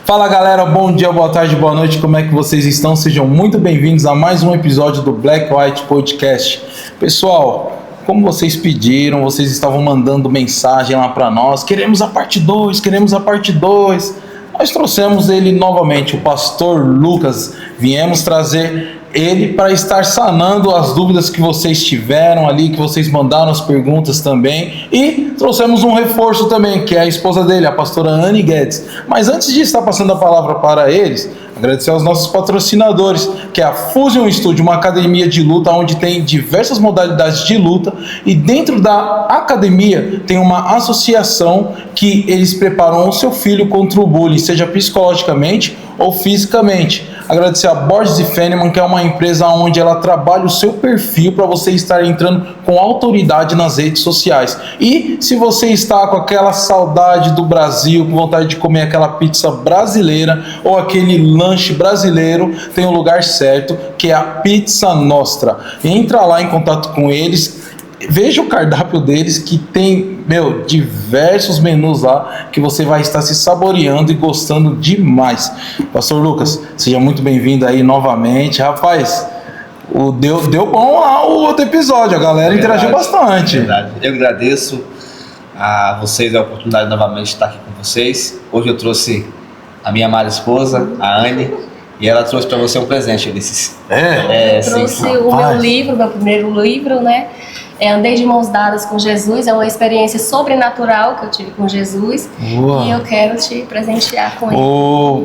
Fala galera, bom dia, boa tarde, boa noite, como é que vocês estão? Sejam muito bem-vindos a mais um episódio do Black White Podcast. Pessoal, como vocês pediram, vocês estavam mandando mensagem lá para nós, queremos a parte 2, queremos a parte 2. Nós trouxemos ele novamente, o pastor Lucas, viemos trazer ele para estar sanando as dúvidas que vocês tiveram ali, que vocês mandaram as perguntas também, e trouxemos um reforço também, que é a esposa dele, a pastora Anne Guedes. Mas antes de estar passando a palavra para eles, agradecer aos nossos patrocinadores, que é a Fusion Studio, uma academia de luta onde tem diversas modalidades de luta, e dentro da academia tem uma associação que eles preparam o seu filho contra o bullying, seja psicologicamente ou fisicamente. Agradecer a Borges e Fenneman, que é uma empresa onde ela trabalha o seu perfil para você estar entrando com autoridade nas redes sociais. E se você está com aquela saudade do Brasil, com vontade de comer aquela pizza brasileira ou aquele lanche brasileiro, tem um lugar certo, que é a Pizza Nostra. Entra lá em contato com eles, veja o cardápio deles, que tem, diversos menus lá que você vai estar se saboreando e gostando demais. Pastor Lucas, seja muito bem-vindo aí novamente. Rapaz, deu bom lá o outro episódio, a galera interagiu bastante. Verdade. Eu agradeço a vocês a oportunidade novamente de estar aqui com vocês. Hoje eu trouxe a minha amada esposa, a Anne, e ela trouxe para você um presente, Ulisses. Eu trouxe o meu livro, meu primeiro livro, né? Andei de mãos dadas com Jesus, é uma experiência sobrenatural que eu tive com Jesus. Uau. E eu quero te presentear com ele.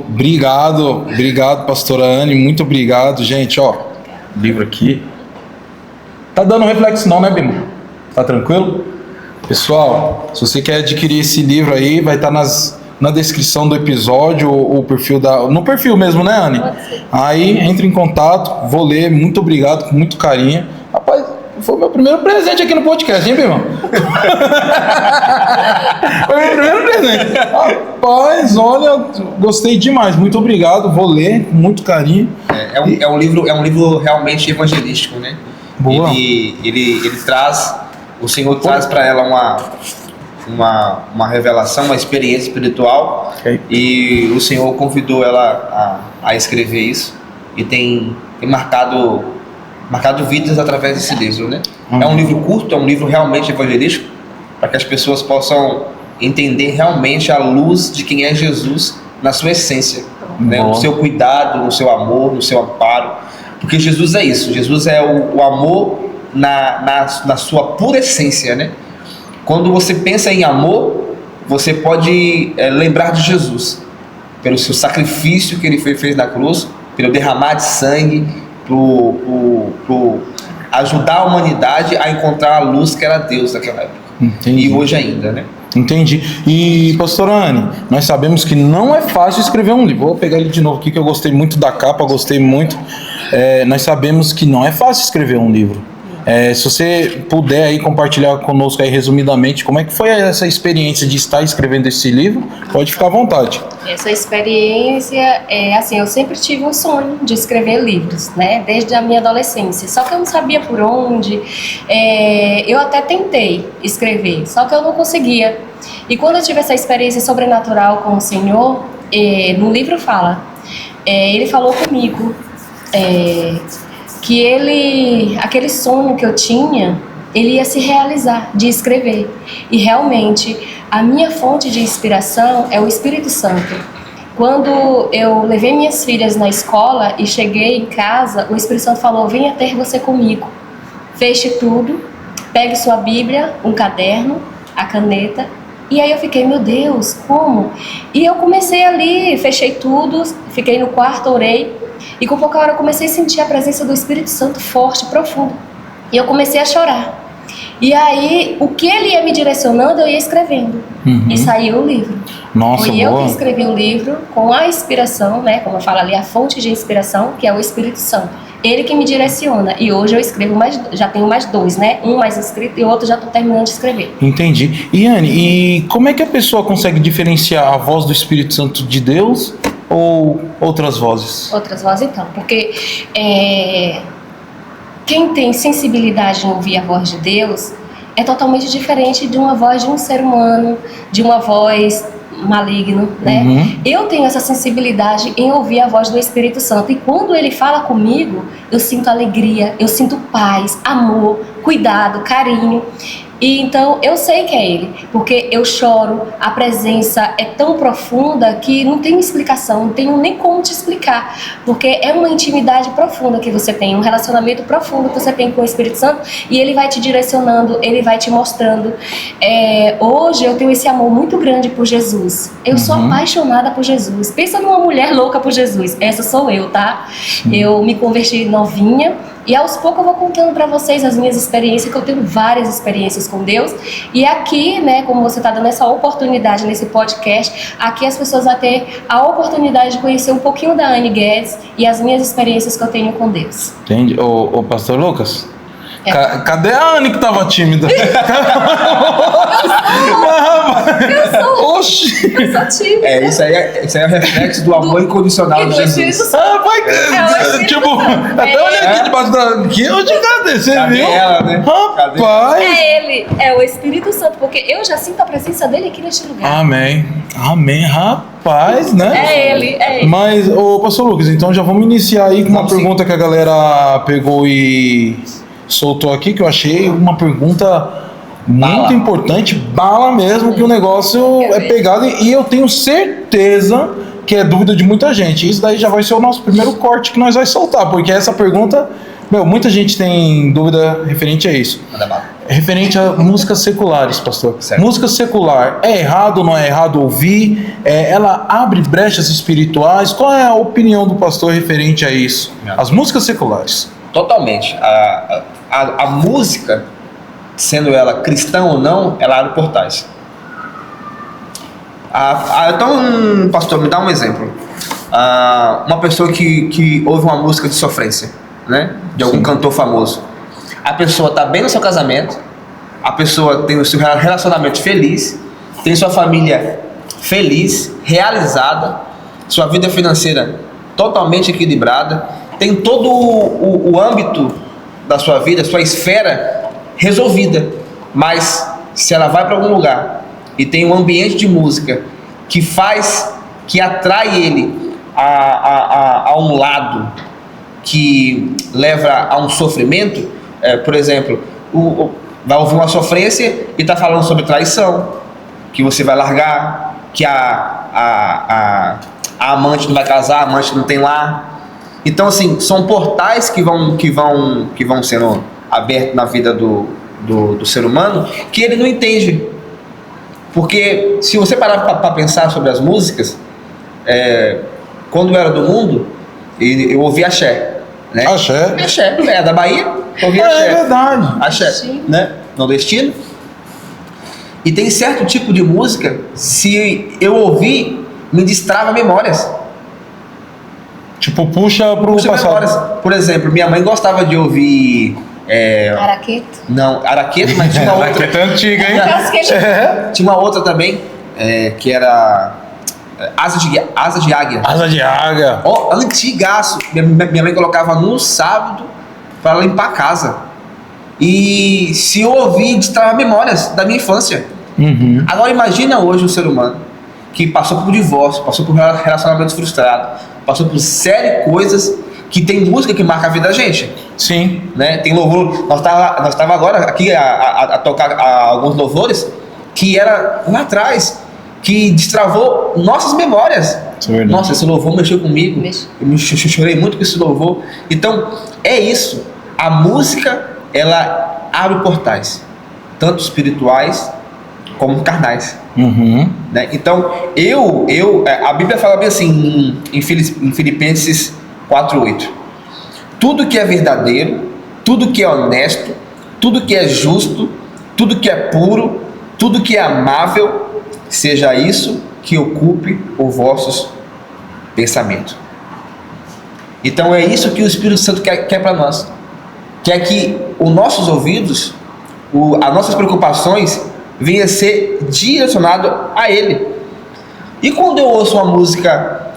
Obrigado, pastora Anne, muito obrigado. Gente, livro aqui. Tá dando reflexo não, né, Bima? Tá tranquilo? Pessoal, se você quer adquirir esse livro aí, vai estar na descrição do episódio, o perfil no perfil mesmo, né, Anne? Pode ser. Aí, entre em contato, vou ler, muito obrigado, com muito carinho. Rapaz, foi meu primeiro presente aqui no podcast, hein, Bima? Foi meu primeiro presente. Rapaz, olha, gostei demais, muito obrigado, vou ler com muito carinho. É um livro realmente evangelístico, né? Boa. Ele traz, o Senhor traz para ela uma revelação, uma experiência espiritual, okay. E o Senhor convidou ela a escrever isso e tem marcado vidas através desse livro, né? É um livro curto, é um livro realmente evangelístico, para que as pessoas possam entender realmente a luz de quem é Jesus na sua essência, né? No seu cuidado, no seu amor, no seu amparo, porque Jesus é isso, Jesus é o amor na sua pura essência, né? Quando você pensa em amor, você pode lembrar de Jesus, pelo seu sacrifício que ele fez na cruz, pelo derramar de sangue, por ajudar a humanidade a encontrar a luz que era Deus naquela época. Entendi. E hoje ainda, né? Entendi. E, pastora Anne, nós sabemos que não é fácil escrever um livro. Vou pegar ele de novo aqui, que eu gostei muito da capa, gostei muito. Nós sabemos que não é fácil escrever um livro. Se você puder aí compartilhar conosco aí resumidamente como é que foi essa experiência de estar escrevendo esse livro, pode ficar à vontade. Essa experiência eu sempre tive um sonho de escrever livros, né, desde a minha adolescência, só que eu não sabia por onde. Eu até tentei escrever, só que eu não conseguia. E quando eu tive essa experiência sobrenatural com o Senhor, no livro fala, ele falou comigo, que aquele sonho que eu tinha, ele ia se realizar, de escrever. E realmente, a minha fonte de inspiração é o Espírito Santo. Quando eu levei minhas filhas na escola e cheguei em casa, o Espírito Santo falou, venha ter você comigo. Feche tudo, pegue sua Bíblia, um caderno, a caneta. E aí eu fiquei, meu Deus, como? E eu comecei ali, fechei tudo, fiquei no quarto, orei. E com pouca hora eu comecei a sentir a presença do Espírito Santo forte, profundo. E eu comecei a chorar. E aí, o que ele ia me direcionando, eu ia escrevendo. E saiu o livro. Nossa, Foi eu que escrevi o livro com a inspiração, né? Como eu falo ali, a fonte de inspiração, que é o Espírito Santo. Ele que me direciona. E hoje eu escrevo já tenho mais 2, né? Um mais escrito e o outro já estou terminando de escrever. Entendi. E Anne, e como é que a pessoa consegue diferenciar a voz do Espírito Santo de Deus ou outras vozes? Outras vozes, então. Porque quem tem sensibilidade em ouvir a voz de Deus é totalmente diferente de uma voz de um ser humano, de uma voz maligno, né? Eu tenho essa sensibilidade em ouvir a voz do Espírito Santo. E quando ele fala comigo, eu sinto alegria, eu sinto paz, amor, cuidado, carinho. E então eu sei que é ele, porque eu choro, a presença é tão profunda que não tem explicação, não tenho nem como te explicar, porque é uma intimidade profunda que você tem, um relacionamento profundo que você tem com o Espírito Santo, e ele vai te direcionando, ele vai te mostrando. Hoje eu tenho esse amor muito grande por Jesus, eu sou apaixonada por Jesus. Pensa numa mulher louca por Jesus, essa sou eu, tá? Eu me converti novinha, e aos poucos eu vou contando para vocês as minhas experiências, que eu tenho várias experiências com Deus. E aqui, né, como você está dando essa oportunidade nesse podcast, aqui as pessoas vão ter a oportunidade de conhecer um pouquinho da Anne Guedes e as minhas experiências que eu tenho com Deus. Entende? Ô pastor Lucas, cadê a Anne que tava tímida? Eu sou tímida. Isso aí é o reflexo do amor incondicional de Jesus. Tipo, até olhei aqui debaixo da... Que eu te cadê? Você viu? Ela, né? Rapaz! É ele, é o Espírito Santo, porque eu já sinto a presença dele aqui neste lugar. Amém, rapaz, né? É ele. Mas, ô pastor Lucas, então já vamos iniciar aí com uma pergunta que a galera pegou e soltou aqui, que eu achei uma pergunta muito importante, bala mesmo, que o negócio é pegado, e eu tenho certeza que é dúvida de muita gente. Isso daí já vai ser o nosso primeiro corte que nós vamos soltar, porque essa pergunta, muita gente tem dúvida referente a isso. Referente a músicas seculares, pastor. Certo. Música secular, é errado ou não é errado ouvir? Ela abre brechas espirituais? Qual é a opinião do pastor referente a isso? As músicas seculares. Totalmente. A música, sendo ela cristã ou não, ela abre portais. Então, pastor, me dá um exemplo. Uma pessoa que ouve uma música de sofrência, né, de algum cantor famoso. A pessoa está bem no seu casamento, a pessoa tem o seu relacionamento feliz, tem sua família feliz, realizada, sua vida financeira totalmente equilibrada, tem todo o âmbito da sua vida, sua esfera resolvida. Mas se ela vai para algum lugar e tem um ambiente de música que atrai ele a um lado que leva a um sofrimento, por exemplo, vai ouvir uma sofrência e está falando sobre traição, que você vai largar, que a amante não vai casar, a amante não tem lar. Então, assim, são portais que vão sendo abertos na vida do ser humano, que ele não entende. Porque se você parar para pensar sobre as músicas, quando eu era do mundo, eu ouvia axé, né? Axé, da Bahia, ouvia axé. É verdade. Axé, né? Nordestino. E tem certo tipo de música, se eu ouvir, me destrava memórias. Tipo, puxa pro passado. Memórias. Por exemplo, minha mãe gostava de ouvir... Araqueto? Não, Araqueto, mas tinha uma outra. Araqueto é antiga, hein? Tinha uma outra também, que era Asa de Águia. Asa de Águia. Antigaço. Minha mãe colocava no sábado para limpar a casa. E se eu ouvir, destrava memórias da minha infância. Agora imagina hoje um ser humano que passou por divórcio, passou por relacionamentos frustrados, passou por série de coisas, que tem música que marca a vida da gente. Sim. Né? Tem louvor. Nós tava agora aqui a tocar alguns louvores que era lá atrás, que destravou nossas memórias. Nossa, esse louvor mexeu comigo. Eu chorei muito com esse louvor. Então, é isso. A música, ela abre portais, tanto espirituais como carnais. Né? Então, a Bíblia fala bem assim, em Filipenses 4:8. Tudo que é verdadeiro, tudo que é honesto, tudo que é justo, tudo que é puro, tudo que é amável, seja isso que ocupe os vossos pensamentos. Então é isso que o Espírito Santo quer para nós. Quer que os nossos ouvidos, as nossas preocupações venham a ser direcionadas a Ele. E quando eu ouço uma música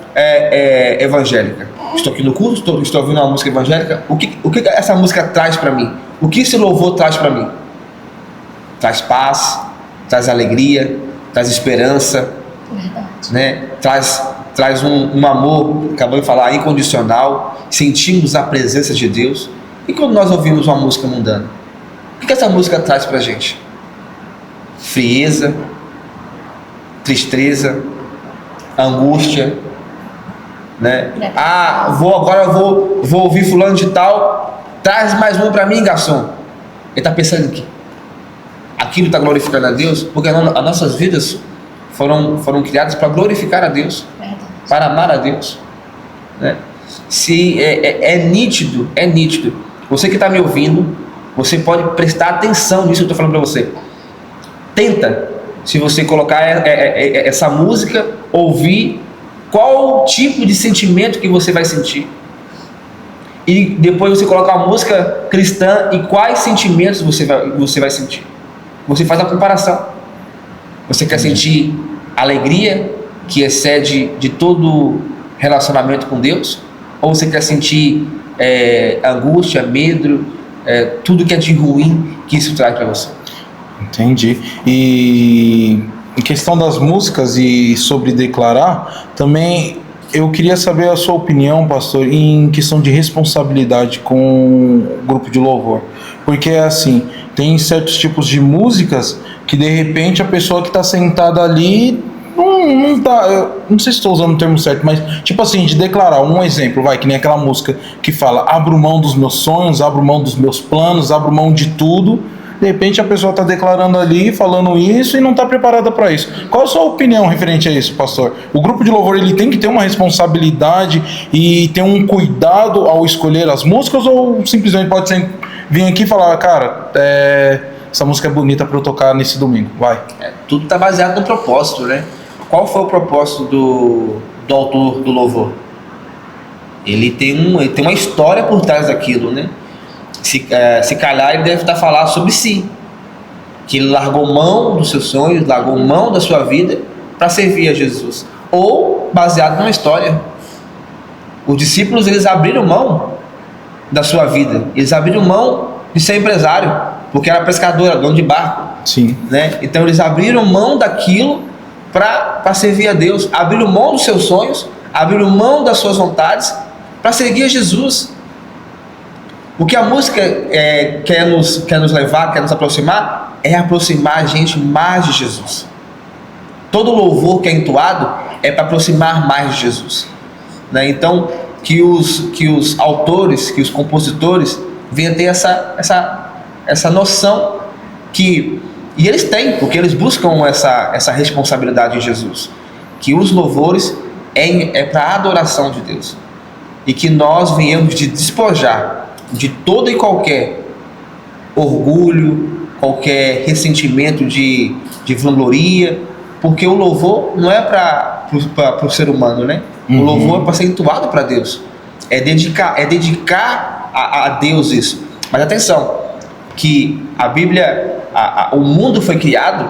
evangélica, estou aqui no culto, estou ouvindo uma música evangélica, o que essa música traz para mim? O que esse louvor traz para mim? Traz paz, traz alegria, traz esperança, Verdade. Né? Traz um amor, acabou de falar, incondicional, sentimos a presença de Deus. E quando nós ouvimos uma música mundana, o que essa música traz pra gente? Frieza, tristeza, angústia, né? Agora eu vou ouvir fulano de tal, traz mais um para mim, garçom. Ele está pensando em quê? Aquilo está glorificando a Deus? Porque as nossas vidas foram criadas para glorificar a Deus, para amar a Deus, né? Se é nítido, você que está me ouvindo, você pode prestar atenção nisso que eu estou falando para você. Tenta, se você colocar essa música, ouvir qual tipo de sentimento que você vai sentir. E depois você coloca a música cristã e quais sentimentos você vai sentir. Você faz a comparação. Você quer sentir alegria, que excede de todo relacionamento com Deus? Ou você quer sentir angústia, medo, tudo que é de ruim que isso traz para você? Entendi. E em questão das músicas e sobre declarar, também eu queria saber a sua opinião, pastor, em questão de responsabilidade com o grupo de louvor. Porque assim, tem certos tipos de músicas que de repente a pessoa que está sentada ali não tá, eu não sei se estou usando o termo certo, mas tipo assim, de declarar um exemplo, vai, que nem aquela música que fala: abro mão dos meus sonhos, abro mão dos meus planos, abro mão de tudo. De repente a pessoa está declarando ali, falando isso e não está preparada para isso. Qual a sua opinião referente a isso, pastor? O grupo de louvor, ele tem que ter uma responsabilidade e ter um cuidado ao escolher as músicas, ou simplesmente pode vir aqui e falar: cara, essa música é bonita para eu tocar nesse domingo, vai? Tudo está baseado no propósito, né? Qual foi o propósito do autor do louvor? Ele tem uma história por trás daquilo, né? Se calhar ele deve estar falando sobre si, que ele largou mão dos seus sonhos, largou mão da sua vida para servir a Jesus, ou baseado numa história. Os discípulos, eles abriram mão da sua vida, eles abriram mão de ser empresário, porque era pescador, era dono de barco. Sim. Né? Então eles abriram mão daquilo para servir a Deus, abriram mão dos seus sonhos, abriram mão das suas vontades para seguir a Jesus. O que a música quer nos levar, quer nos aproximar, é aproximar a gente mais de Jesus. Todo louvor que é entoado é para aproximar mais de Jesus, né? Então, que os autores, que os compositores venham ter essa noção e eles têm, porque eles buscam essa responsabilidade em Jesus, que os louvores é para a adoração de Deus, e que nós venhamos de despojar de todo e qualquer orgulho, qualquer ressentimento de vangloria, porque o louvor não é para o ser humano, né? O louvor é para ser entoado para Deus, é dedicar a Deus isso. Mas atenção, que a Bíblia, o mundo foi criado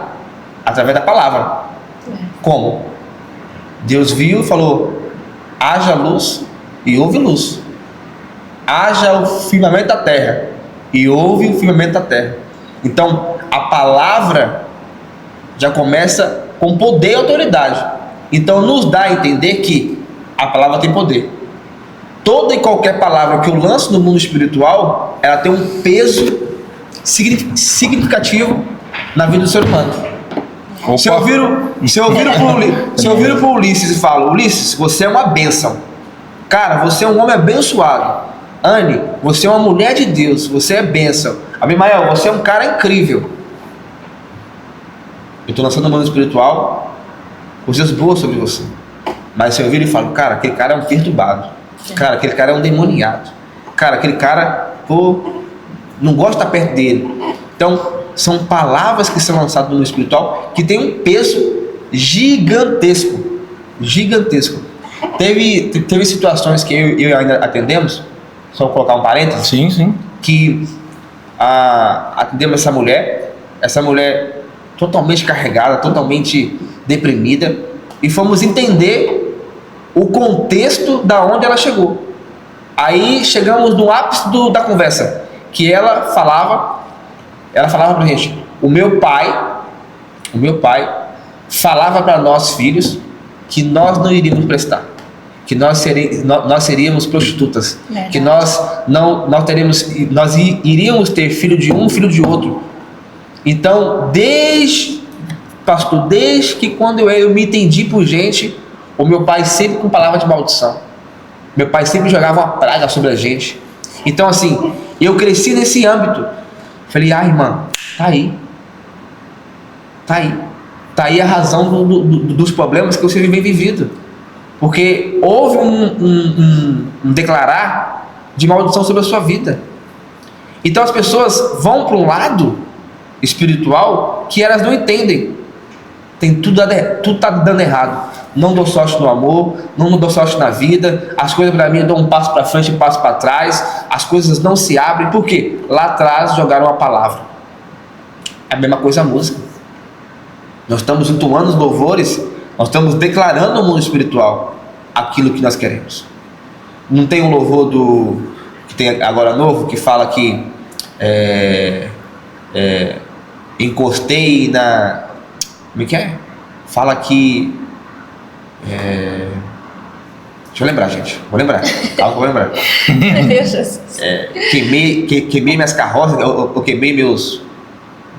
através da palavra. Como? Deus viu e falou: haja luz, e houve luz. Haja o firmamento da terra, e houve o firmamento da terra. Então, a palavra já começa com poder e autoridade. Então, nos dá a entender que a palavra tem poder. Toda e qualquer palavra que eu lanço no mundo espiritual, ela tem um peso significativo na vida do ser humano. Se eu viro pro Ulisses e falo: Ulisses, você é uma bênção. Cara, você é um homem abençoado. Anne, você é uma mulher de Deus, você é bênção. Abimael, você é um cara incrível. Eu estou lançando no mundo espiritual coisas boas sobre você. Mas se eu vir e falo: cara, aquele cara é um perturbado. Cara, aquele cara é um demoniado. Cara, aquele cara, não gosto de estar perto dele. Então, são palavras que são lançadas no mundo espiritual que tem um peso gigantesco. Gigantesco. Teve situações que eu e ainda atendemos, só vou colocar um parênteses. Sim. Que atendemos essa mulher totalmente carregada, totalmente deprimida, e fomos entender o contexto da onde ela chegou. Aí chegamos no ápice da conversa, que ela falava pra gente: o meu pai falava para nós filhos que nós não iríamos prestar, que nós seríamos prostitutas, que nós iríamos ter filho de um, filho de outro. Então, desde que quando eu me entendi por gente, o meu pai sempre com palavra de maldição. Meu pai sempre jogava uma praga sobre a gente. Então, assim, eu cresci nesse âmbito. Falei, irmã, tá aí. Tá aí a razão dos problemas que você vem vivido. Porque houve um declarar de maldição sobre a sua vida. Então as pessoas vão para um lado espiritual que elas não entendem. Tudo tá dando errado. Não dou sorte no amor, não dou sorte na vida. As coisas para mim, eu dou um passo para frente e um passo para trás. As coisas não se abrem. Por quê? Lá atrás jogaram a palavra. É a mesma coisa a música. Nós estamos entoando os louvores, nós estamos declarando no mundo espiritual aquilo que nós queremos. Não tem um louvor que tem agora novo, que fala que encostei na... Como é que é? Fala que... Deixa eu lembrar, gente. Vou lembrar. Calma, vou lembrar. Queimei minhas carroças, eu queimei meus...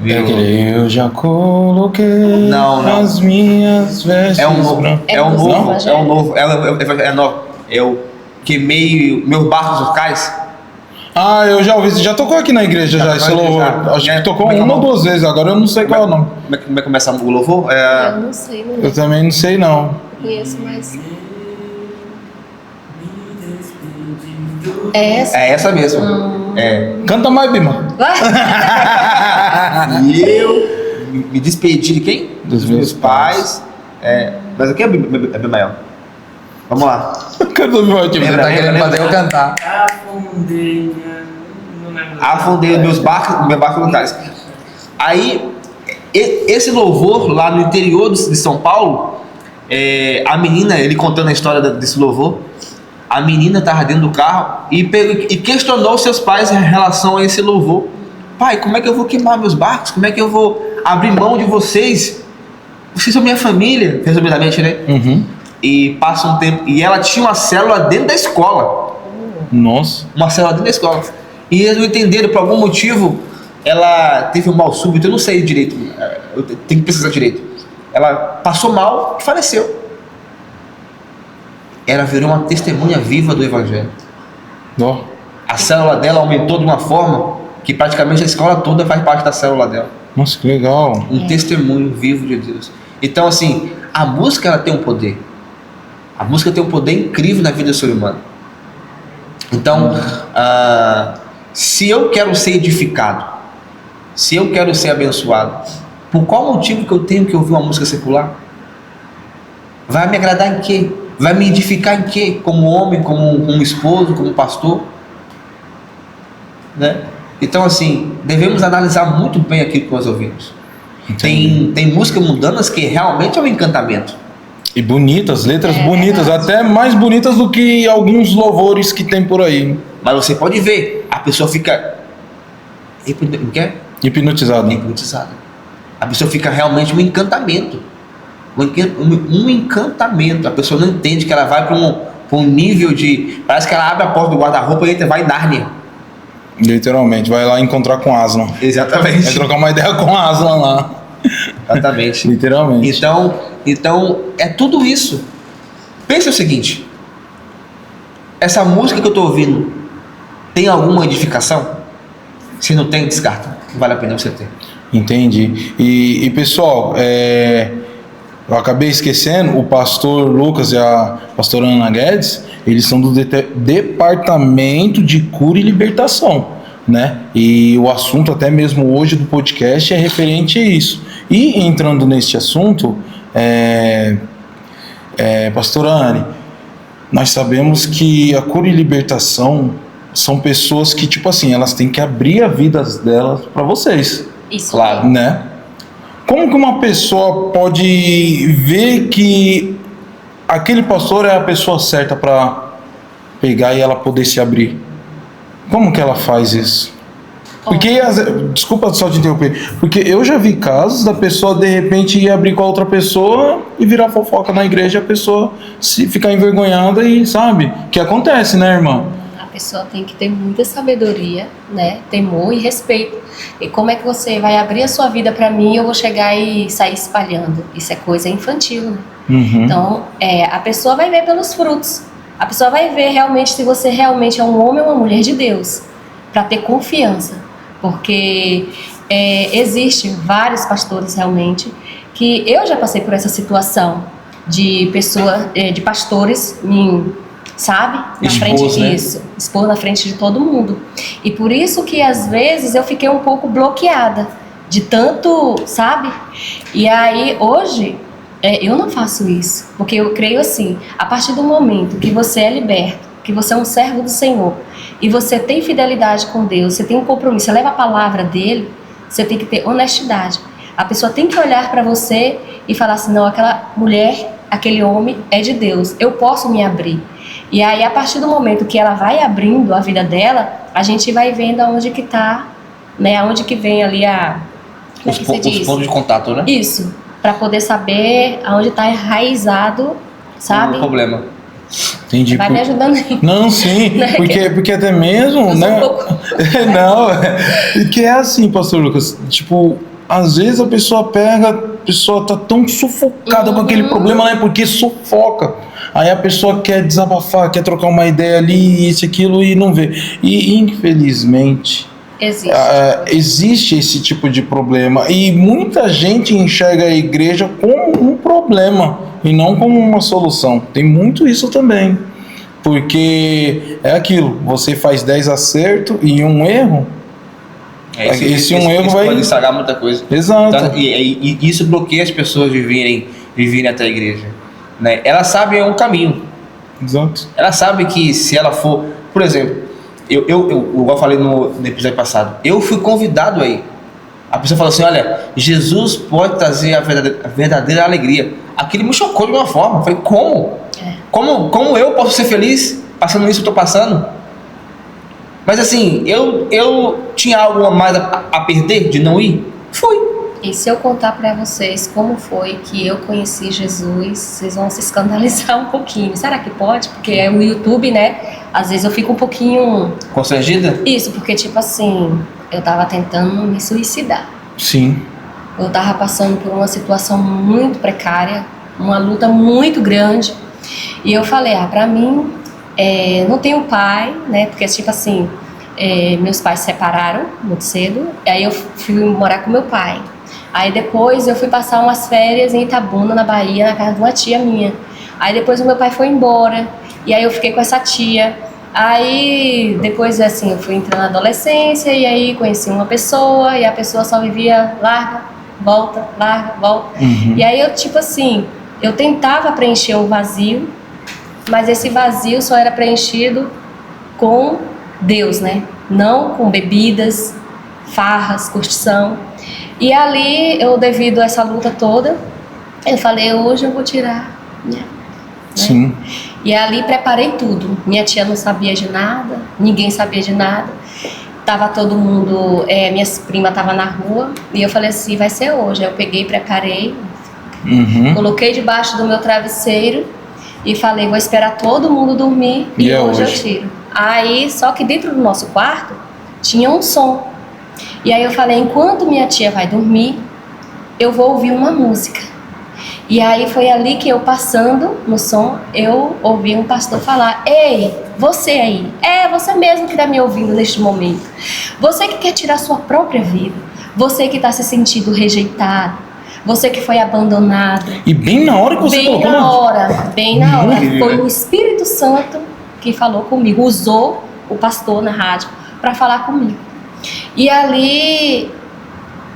Eu já coloquei as minhas vestes. É um novo. Eu queimei meus barcos locais. Eu já ouvi, já tocou aqui na igreja já esse louvor. Acho que tocou uma ou duas vezes, agora eu não sei qual é o nome. Como é que começa o louvor? Eu não sei, não. Eu também não sei, não. Eu conheço mais. É essa? É essa mesmo. Canta mais, Bima. E eu me despedi de quem? Dos meus pais. Mas aqui é Abimael. Vamos lá. Canta o meu time, você tá querendo fazer eu cantar. Afundei meus barcos locais. Aí, esse louvor lá no interior de São Paulo, a menina, ele contando a história desse louvor, a menina estava dentro do carro e questionou seus pais em relação a esse louvor. Pai, como é que eu vou queimar meus barcos? Como é que eu vou abrir mão de vocês? Vocês são minha família, resumidamente, né? Uhum. E passa um tempo. E ela tinha uma célula dentro da escola. Nossa. Uma célula dentro da escola. E eles não entenderam, por algum motivo, ela teve um mal súbito, eu não sei direito, eu tenho que pesquisar direito. Ela passou mal e faleceu. Ela virou uma testemunha viva do Evangelho. Oh. A célula dela aumentou de uma forma que praticamente a escola toda faz parte da célula dela. Nossa, que legal. Um testemunho vivo de Deus. Então, assim, a música ela tem um poder. A música tem um poder incrível na vida do ser humano. Então, se eu quero ser edificado, se eu quero ser abençoado, por qual motivo que eu tenho que ouvir uma música secular? Vai me agradar em quê? Vai me edificar em quê? Como homem, como esposo, como pastor? Né? Então, assim, devemos analisar muito bem aquilo que nós ouvimos. Tem músicas mundanas que realmente é um encantamento. E bonitas, letras bonitas, até mais bonitas do que alguns louvores que tem por aí. Mas você pode ver, a pessoa fica... Hipnotizada. A pessoa fica realmente um encantamento. Um encantamento. A pessoa não entende que ela vai para um nível de... Parece que ela abre a porta do guarda-roupa e vai em Nárnia. Literalmente, vai lá encontrar com Aslan. Exatamente. Vai trocar uma ideia com Aslan lá. Exatamente. Literalmente. Então, é tudo isso. Pensa o seguinte. Essa música que eu estou ouvindo tem alguma edificação? Se não tem, descarta. Não vale a pena você ter. Entendi. E pessoal, eu acabei esquecendo, o pastor Lucas e a pastora Ana Guedes, eles são do Departamento de Cura e Libertação, né? E o assunto até mesmo hoje do podcast é referente a isso. E entrando neste assunto, pastora Anne, nós sabemos que a cura e libertação são pessoas que, tipo assim, elas têm que abrir a vida delas para vocês. Isso. Claro, né? Como que uma pessoa pode ver que aquele pastor é a pessoa certa para pegar e ela poder se abrir? Como que ela faz isso? Porque, desculpa só te interromper, porque eu já vi casos da pessoa de repente ir abrir com a outra pessoa e virar fofoca na igreja, a pessoa se ficar envergonhada e sabe, que acontece, né, irmã? A pessoa tem que ter muita sabedoria, né, temor e respeito. E como é que você vai abrir a sua vida para mim e eu vou chegar e sair espalhando? Isso é coisa infantil, né? Uhum. Então, a pessoa vai ver pelos frutos. A pessoa vai ver realmente se você realmente é um homem ou uma mulher de Deus, para ter confiança. Porque existem vários pastores realmente que eu já passei por essa situação de de pastores sabe? Na frente, né? isso, expor na frente de todo mundo. E por isso que às vezes eu fiquei um pouco bloqueada de tanto, sabe? E aí hoje eu não faço isso, porque eu creio assim, a partir do momento que você é liberto, que você é um servo do Senhor e você tem fidelidade com Deus, você tem um compromisso, você leva a palavra dele, você tem que ter honestidade. A pessoa tem que olhar para você e falar assim, não, aquela mulher, aquele homem é de Deus, eu posso me abrir. E aí, a partir do momento que ela vai abrindo a vida dela, a gente vai vendo aonde que tá, né, aonde que vem ali os pontos de contato, né? Isso, para poder saber aonde tá enraizado, sabe? O problema. Entendi. Vai me ajudando aí. Não, sim, Né? porque até mesmo, né? Não, que é assim, pastor Lucas, tipo, às vezes a pessoa tá tão sufocada com aquele problema, né? Porque sufoca. Aí a pessoa quer desabafar, quer trocar uma ideia ali, isso, aquilo, e não vê. E infelizmente existe esse tipo de problema. E muita gente enxerga a igreja como um problema e não como uma solução. Tem muito isso também. Porque é aquilo, você faz 10 acertos e um erro. Esse erro vai pode estragar muita coisa. Exato. Então, e isso bloqueia as pessoas de virem até a igreja. Né? Ela sabe um caminho. Exato. Ela sabe que se ela for, por exemplo, igual eu falei no episódio passado, eu fui convidado aí. A pessoa falou assim, olha, Jesus pode trazer a verdadeira alegria. Aquilo me chocou de uma forma. Eu falei, como? Como eu posso ser feliz passando isso que eu estou passando? Mas assim, eu tinha algo a mais a perder de não ir? Fui. E se eu contar para vocês como foi que eu conheci Jesus, vocês vão se escandalizar um pouquinho. Será que pode? Porque é o YouTube, né? Às vezes eu fico um pouquinho... Constrangida? Isso, porque tipo assim, eu tava tentando me suicidar. Sim. Eu tava passando por uma situação muito precária, uma luta muito grande. E eu falei, pra mim, não tenho pai, né? Porque tipo assim, meus pais se separaram muito cedo. E aí eu fui morar com meu pai. Aí depois eu fui passar umas férias em Itabuna, na Bahia, na casa de uma tia minha. Aí depois o meu pai foi embora, e aí eu fiquei com essa tia. Aí depois assim, eu fui entrando na adolescência, e aí conheci uma pessoa, e a pessoa só vivia larga, volta. Uhum. E aí eu tipo assim, eu tentava preencher um vazio, mas esse vazio só era preenchido com Deus, né? Não com bebidas, farras, curtição. E ali, devido a essa luta toda, eu falei, hoje eu vou tirar, né? Sim. E ali preparei tudo. Minha tia não sabia de nada, ninguém sabia de nada. Tava todo mundo, minha prima tava na rua, e eu falei assim, vai ser hoje. Aí eu peguei, preparei, coloquei debaixo do meu travesseiro e falei, vou esperar todo mundo dormir e hoje eu tiro. Aí, só que dentro do nosso quarto tinha um som. E aí eu falei, enquanto minha tia vai dormir, eu vou ouvir uma música. E aí foi ali que eu passando no som, eu ouvi um pastor falar, ei, você aí, você mesmo que está me ouvindo neste momento. Você que quer tirar sua própria vida, você que está se sentindo rejeitado, você que foi abandonado. E bem na hora que você colocou. Bem na hora. Foi o Espírito Santo que falou comigo, usou o pastor na rádio para falar comigo. E ali,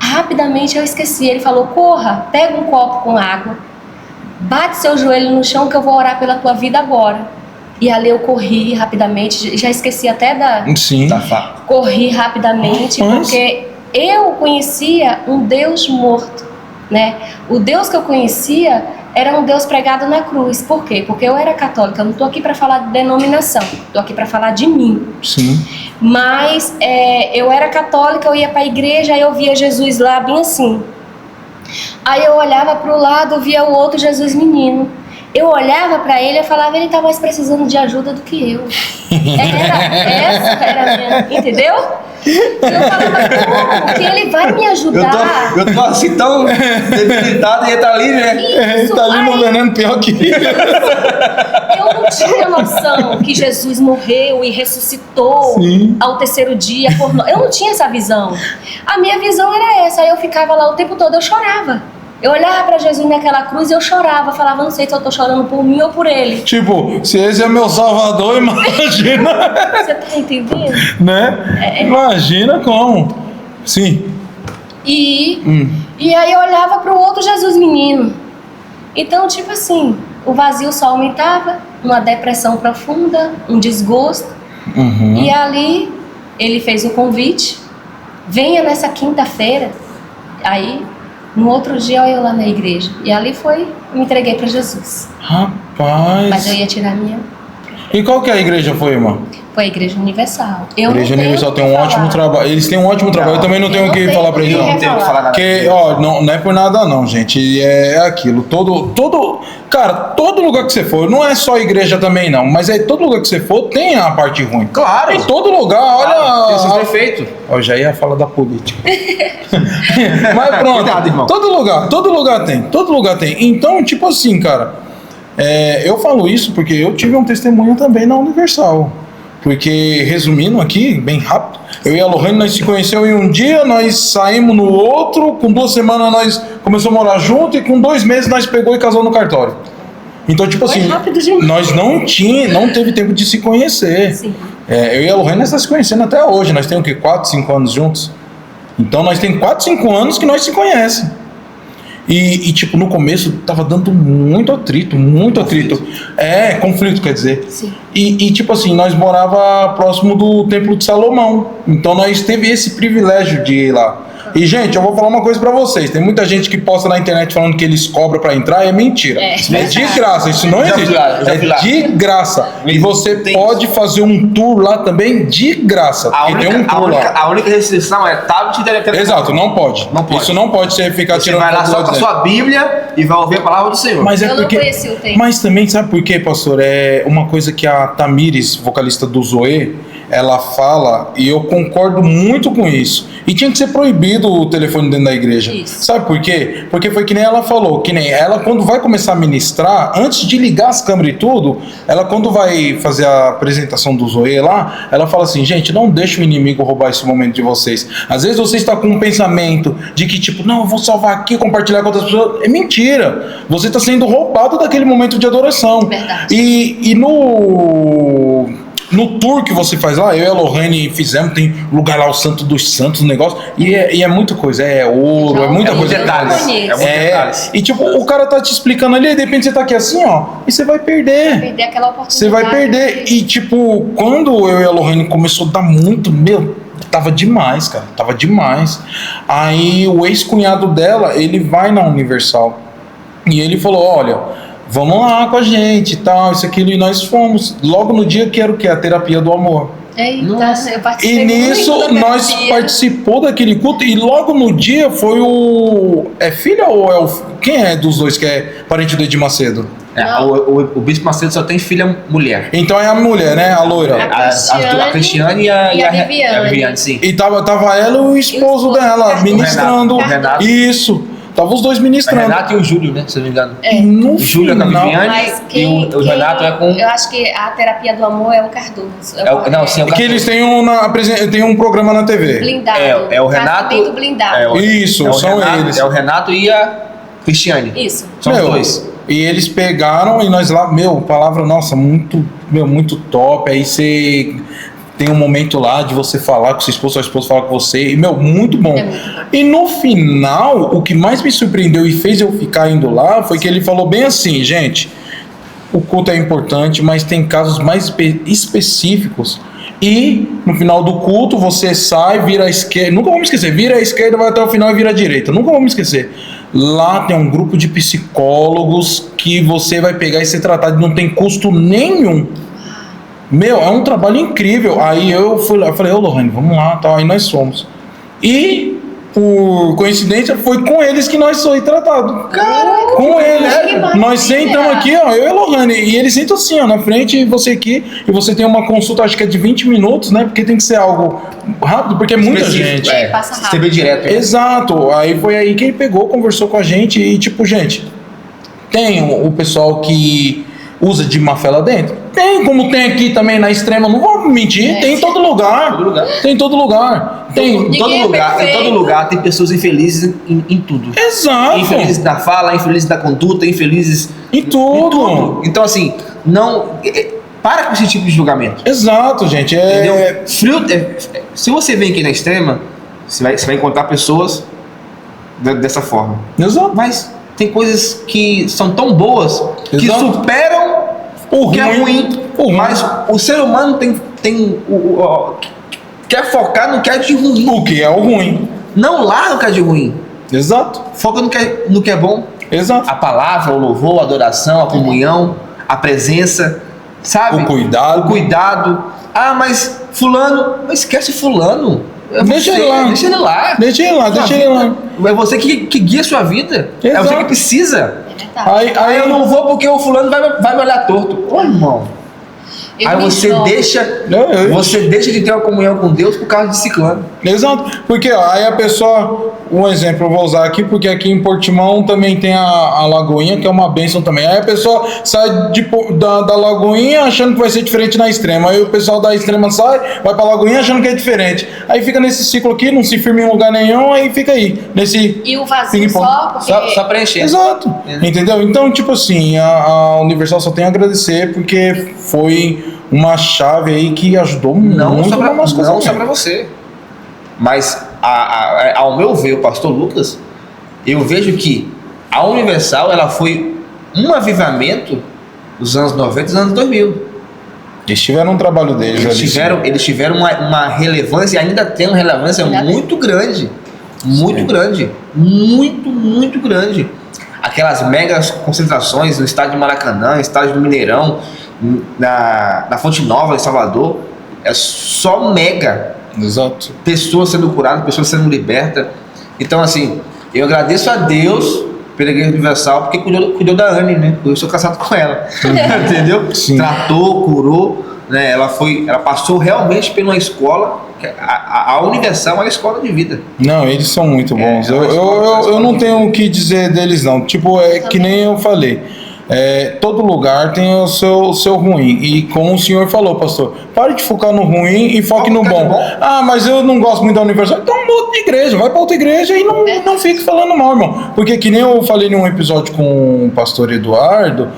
rapidamente eu esqueci. Ele falou, corra, pega um copo com água, bate seu joelho no chão que eu vou orar pela tua vida agora. E ali eu corri rapidamente, já esqueci até Sim. Corri rapidamente, porque eu conhecia um Deus morto, né? O Deus que eu conhecia era um Deus pregado na cruz. Por quê? Porque eu era católica, eu não estou aqui para falar de denominação, estou aqui para falar de mim. Sim. Mas eu era católica, eu ia para a igreja, aí eu via Jesus lá bem assim. Aí eu olhava para o lado, via o outro Jesus menino. Eu olhava para ele e falava, ele tá mais precisando de ajuda do que eu. Essa era a minha, entendeu? Eu falava, como que ele vai me ajudar? Eu tô assim tão debilitado e ele tá ali, né? Ele tá ali no veneno pior que eu não tinha noção que Jesus morreu e ressuscitou ao terceiro dia. Eu não tinha essa visão. A minha visão era essa. Aí eu ficava lá o tempo todo, eu chorava. Eu olhava pra Jesus naquela cruz e eu chorava. Falava, não sei se eu tô chorando por mim ou por ele. Tipo, se esse é meu salvador, imagina. Você tá entendendo? Né? Imagina como. Sim. E aí eu olhava pro outro Jesus menino. Então, tipo assim, o vazio só aumentava, uma depressão profunda, um desgosto. E ali, ele fez o convite. Venha nessa quinta-feira. Aí... No outro dia eu ia lá na igreja. E ali me entreguei para Jesus. Rapaz. Mas eu ia tirar minha. E qual que é a igreja foi, irmã? Foi a Igreja Universal. A Igreja Universal tem um ótimo trabalho. Eles têm um ótimo trabalho. Eu também não tenho o que falar pra eles, não. Não tenho o que falar nada. Porque, ó, não é por nada, não, gente. É aquilo. Cara, todo lugar que você for, não é só igreja também, não. Mas todo lugar que você for tem a parte ruim. Claro. Em todo lugar, olha. Tem seus defeitos. Ó, já ia falar da política. Mas pronto. Cuidado, irmão. Todo lugar tem. Então, tipo assim, cara. Eu falo isso porque eu tive um testemunho também na Universal. Porque, resumindo aqui, bem rápido, eu e a Lohane, nós se conhecemos em um dia, nós saímos no outro, com 2 semanas nós começamos a morar junto e com 2 meses nós pegou e casou no cartório. Então, tipo assim, nós não teve tempo de se conhecer. Sim. Eu e a Lohane, nós estamos se conhecendo até hoje, nós temos o quê? 4, 5 anos juntos? Então, nós temos 4, 5 anos que nós se conhecemos. E tipo, no começo tava dando muito atrito. Conflito, quer dizer. Sim. E tipo assim, nós morava próximo do Templo de Salomão. Então nós teve esse privilégio de ir lá. E, gente, eu vou falar uma coisa pra vocês. Tem muita gente que posta na internet falando que eles cobram pra entrar. É mentira. É de graça. Isso não existe. É de graça. E você pode fazer um tour lá também de graça. A única restrição é tablet e telefone. Exato, não pode. Isso não pode ser ficar você tirando. Você vai lá só com a sua Bíblia e vai ouvir a palavra do Senhor. Mas eu não conheci o tempo. Mas também, sabe por quê, pastor? É uma coisa que a Tamires, vocalista do Zoe, ela fala, e eu concordo muito com isso. E tinha que ser proibido o telefone dentro da igreja. Isso. Sabe por quê? Porque foi que nem ela falou, que nem ela, quando vai começar a ministrar, antes de ligar as câmeras e tudo, ela, quando vai fazer a apresentação do Zoe lá, ela fala assim, gente, não deixa o inimigo roubar esse momento de vocês. Às vezes você está com um pensamento de que, tipo, não, eu vou salvar aqui, compartilhar com outras pessoas. É mentira. Você está sendo roubado daquele momento de adoração. Verdade. E no tour que você faz lá, eu e a Lohane fizemos, tem lugar lá, o Santo dos Santos, o negócio, e é muita coisa, é ouro, é muita coisa. Detalhes. E tipo, o cara tá te explicando ali, e de repente você tá aqui assim, ó, e você vai perder. Vai perder aquela oportunidade. Você vai perder. E tipo, quando eu e a Lohane começou a dar muito, tava demais, cara, tava demais. Aí o ex-cunhado dela, ele vai na Universal, e ele falou, olha, vamos lá com a gente e tal, isso, aquilo, e nós fomos. Logo no dia que era o quê? A terapia do amor. Eita, eu participei. E nisso nós participou daquele culto, e logo no dia foi o... É filha ou é o... Quem é dos dois que é parente do Edir Macedo? O Bispo Macedo só tem filha mulher. Então é a mulher, né? A loira. A Cristiane e a Viviane, sim. E tava ela e o esposo dela ministrando. O Renato. Isso. Tava os dois ministrando. O Renato e o Júlio, né? Se eu não me engano. No o Júlio é com a Viviane e o Renato é com... Eu acho que a terapia do amor é o Cardoso. Não, sim, é o Cardoso. Que eles têm um programa na TV. Blindado. É o Renato. Blindado. Isso, são eles. É o Renato e a Cristiane. Isso. São os dois. E eles pegaram e nós lá, palavra, nossa, muito top. Aí você... Tem um momento lá de você falar com sua esposa falar com você. E, muito bom. É muito bom. E no final, o que mais me surpreendeu e fez eu ficar indo lá foi que ele falou bem assim, gente, o culto é importante, mas tem casos mais específicos. E no final do culto, você sai, vira à esquerda. Nunca vou me esquecer. Vira à esquerda, vai até o final e vira à direita. Nunca vou me esquecer. Lá tem um grupo de psicólogos que você vai pegar e ser tratado. Não tem custo nenhum. Meu, é um trabalho incrível. Aí eu fui lá, eu falei, ô Lohane, vamos lá, tal. Aí nós fomos. E, por coincidência, foi com eles que nós foi tratado. Caraca, com eles. que maravilha. Nós sentamos aqui, ó, eu e a Lohane. E eles sentam assim, ó, na frente, e você aqui. E você tem uma consulta, acho que é de 20 minutos, né? Porque tem que ser algo rápido, porque é muita gente. Passa rápido. Você vê direto. Né? Exato. Aí foi aí que ele pegou, conversou com a gente e, tipo, gente, tem o pessoal que usa de má fé lá dentro? Tem, como tem aqui também na Extrema, não vou mentir, tem em todo lugar. Todo lugar. Tem em todo lugar. Tem. Em todo Ninguém é lugar, em perfeito. todo lugar tem pessoas infelizes em tudo. Exato. Infelizes na fala, infelizes na conduta, infelizes Em tudo. Então, assim, não. Para com esse tipo de julgamento. Exato, gente. Entendeu? Se você vem aqui na Extrema, você vai encontrar pessoas dessa forma. Exato. Mas tem coisas que são tão boas que Exato. superam o que é ruim. Mas o ser humano quer focar no que é de ruim. O que é o ruim. Não larga o que é de ruim. Exato. Foca no que é bom. Exato. A palavra, o louvor, a adoração, a comunhão, a presença, sabe? O cuidado. O cuidado. Ah, mas fulano, esquece fulano. É Deixa você, ele lá. Deixa ele lá. Deixa ele lá, Sua deixa ele lá. vida. É você que guia a sua vida. É você Exato. que precisa. Verdade. Aí eu não vou porque o fulano vai me olhar torto. Ô, irmão. Eu Aí me você jogo. você deixa de ter uma comunhão com Deus por causa de ciclano. Exato, porque ó, aí a pessoa, um exemplo eu vou usar aqui, porque aqui em Portimão também tem a Lagoinha, que é uma bênção também. Aí a pessoa sai da Lagoinha achando que vai ser diferente na Extrema, aí o pessoal da Extrema sai, vai pra Lagoinha achando que é diferente. Aí fica nesse ciclo aqui, não se firma em lugar nenhum, aí fica aí, nesse... E o vazio ping-pong. só porque... Só preencher. Exato, entendeu? Então, tipo assim, a Universal só tem a agradecer, porque foi uma chave aí que ajudou Não muito só no nosso casamento. pra você. Mas, ao meu ver, o pastor Lucas, eu vejo que a Universal ela foi um avivamento dos anos 90 e dos anos 2000. Eles tiveram um trabalho deles ali. Eles tiveram uma relevância e ainda tem uma relevância muito grande. Muito Sim. grande. Muito, muito grande. Aquelas megas concentrações no estádio de Maracanã, no estádio do Mineirão, na Fonte Nova, em Salvador, é só mega. Exato. Pessoas sendo curadas, pessoas sendo libertas. Então, assim, eu agradeço a Deus pela Igreja Universal, porque cuidou da Anne, né? Eu sou casado com ela. Entendeu? Sim. Tratou, curou, né? Ela passou realmente por uma escola. A Universal é uma escola de vida. Não, eles são muito bons. Eu não tenho o que dizer deles, não. Tipo, é que nem eu falei. Todo lugar tem o seu ruim. E como o senhor falou, pastor, pare de focar no ruim e foque no bom. Ah, mas eu não gosto muito da Universal. Então muda de igreja, vai para outra igreja e não fique falando mal, irmão. Porque que nem eu falei num episódio com o pastor Eduardo,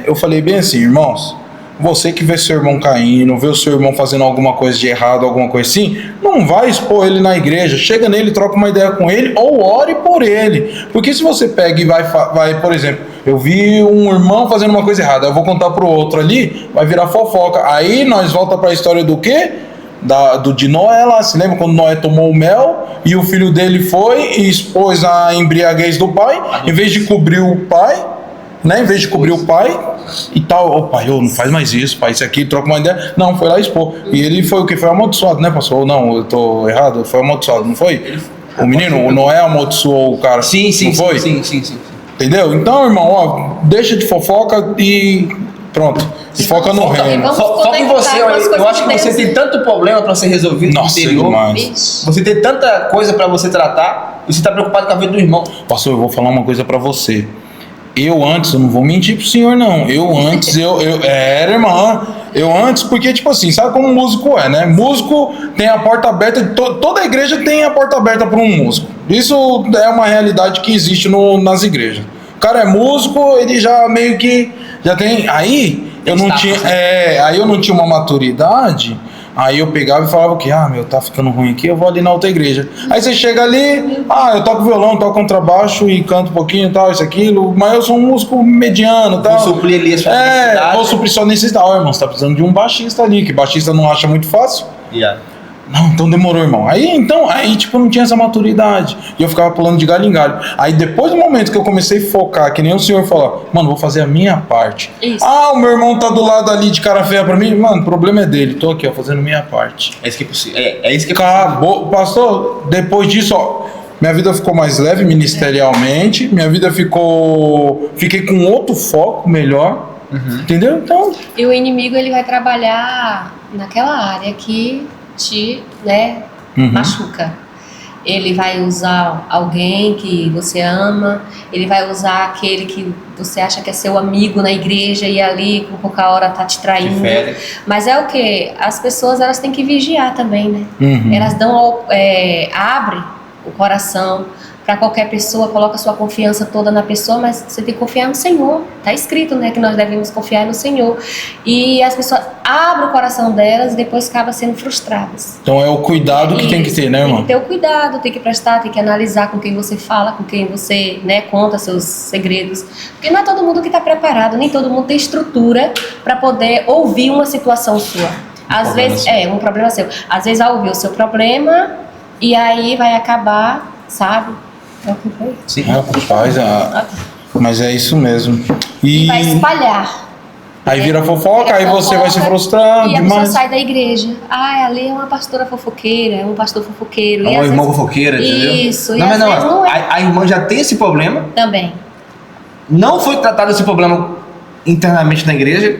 eu falei bem assim, irmãos, você que vê seu irmão caindo, vê o seu irmão fazendo alguma coisa de errado, alguma coisa assim, não vai expor ele na igreja, chega nele, troca uma ideia com ele ou ore por ele. Porque se você pega e vai, por exemplo, eu vi um irmão fazendo uma coisa errada, eu vou contar pro outro ali, vai virar fofoca. Aí nós volta para a história do quê? De Noé lá, se lembra quando Noé tomou o mel e o filho dele foi e expôs a embriaguez do pai, em vez de cobrir o pai, né? Em vez de cobrir o pai e tal, ô pai, não faz mais isso, pai, isso aqui, troca uma ideia. Não, foi lá expor. E ele foi o que? Foi amaldiçoado, né, pastor? Ou não, eu tô errado? Foi amaldiçoado, não foi? O menino, o Noé amaldiçoou o cara. Sim, não foi? Sim. Entendeu? Então, irmão, ó, deixa de fofoca e pronto. E foca no reino. Foca em você. Eu acho que você tem tanto problema para ser resolvido no interior. Demais. Você tem tanta coisa para você tratar. Você está preocupado com a vida do irmão. Pastor, eu vou falar uma coisa para você. Eu não vou mentir pro senhor, não. Irmã. Eu antes, porque, tipo assim, sabe como músico é, né? Músico tem a porta aberta, toda igreja tem a porta aberta para um músico. Isso é uma realidade que existe nas igrejas. O cara é músico, ele já meio que já tem. Aí eu não tinha uma maturidade. Aí eu pegava e falava que, tá ficando ruim aqui, eu vou ali na outra igreja. Aí você chega ali, eu toco violão, toco contrabaixo e canto um pouquinho e tal, isso, aquilo, mas eu sou um músico mediano e tal. Vou suprir ali a sua necessidade. Vou suprir sua necessidade. Irmão, você tá precisando de um baixista ali, que baixista não acha muito fácil. Yeah. Não, então demorou, irmão. Aí, tipo, não tinha essa maturidade. E eu ficava pulando de galho em galho. Aí, depois do momento que eu comecei a focar, que nem o senhor falou, mano, vou fazer a minha parte. Isso. Ah, o meu irmão tá do lado ali de cara feia pra mim. Mano, o problema é dele. Tô aqui, ó, fazendo minha parte. É isso que é possível. É isso que é Acabou. Pastor, depois disso, ó, minha vida ficou mais leve ministerialmente. Minha vida ficou... Fiquei com outro foco melhor. Entendeu? Então... E o inimigo, ele vai trabalhar naquela área que te, né, machuca. Ele vai usar alguém que você ama, ele vai usar aquele que você acha que é seu amigo na igreja e ali com pouca hora tá te traindo. Mas é o que? As pessoas, elas têm que vigiar também, né? Elas abrem o coração para qualquer pessoa, coloca sua confiança toda na pessoa, mas você tem que confiar no Senhor. Tá escrito, né, que nós devemos confiar no Senhor. E as pessoas abrem o coração delas e depois acabam sendo frustradas. Então é o cuidado que tem que ter, né, irmão? Tem que ter o cuidado, tem que prestar, tem que analisar com quem você fala, com quem você, né, conta seus segredos. Porque não é todo mundo que está preparado, nem todo mundo tem estrutura para poder ouvir uma situação sua. Às vezes, um problema seu. Às vezes vai ouvir o seu problema e aí vai acabar, sabe? É o que foi? Sim, rapaz, mas é isso mesmo. E vai espalhar. Aí vira fofoca, aí você vai se frustrar e demais. E a pessoa sai da igreja. Ah, ali é uma pastora fofoqueira, é um pastor fofoqueiro. É uma irmã fofoqueira, entendeu? Isso. Não, mas não é. A irmã já tem esse problema. Também. Não foi tratado esse problema internamente na igreja.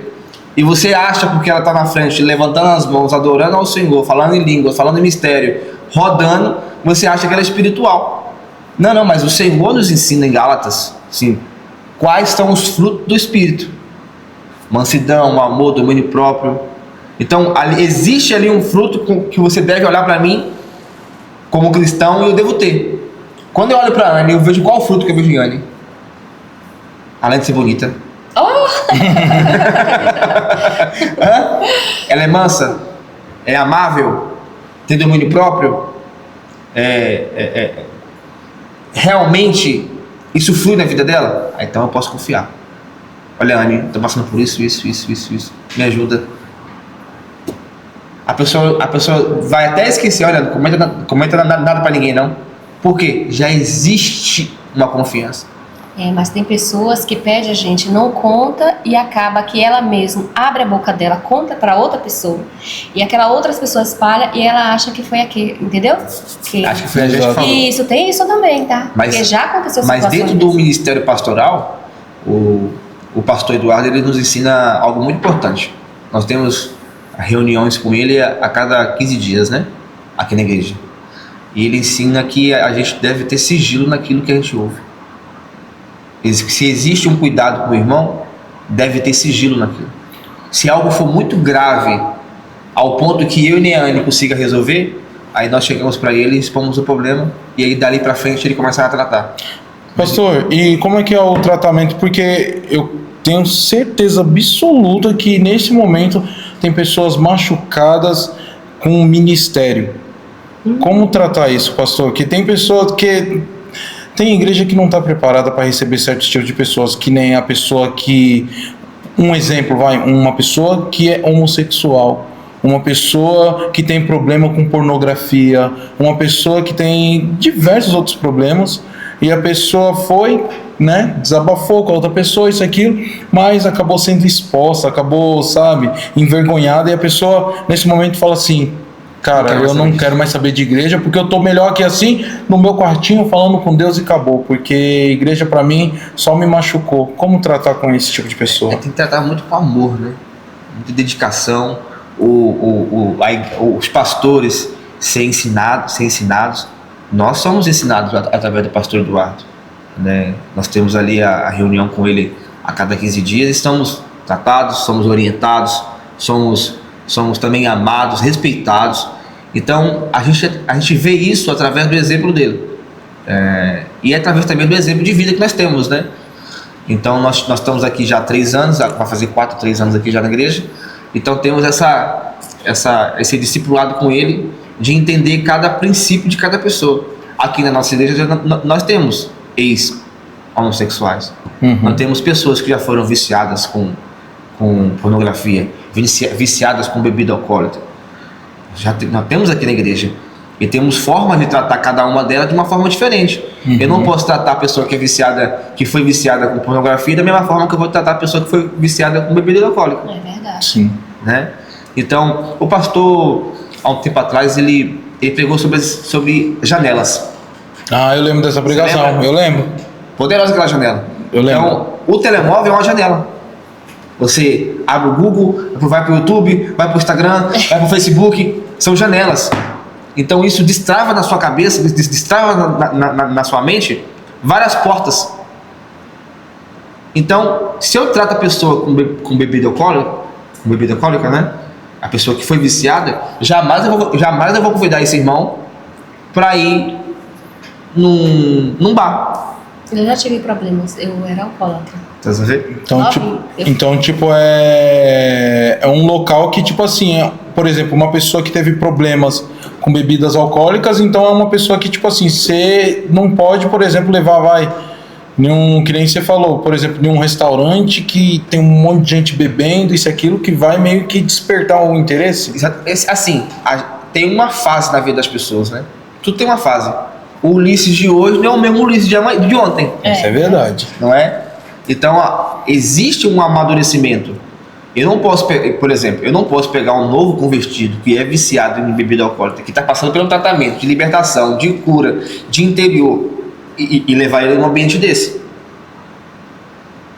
E você acha, porque ela está na frente, levantando as mãos, adorando ao Senhor, falando em línguas, falando em mistério, rodando, você acha que ela é espiritual. Não, mas o Senhor nos ensina em Gálatas, sim, quais são os frutos do Espírito. Mansidão, amor, domínio próprio. Então, existe ali um fruto que você deve olhar para mim como cristão e eu devo ter. Quando eu olho para a Anne, eu vejo qual fruto que eu vejo em Anne. Além de ser bonita. Ela é mansa, é amável, tem domínio próprio, realmente isso flui na vida dela? Então eu posso confiar. Olha, Anne, estou passando por isso, me ajuda. A pessoa vai até esquecer, olha, não comenta nada para ninguém não. Por quê? Já existe uma confiança. Mas tem pessoas que pedem a gente, não conta, e acaba que ela mesma abre a boca dela, conta para outra pessoa, e aquela outra pessoa espalha e ela acha que foi aquele, entendeu? Acho que foi a gente que falou. Isso, tem isso também, tá? Porque já aconteceu situações. Mas dentro do ministério pastoral, o pastor Eduardo, ele nos ensina algo muito importante. Nós temos reuniões com ele a cada 15 dias, né? Aqui na igreja. E ele ensina que a gente deve ter sigilo naquilo que a gente ouve. Se existe um cuidado com o irmão, deve ter sigilo naquilo. Se algo for muito grave, ao ponto que eu e Neane consiga resolver, aí nós chegamos para ele, expomos o problema, e aí dali para frente ele começa a tratar. Pastor, e como é que é o tratamento? Porque eu tenho certeza absoluta que nesse momento tem pessoas machucadas com o ministério. Como tratar isso, pastor? Que tem pessoas que... Tem igreja que não está preparada para receber certos tipos de pessoas, que nem a pessoa que... Um exemplo, uma pessoa que é homossexual, uma pessoa que tem problema com pornografia, uma pessoa que tem diversos outros problemas, e a pessoa foi, né, desabafou com a outra pessoa, isso, aquilo, mas acabou sendo exposta, acabou, sabe, envergonhada, e a pessoa, nesse momento, fala assim... Cara, eu não quero mais saber de igreja, porque eu tô melhor aqui assim, no meu quartinho, falando com Deus e acabou. Porque igreja pra mim só me machucou. Como tratar com esse tipo de pessoa? Tem que tratar muito com amor, né? Muita dedicação. Os pastores ser ensinados. Nós somos ensinados através do pastor Eduardo, né? Nós temos ali a reunião com ele a cada 15 dias. Estamos tratados, somos orientados, somos também amados, respeitados. Então a gente vê isso através do exemplo dele, e através também do exemplo de vida que nós temos, né? Então nós estamos aqui já há 3 anos, vai fazer 3 anos aqui já na igreja. Então temos esse discipulado com ele, de entender cada princípio de cada pessoa. Aqui na nossa igreja nós temos ex-homossexuais, nós temos pessoas que já foram viciadas com pornografia, viciadas com bebida alcoólica. Nós temos aqui na igreja. E temos formas de tratar cada uma delas de uma forma diferente. Eu não posso tratar a pessoa que foi viciada com pornografia da mesma forma que eu vou tratar a pessoa que foi viciada com bebida alcoólica. É verdade. Sim. Né? Então, o pastor, há um tempo atrás, ele pregou sobre janelas. Ah, eu lembro dessa pregação, eu lembro. Poderosa aquela janela. Eu lembro. Então, o telemóvel é uma janela. Você abre o Google, vai para o YouTube, vai para o Instagram, vai para o Facebook, são janelas. Então isso destrava na sua cabeça, destrava na sua mente várias portas. Então, se eu trato a pessoa com bebida alcoólica, né? A pessoa que foi viciada, jamais eu vou convidar esse irmão para ir num bar. Eu já tive problemas, eu era alcoólatra. Tá vendo? Então, tipo, é um local que, tipo assim, por exemplo, uma pessoa que teve problemas com bebidas alcoólicas, então é uma pessoa que, tipo assim, você não pode, por exemplo, levar, que nem você falou, por exemplo, em um restaurante que tem um monte de gente bebendo, isso e aquilo, que vai meio que despertar o interesse. Assim, tem uma fase na vida das pessoas, né? Tudo tem uma fase. O Ulisses de hoje não é o mesmo Ulisses de ontem. Isso é verdade. Não é? Então, existe um amadurecimento. Eu não posso, por exemplo, eu não posso pegar um novo convertido que é viciado em bebida alcoólica, que está passando por um tratamento de libertação, de cura, de interior, e levar ele num ambiente desse.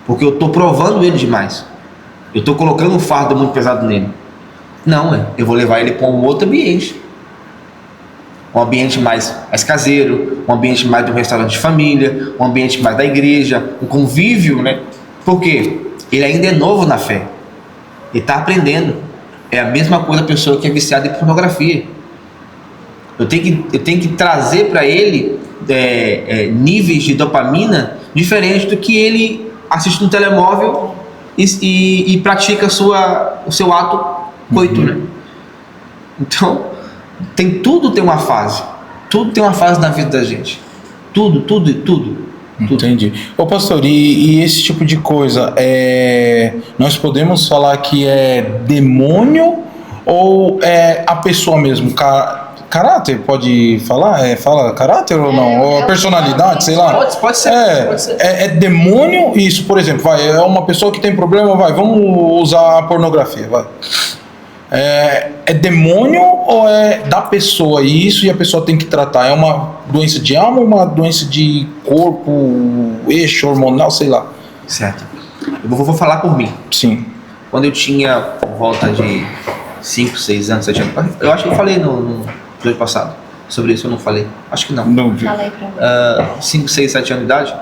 Porque eu estou provando ele demais. Eu estou colocando um fardo muito pesado nele. Não, eu vou levar ele para um outro ambiente. Um ambiente mais caseiro, um ambiente mais de um restaurante de família, um ambiente mais da igreja, um convívio, né? Porque ele ainda é novo na fé. Ele está aprendendo. É a mesma coisa a pessoa que é viciada em pornografia. Eu tenho que trazer para ele níveis de dopamina diferentes do que ele assiste no telemóvel e pratica o seu ato coito, né? Então, tudo tem uma fase. Tudo tem uma fase na vida da gente. Tudo. Entendi. Ô pastor, e esse tipo de coisa, nós podemos falar que é demônio ou é a pessoa mesmo? Caráter, pode falar? Fala caráter ou não? Ou personalidade, sei lá. Pode ser. É demônio isso, por exemplo, é uma pessoa que tem problema, vamos usar a pornografia, É demônio ou é da pessoa isso e a pessoa tem que tratar? É uma doença de alma ou uma doença de corpo, eixo hormonal, sei lá? Certo. Eu vou falar por mim. Sim. Quando eu tinha por volta de 5, 6 anos, 7 anos, eu acho que eu falei no episódio passado sobre isso, eu não falei? Acho que não. Não vi. Falei pra mim. 5, 6, 7 anos de idade,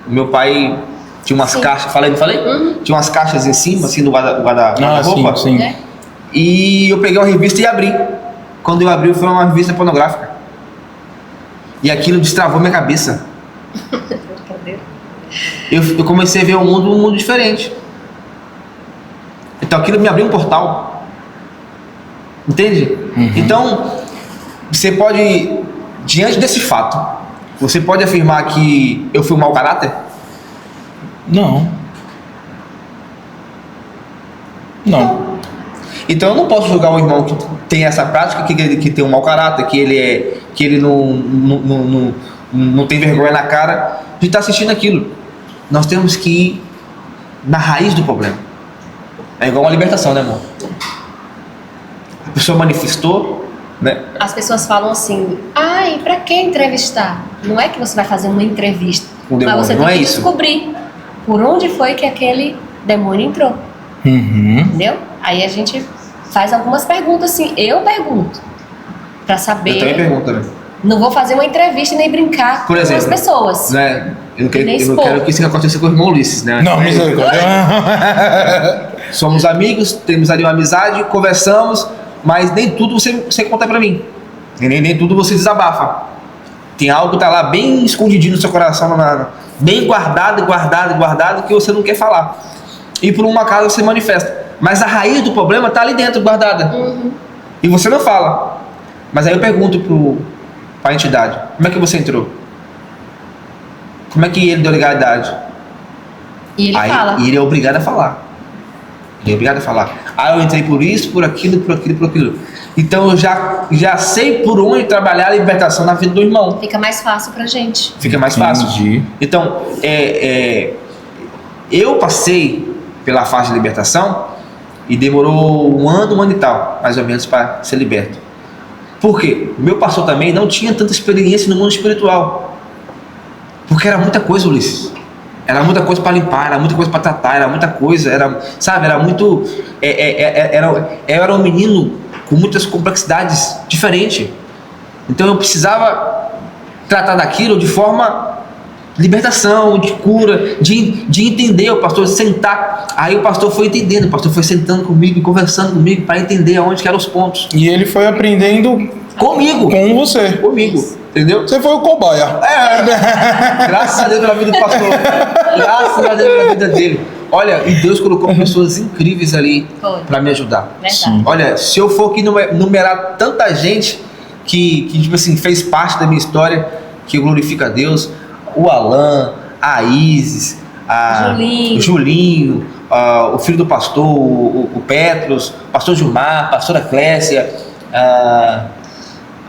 o meu pai tinha umas caixas, não falei? Tinha umas caixas em cima, assim, do guarda-roupa. Sim. E eu peguei uma revista e abri. Quando eu abri, foi uma revista pornográfica. E aquilo destravou minha cabeça. Eu comecei a ver um mundo diferente. Então aquilo me abriu um portal. Entende? Então, você pode, diante desse fato, você pode afirmar que eu fui um mau caráter? Não. Então eu não posso julgar um irmão que tem essa prática, que tem um mau caráter, que ele não tem vergonha na cara de estar assistindo aquilo. Nós temos que ir na raiz do problema. É igual uma libertação, né, amor? A pessoa manifestou, né? As pessoas falam assim, pra que entrevistar? Não é que você vai fazer uma entrevista, mas você tem que descobrir por onde foi que aquele demônio entrou. Entendeu? Aí a gente faz algumas perguntas assim, eu pergunto pra saber. Eu também pergunto, né? Não vou fazer uma entrevista nem brincar por exemplo, com as pessoas. Né? Eu não quero que isso aconteça com o irmão Ulisses, né? Não, misericórdia. Somos amigos, temos ali uma amizade, conversamos, mas nem tudo você conta pra mim. Nem tudo você desabafa. Tem algo que tá lá bem escondidinho no seu coração, bem guardado, que você não quer falar. E por um acaso você manifesta. Mas a raiz do problema está ali dentro, guardada. E você não fala. Mas aí eu pergunto para a entidade, como é que você entrou? Como é que ele deu legalidade? E ele fala. E ele é obrigado a falar. Ele é obrigado a falar. Eu entrei por isso, por aquilo, por aquilo, por aquilo. Então eu já sei por onde trabalhar a libertação na vida do irmão. Fica mais fácil pra gente. Fica mais fácil. Entendi. Então, eu passei pela fase de libertação e demorou um ano e tal, mais ou menos, para ser liberto. Por quê? Meu pastor também não tinha tanta experiência no mundo espiritual. Porque era muita coisa, Ulisses. Era muita coisa para limpar, era muita coisa para tratar, era muita coisa, era muito... era um menino com muitas complexidades diferentes. Então eu precisava tratar daquilo de forma libertação, de cura, de entender. O pastor sentar, aí o pastor foi entendendo, o pastor foi sentando comigo e conversando comigo para entender aonde que eram os pontos. E ele foi aprendendo Comigo, entendeu? Você foi o cobaia. Graças a Deus pela vida do pastor, graças a Deus pela vida dele. Olha, e Deus colocou pessoas incríveis ali para me ajudar. Verdade. Olha, se eu for aqui numerar tanta gente que tipo assim, fez parte da minha história, que glorifica a Deus, o Alan, a Isis, o Julinho, o filho do pastor, o Petros, o pastor Gilmar, a pastora Clécia,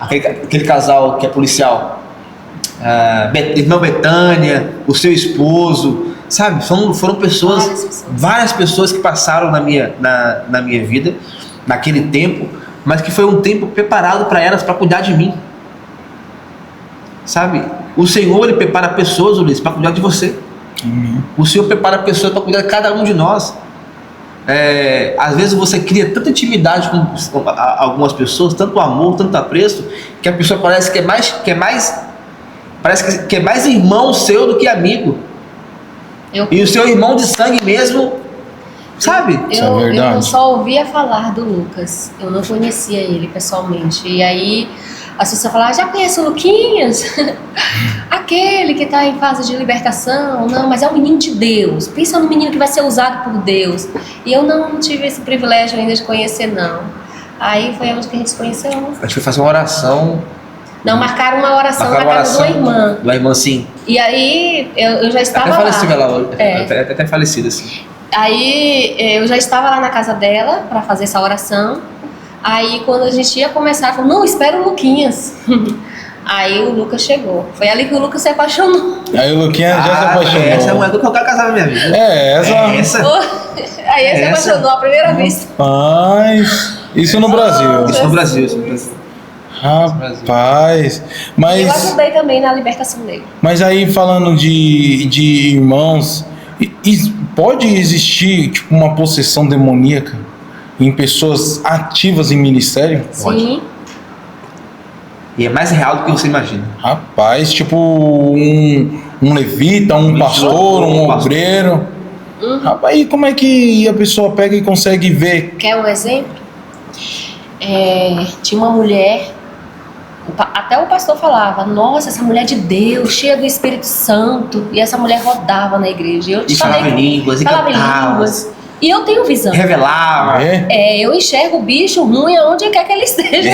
aquele casal que é policial, irmã Betânia, o seu esposo, sabe? Foram várias pessoas que passaram na minha vida, naquele tempo, mas que foi um tempo preparado para elas, para cuidar de mim, sabe? O Senhor, Ele prepara pessoas, Ulisses, para cuidar de você. O Senhor prepara pessoas para cuidar de cada um de nós. Às vezes você cria tanta intimidade com algumas pessoas, tanto amor, tanto apreço, que a pessoa parece que é mais irmão seu do que amigo. E o seu irmão de sangue mesmo, sabe? Eu só ouvia falar do Lucas, eu não conhecia ele pessoalmente. E aí as pessoas falavam, já conhece o Luquinhas? Aquele que está em fase de libertação. Não, mas é um menino de Deus. Pensa no menino que vai ser usado por Deus. E eu não tive esse privilégio ainda de conhecer, não. Aí foi onde que a gente se conheceu. A gente foi fazer uma oração. Não, marcaram uma oração na casa de uma irmã. Da irmã, sim. E aí eu já estava até falecida lá. Ela até falecida, assim. Aí eu já estava lá na casa dela para fazer essa oração. Aí quando a gente ia começar, ela falou, não, espera o Luquinhas. Aí o Lucas chegou. Foi ali que o Lucas se apaixonou. Aí o Luquinhas já se apaixonou. Essa é a mulher do que eu quero casar na minha vida. Essa. Aí ele se apaixonou à primeira vista. Rapaz, isso no Brasil. Isso no Brasil. Rapaz, mas... Eu ajudei também na libertação dele. Mas aí falando de irmãos, pode existir tipo uma possessão demoníaca em pessoas ativas em ministério? Sim. E é mais real do que você imagina. Rapaz, tipo um levita, um pastor, um obreiro. Rapaz, e como é que a pessoa pega e consegue ver? Quer um exemplo? Tinha uma mulher, até o pastor falava, nossa, essa mulher de Deus, cheia do Espírito Santo. E essa mulher rodava na igreja. Eu te falei, falava em línguas, e cantava. E eu tenho visão. Revelava. Eu enxergo o bicho ruim aonde quer que ele esteja.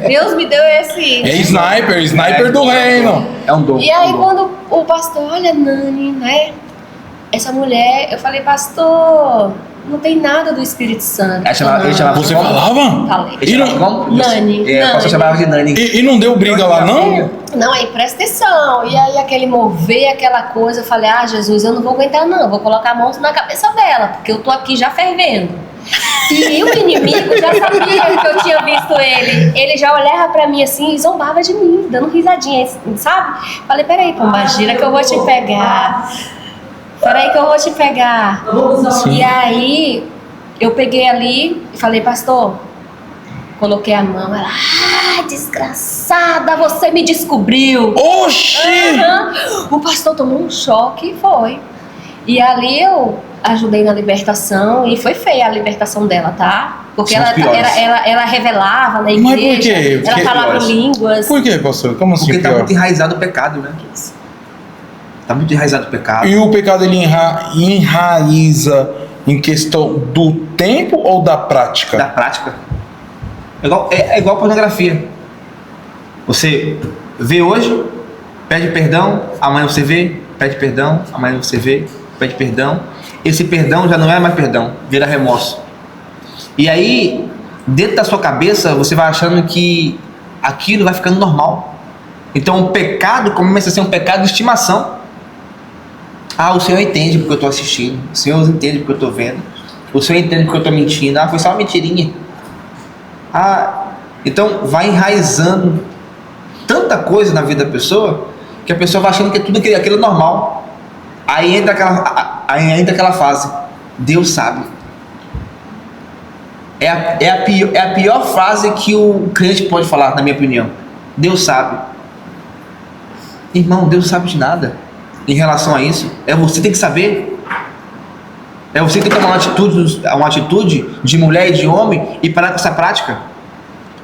Deus me deu esse... É sniper do reino. É um dom. E aí quando o pastor, olha, Nani, né? Essa mulher, eu falei, pastor, não tem nada do Espírito Santo. Você falava? Falei. Nani. O pastor chamava de Nani. E não deu briga lá, não? Não, aí presta atenção. E aí aquele mover, aquela coisa, eu falei, Jesus, eu não vou aguentar não, eu vou colocar a mão na cabeça dela, porque eu tô aqui já fervendo. E o inimigo já sabia que eu tinha visto ele. Ele já olhava pra mim assim e zombava de mim, dando risadinha, sabe? Falei, peraí, pombagira, que eu vou te pegar. Peraí que eu vou te pegar. Sim. E aí eu peguei ali e falei, pastor, coloquei a mão, ela, desgraçada, você me descobriu. Oxi! O pastor tomou um choque e foi. E ali eu ajudei na libertação e foi feia a libertação dela, tá? Porque ela revelava na igreja. Mas por quê? Ela falava línguas. Por quê, pastor? Como assim? Porque tá muito enraizado o pecado, né? Tá muito enraizado o pecado. E o pecado ele enraiza em questão do tempo ou da prática? Da prática. É igual pornografia. Você vê hoje, pede perdão, amanhã você vê, pede perdão, amanhã você vê, pede perdão. esse perdão já não é mais perdão, vira remorso. E aí, dentro da sua cabeça, você vai achando que aquilo vai ficando normal. Então o pecado começa a ser um pecado de estimação. O Senhor entende porque eu estou assistindo, o Senhor entende porque eu estou vendo, o Senhor entende porque eu estou mentindo, foi só uma mentirinha. Então vai enraizando tanta coisa na vida da pessoa, que a pessoa vai achando que tudo aquilo é normal. Aí entra aquela fase, Deus sabe. É a pior frase que o crente pode falar, na minha opinião. Deus sabe. Irmão, Deus sabe de nada em relação a isso. É você que tem que saber. É você que tem que tomar uma atitude de mulher e de homem e parar com essa prática.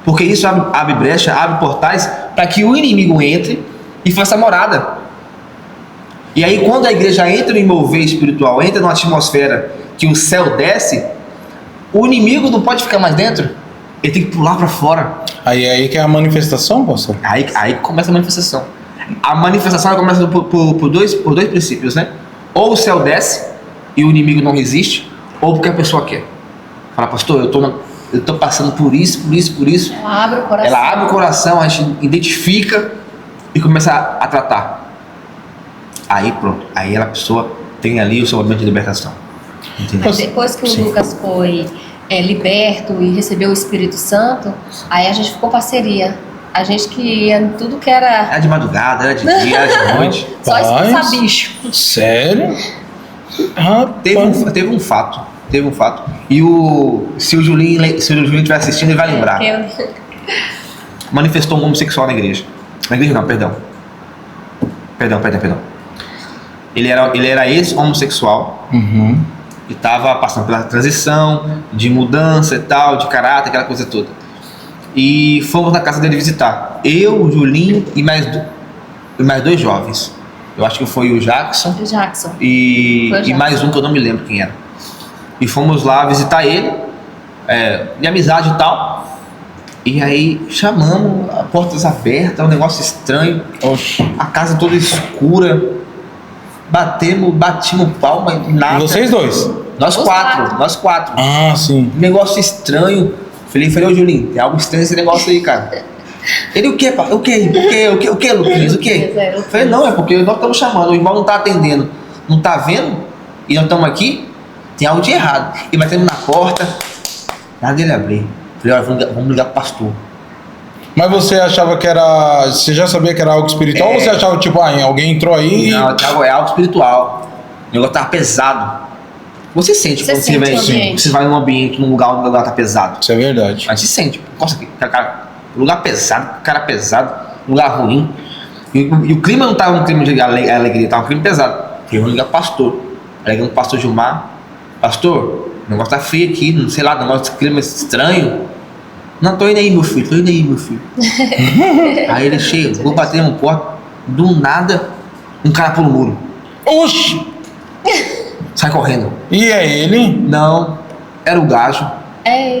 Porque isso abre brecha, abre portais para que o inimigo entre e faça morada. E aí quando a igreja entra em mover espiritual, entra numa atmosfera que o céu desce, o inimigo não pode ficar mais dentro. Ele tem que pular para fora. Aí que é a manifestação, pastor? Aí começa a manifestação. A manifestação começa por dois princípios, né? Ou o céu desce e o inimigo não resiste, ou porque a pessoa quer. Fala, pastor, eu tô passando por isso. Ela abre o coração. Ela abre o coração, a gente identifica e começa a tratar. Aí pronto. Aí a pessoa tem ali o seu momento de libertação. Mas depois que o Lucas foi liberto e recebeu o Espírito Santo, aí a gente ficou parceria. A gente que ia em tudo que era... Era de madrugada, era de dia, era de noite. Só expulsar bicho. Sério? Teve um fato. E se o Julinho estiver assistindo, ele vai lembrar. Manifestou um homossexual na igreja. Na igreja não, perdão. Ele era ex-homossexual. Uhum. E estava passando pela transição, de mudança e tal, de caráter, aquela coisa toda. E fomos na casa dele visitar. Eu, o Julinho e mais dois jovens. Eu acho que foi o Jackson. E mais um que eu não me lembro quem era. E fomos lá visitar ele, de amizade e tal. E aí chamamos, portas abertas, um negócio estranho. Oxi. A casa toda escura. Batimos palma e nada. E vocês dois? Nós quatro. Ah, sim. Negócio estranho. Falei, ô Julinho, tem algo estranho nesse negócio aí, cara. Ele, o quê, Luquinhas? O quê? Falei, não, é porque nós estamos chamando, o irmão não está atendendo, não está vendo, e nós estamos aqui, tem algo de errado. E batemos na porta, nada dele abrir. Falei, olha, vamos ligar pro pastor. Mas você achava que era... Você já sabia que era algo espiritual ou você achava, tipo, alguém entrou aí... Não, é algo espiritual. O negócio estava pesado. Você sente quando você vai num ambiente, num lugar onde o lugar tá pesado. Isso é verdade. A gente sente. Nossa, lugar pesado, cara pesado, lugar ruim. E o clima não tava um clima de alegria, tava um clima pesado. Eu vou ligar pro pastor. Ligando pro pastor Gilmar. Pastor, o negócio tá feio aqui, não sei lá, negócio de clima estranho. Não, tô indo aí, meu filho. Aí ele chegou, bateu no porta. Do nada, um cara pula o muro. Oxi! Sai correndo. E é ele? Não, era o gajo.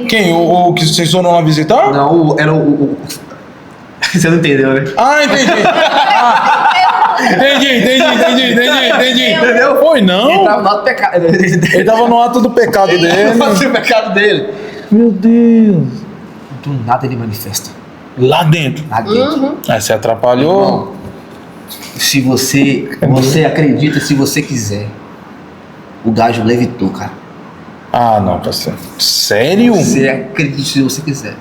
Quem? O que vocês foram lá visitar? Não, era o... Você não entendeu, né? Entendi. Entendeu? Foi não? Ele tava no ato do pecado. Ele tava no ato do pecado dele. No ato do pecado dele. Meu Deus. Do nada ele manifesta. Lá dentro. Uhum. Aí você atrapalhou. Irmão, se você acredita, se você quiser, o gajo levitou, cara. Ah, não, pastor. Sério? Você acredita se você quiser.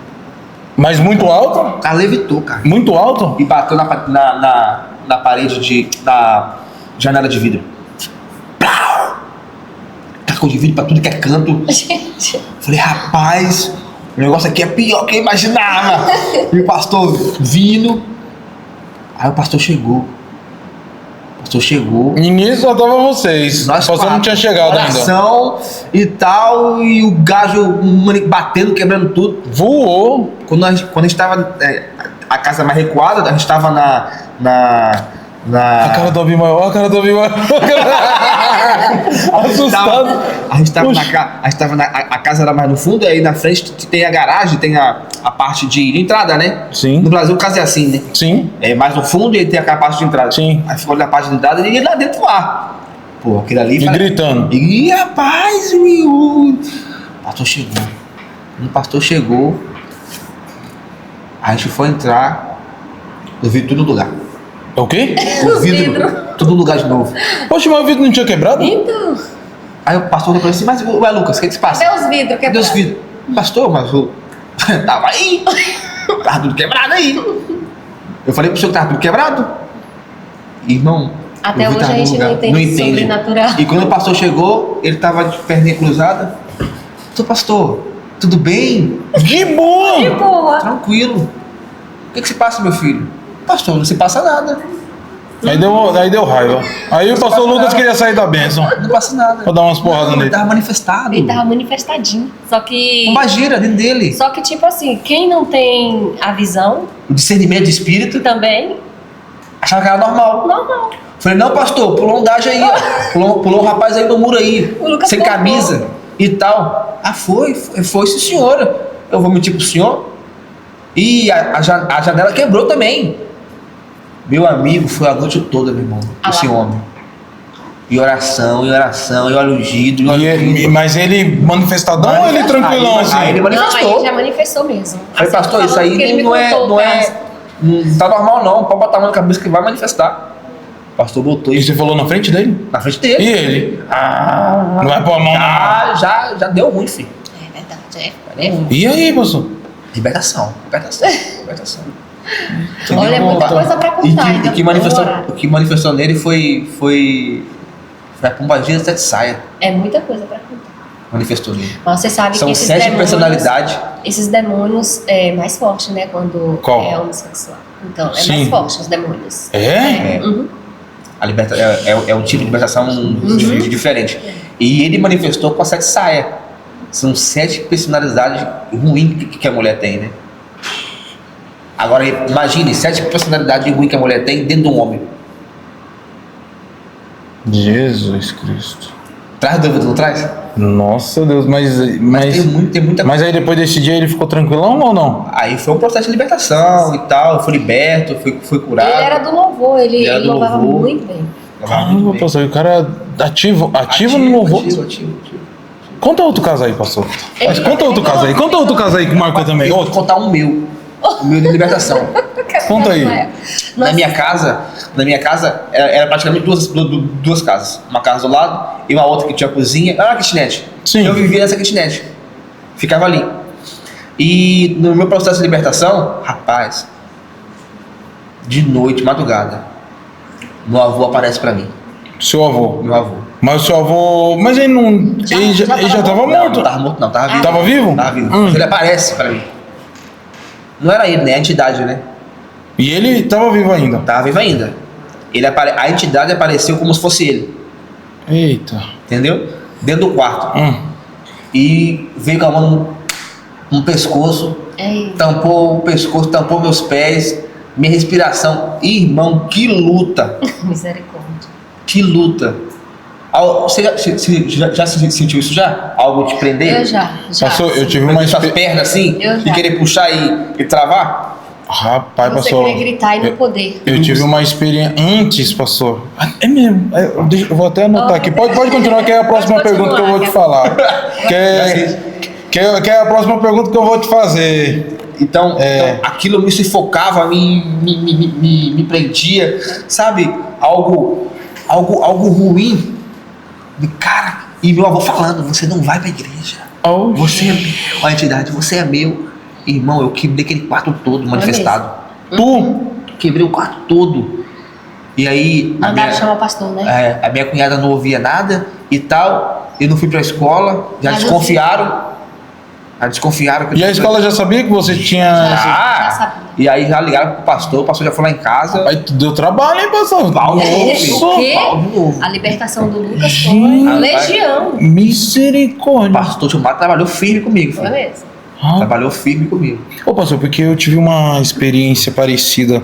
Mas muito alto? O cara levitou, cara. Muito alto? E bateu na parede da janela de vidro. Plau! Tacou de vidro pra tudo que é canto. Gente. Falei, rapaz, o negócio aqui é pior que eu imaginava. E o pastor vindo. Aí o pastor chegou. E nisso só tava vocês. Nós o pastor não tinha chegado oração ainda. E tal, e o gajo batendo, quebrando tudo. Voou. Quando a gente tava. A casa mais recuada, a gente tava na A cara do Abimael, assustado. A gente tava a casa era mais no fundo, aí na frente tem a garagem, tem a parte de entrada, né? Sim. No Brasil, casa é assim, né? Sim. É mais no fundo e tem aquela parte de entrada. Sim. Aí ficou na parte de entrada e ia lá dentro lá. Pô, aquele ali... E gritando. Ih, rapaz, o pastor chegou. Quando o pastor chegou, a gente foi entrar, eu vi tudo no lugar. O quê? O vidro, tudo no lugar de novo. Poxa, mas o vidro não tinha quebrado? Então, Aí o pastor falou assim, mas ué, Lucas, o que se passa? cadê os vidros Cadê os quebrados? vidros? Pastor, mas o... tava aí. Tava tudo quebrado aí. Eu falei pro senhor que tava tudo quebrado. Irmão, Até o vidro hoje tava a no gente lugar. não entende sobrenatural. E quando o pastor chegou, ele tava de perninha cruzada. Pastor, tudo bem? De boa! Que boa! Tranquilo. O que se passa, meu filho? Pastor, não se passa nada. Aí deu raiva. Aí o pastor Lucas queria sair da bênção. Não passa nada. Pra dar umas porradas Ele nele. tava manifestado. Ele tava manifestadinho. Só que. Uma gira dentro dele. Só que, tipo assim, quem não tem a visão O discernimento de espírito, também, achava que era normal. normal. Falei, não, pastor, pulou um gajo aí, ó. Pulou um rapaz aí no muro aí. O Lucas sem pulou. camisa e tal. Ah, foi sim, senhora. Eu vou mentir pro senhor. E a janela quebrou também. Meu amigo, foi a noite toda, meu irmão. Esse homem. E oração, e olha o gido, Mas ele manifestadão ou ele tranquilão assim? Aí ele Não, aí manifestou. ele já manifestou mesmo. Falei, Assim, pastor, isso falando aí que ele me não contou o caso. não tá normal não. Pode botar a mão na cabeça que vai manifestar. O pastor botou E isso você falou na frente dele? na frente E dele. ele? Não vai pôr a mão na... Já deu ruim, filho. É verdade, é. E aí, pastor? Libertação. Olha, é muita coisa pra contar. E ainda que vou o que manifestou nele foi a pombagira de sete saia. É muita coisa pra contar. Manifestou nele. Mas você sabe São que esses 7 demônios, personalidades. esses demônios é mais forte, né? Quando Qual? é homossexual. Então, é Sim. mais forte os demônios. É? Uhum. A é um tipo de libertação diferente. E ele manifestou com a sete saia. São 7 personalidades ruins que a mulher tem, né? Agora, imagine 7 personalidades ruins que a mulher tem dentro de um homem. Jesus Cristo. Traz dúvida, não traz? Nossa Deus, mas Tem muita mas aí depois desse dia ele ficou tranquilão ou não? Aí foi um processo de libertação e tal. Foi liberto, foi curado. Ele era do louvor, ele era do louvava louvor. muito bem. Caramba, pastor, o cara é ativo no louvor. Ativo. Conta outro caso aí, pastor. Mas conta outro caso aí que marcou também. Eu vou Outro. contar o meu de libertação. Conta aí. Na minha casa era praticamente duas casas. Uma casa do lado e uma outra que tinha cozinha. Era uma kitnet. Sim. Eu vivia nessa kitnet. Ficava ali. E no meu processo de libertação, rapaz, de noite, madrugada, meu avô aparece pra mim. Seu avô. Meu avô. Mas o seu avô. Mas ele não. Ele já tava morto. Não tava morto, não. Tava vivo. Tava vivo? Tava vivo. Mas ele aparece pra mim. Não era ele, né? A entidade, né? E ele tava vivo ainda. Tava vivo ainda. A entidade apareceu como se fosse ele. Eita. Entendeu? Dentro do quarto. E veio com a mão no pescoço, Ei. tampou o pescoço, tampou meus pés, minha respiração. Irmão, que luta! Misericórdia. Que luta! Você já sentiu isso já? Algo te prender? Eu já. Pastor, eu tive uma Prender suas experiência. pernas assim? Eu já. E querer puxar e travar? Rapaz, Você pastor. querer gritar e não poder. Eu tive uma experiência antes, pastor. É mesmo. Eu vou até anotar aqui. Pode continuar, que é a próxima Pode pergunta que eu vou te falar. Que é a próxima pergunta que eu vou te fazer. Então aquilo me sufocava, me prendia, sabe? Algo ruim. Cara, e meu avô falando, você não vai pra igreja. Oh, Você é meu. A entidade, você é meu. Irmão, eu quebrei aquele quarto todo manifestado. Quebrei o quarto todo. E aí Mandaram chamar o pastor, né? a minha cunhada não ouvia nada e tal. Eu não fui pra escola, já Mas desconfiaram. Que E a escola já sabia que você tinha. Já sabia. E aí já ligaram pro pastor, o pastor já foi lá em casa. Aí tu deu trabalho, hein, pastor? Pau de novo, O filho. quê? Pau de novo. A libertação do Lucas Gente. foi legião. O Misericórdia. pastor Gilmar trabalhou firme comigo, Foi filho. mesmo. Trabalhou firme comigo. Ô, pastor, porque eu tive uma experiência parecida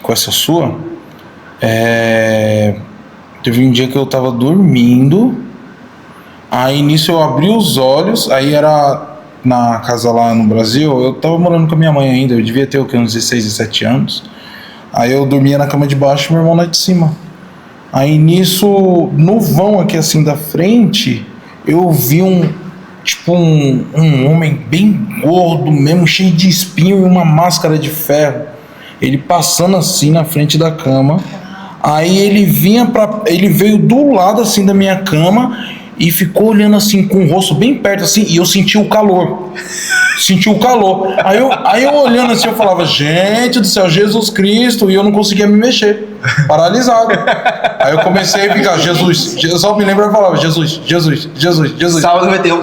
com essa sua. Teve um dia que eu tava dormindo. Aí nisso eu abri os olhos. Aí era na casa lá no Brasil. Eu tava morando com a minha mãe ainda. Eu devia ter o quê? Uns 16, 17 anos. Aí eu dormia na cama de baixo e meu irmão lá de cima. Aí nisso, no vão aqui assim da frente, eu vi um homem bem gordo mesmo, cheio de espinho e uma máscara de ferro. Ele passando assim na frente da cama. Aí ele veio do lado assim da minha cama e ficou olhando assim com o rosto bem perto assim, e eu senti o calor. Aí eu olhando assim, eu falava, gente do céu, Jesus Cristo, e eu não conseguia me mexer, paralisado. Aí eu comecei a ficar, Jesus, eu só me lembro e falava, Jesus. Sábado 91,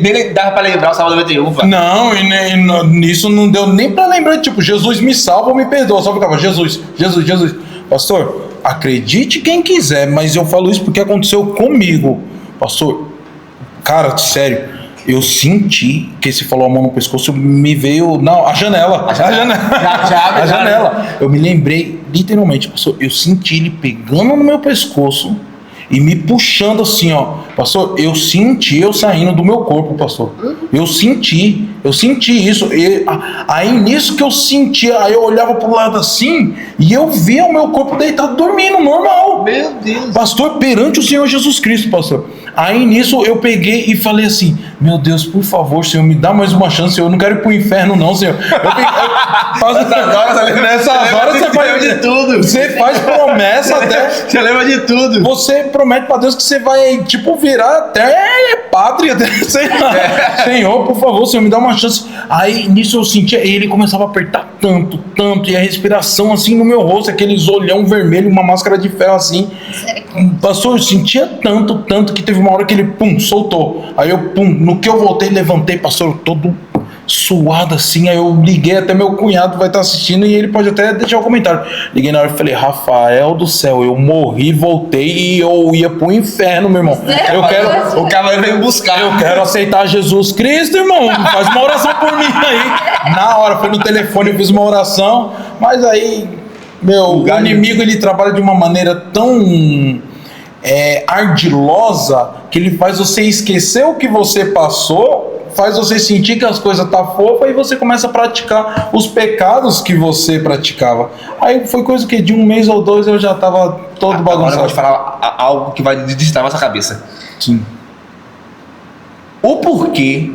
nem dava pra lembrar o sábado 91, pá. Não, nisso não deu nem pra lembrar, tipo, Jesus me salva ou me perdoa, só ficava, Jesus. Pastor, acredite quem quiser, mas eu falo isso porque aconteceu comigo. Pastor, cara, sério, eu senti que você falou a mão no pescoço, me veio. Não, a janela. A janela. Eu me lembrei, literalmente, pastor, eu senti ele pegando no meu pescoço e me puxando assim, ó. Pastor, eu senti eu saindo do meu corpo, pastor. Eu senti isso. Aí nisso que eu senti, aí eu olhava pro lado assim e eu via o meu corpo deitado dormindo, normal. Meu Deus. Pastor, perante o Senhor Jesus Cristo, pastor. Aí nisso eu peguei e falei assim, meu Deus, por favor, Senhor, me dá mais uma chance, Senhor, eu não quero ir pro inferno não, Senhor. Nessas horas você faz de tudo. Você faz promessa até. Você lembra de tudo. Você promete pra Deus que você vai, tipo, virar até padre, até, sei lá. Senhor, por favor, Senhor, me dá uma chance. Aí nisso eu sentia, ele começava a apertar tanto, e a respiração assim no meu rosto, aqueles olhão vermelho, uma máscara de ferro assim. Pastor, eu sentia tanto que teve uma hora que ele, soltou. Aí eu, no que eu voltei, levantei, pastor, todo suado assim. Aí eu liguei, até meu cunhado vai estar assistindo e ele pode até deixar o comentário. Liguei na hora e falei, Rafael do céu, eu morri, voltei e eu ia pro inferno, meu irmão. O cavaleiro veio buscar. Eu quero aceitar Jesus Cristo, irmão. Faz uma oração por mim aí. Na hora, foi no telefone, eu fiz uma oração, mas aí, o inimigo, ele trabalha de uma maneira tão ardilosa que ele faz você esquecer o que você passou, faz você sentir que as coisas tá fofas e você começa a praticar os pecados que você praticava. Aí foi coisa que de 1 mês ou 2 eu já tava todo bagunçado. Agora eu vou te falar algo que vai digitar nossa cabeça. Sim. O porquê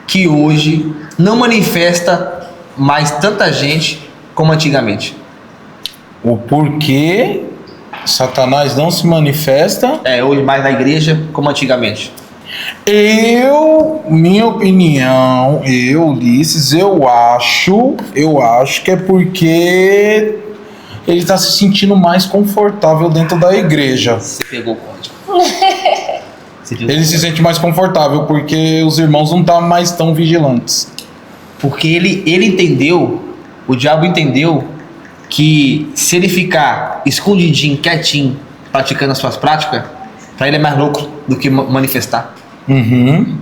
que hoje não manifesta mais tanta gente como antigamente? O porquê Satanás não se manifesta hoje mais na igreja como antigamente. Minha opinião, Ulisses, eu acho que é porque ele está se sentindo mais confortável dentro da igreja. Você pegou o código. Ele se sente mais confortável porque os irmãos não estão mais tão vigilantes. Porque ele entendeu, o diabo entendeu que se ele ficar escondidinho, quietinho, praticando as suas práticas, para ele é mais louco do que manifestar. Uhum.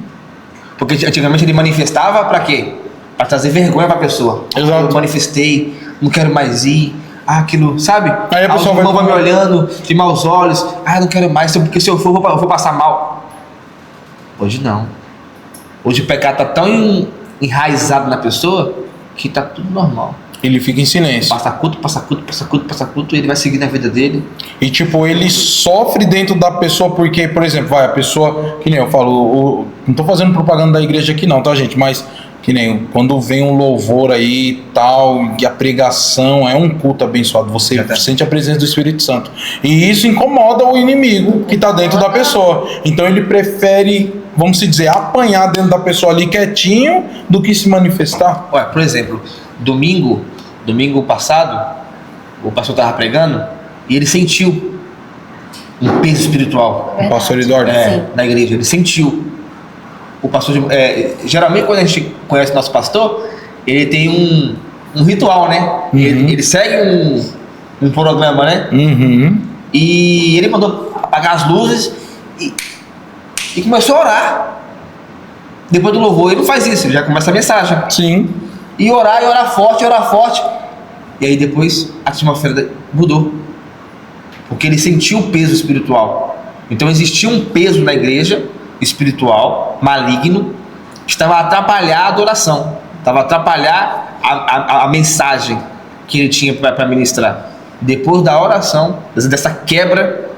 Porque antigamente ele manifestava para quê? Para trazer vergonha para a pessoa. Exato. Eu manifestei, não quero mais ir, aquilo, sabe? Aí a pessoa vai me olhando de maus olhos, não quero mais, porque se eu for, eu vou passar mal. Hoje não. Hoje o pecado está tão enraizado na pessoa que está tudo normal. Ele fica em silêncio. Passa culto, ele vai seguir na vida dele. E tipo, ele sofre dentro da pessoa porque, por exemplo, a pessoa, que nem eu falo, não tô fazendo propaganda da igreja aqui não, tá, gente? Mas que nem quando vem um louvor aí e tal, e a pregação é um culto abençoado, você sente a presença do Espírito Santo. E isso incomoda o inimigo que tá dentro da pessoa. Então ele prefere, vamos dizer, apanhar dentro da pessoa ali quietinho do que se manifestar. Olha, por exemplo, domingo passado, o pastor estava pregando e ele sentiu um peso espiritual. O pastor Eduardo. Na igreja, ele sentiu. O pastor, geralmente quando a gente conhece o nosso pastor, ele tem um ritual, né? Uhum. Ele segue um programa, né? Uhum. E ele mandou apagar as luzes e começou a orar. Depois do louvor, ele não faz isso, ele já começa a mensagem. Sim. E orar forte. E aí depois a atmosfera mudou. Porque ele sentiu o peso espiritual. Então existia um peso na igreja espiritual, maligno, que estava a atrapalhar a adoração. Estava a atrapalhar a mensagem que ele tinha para ministrar. Depois da oração, dessa quebra,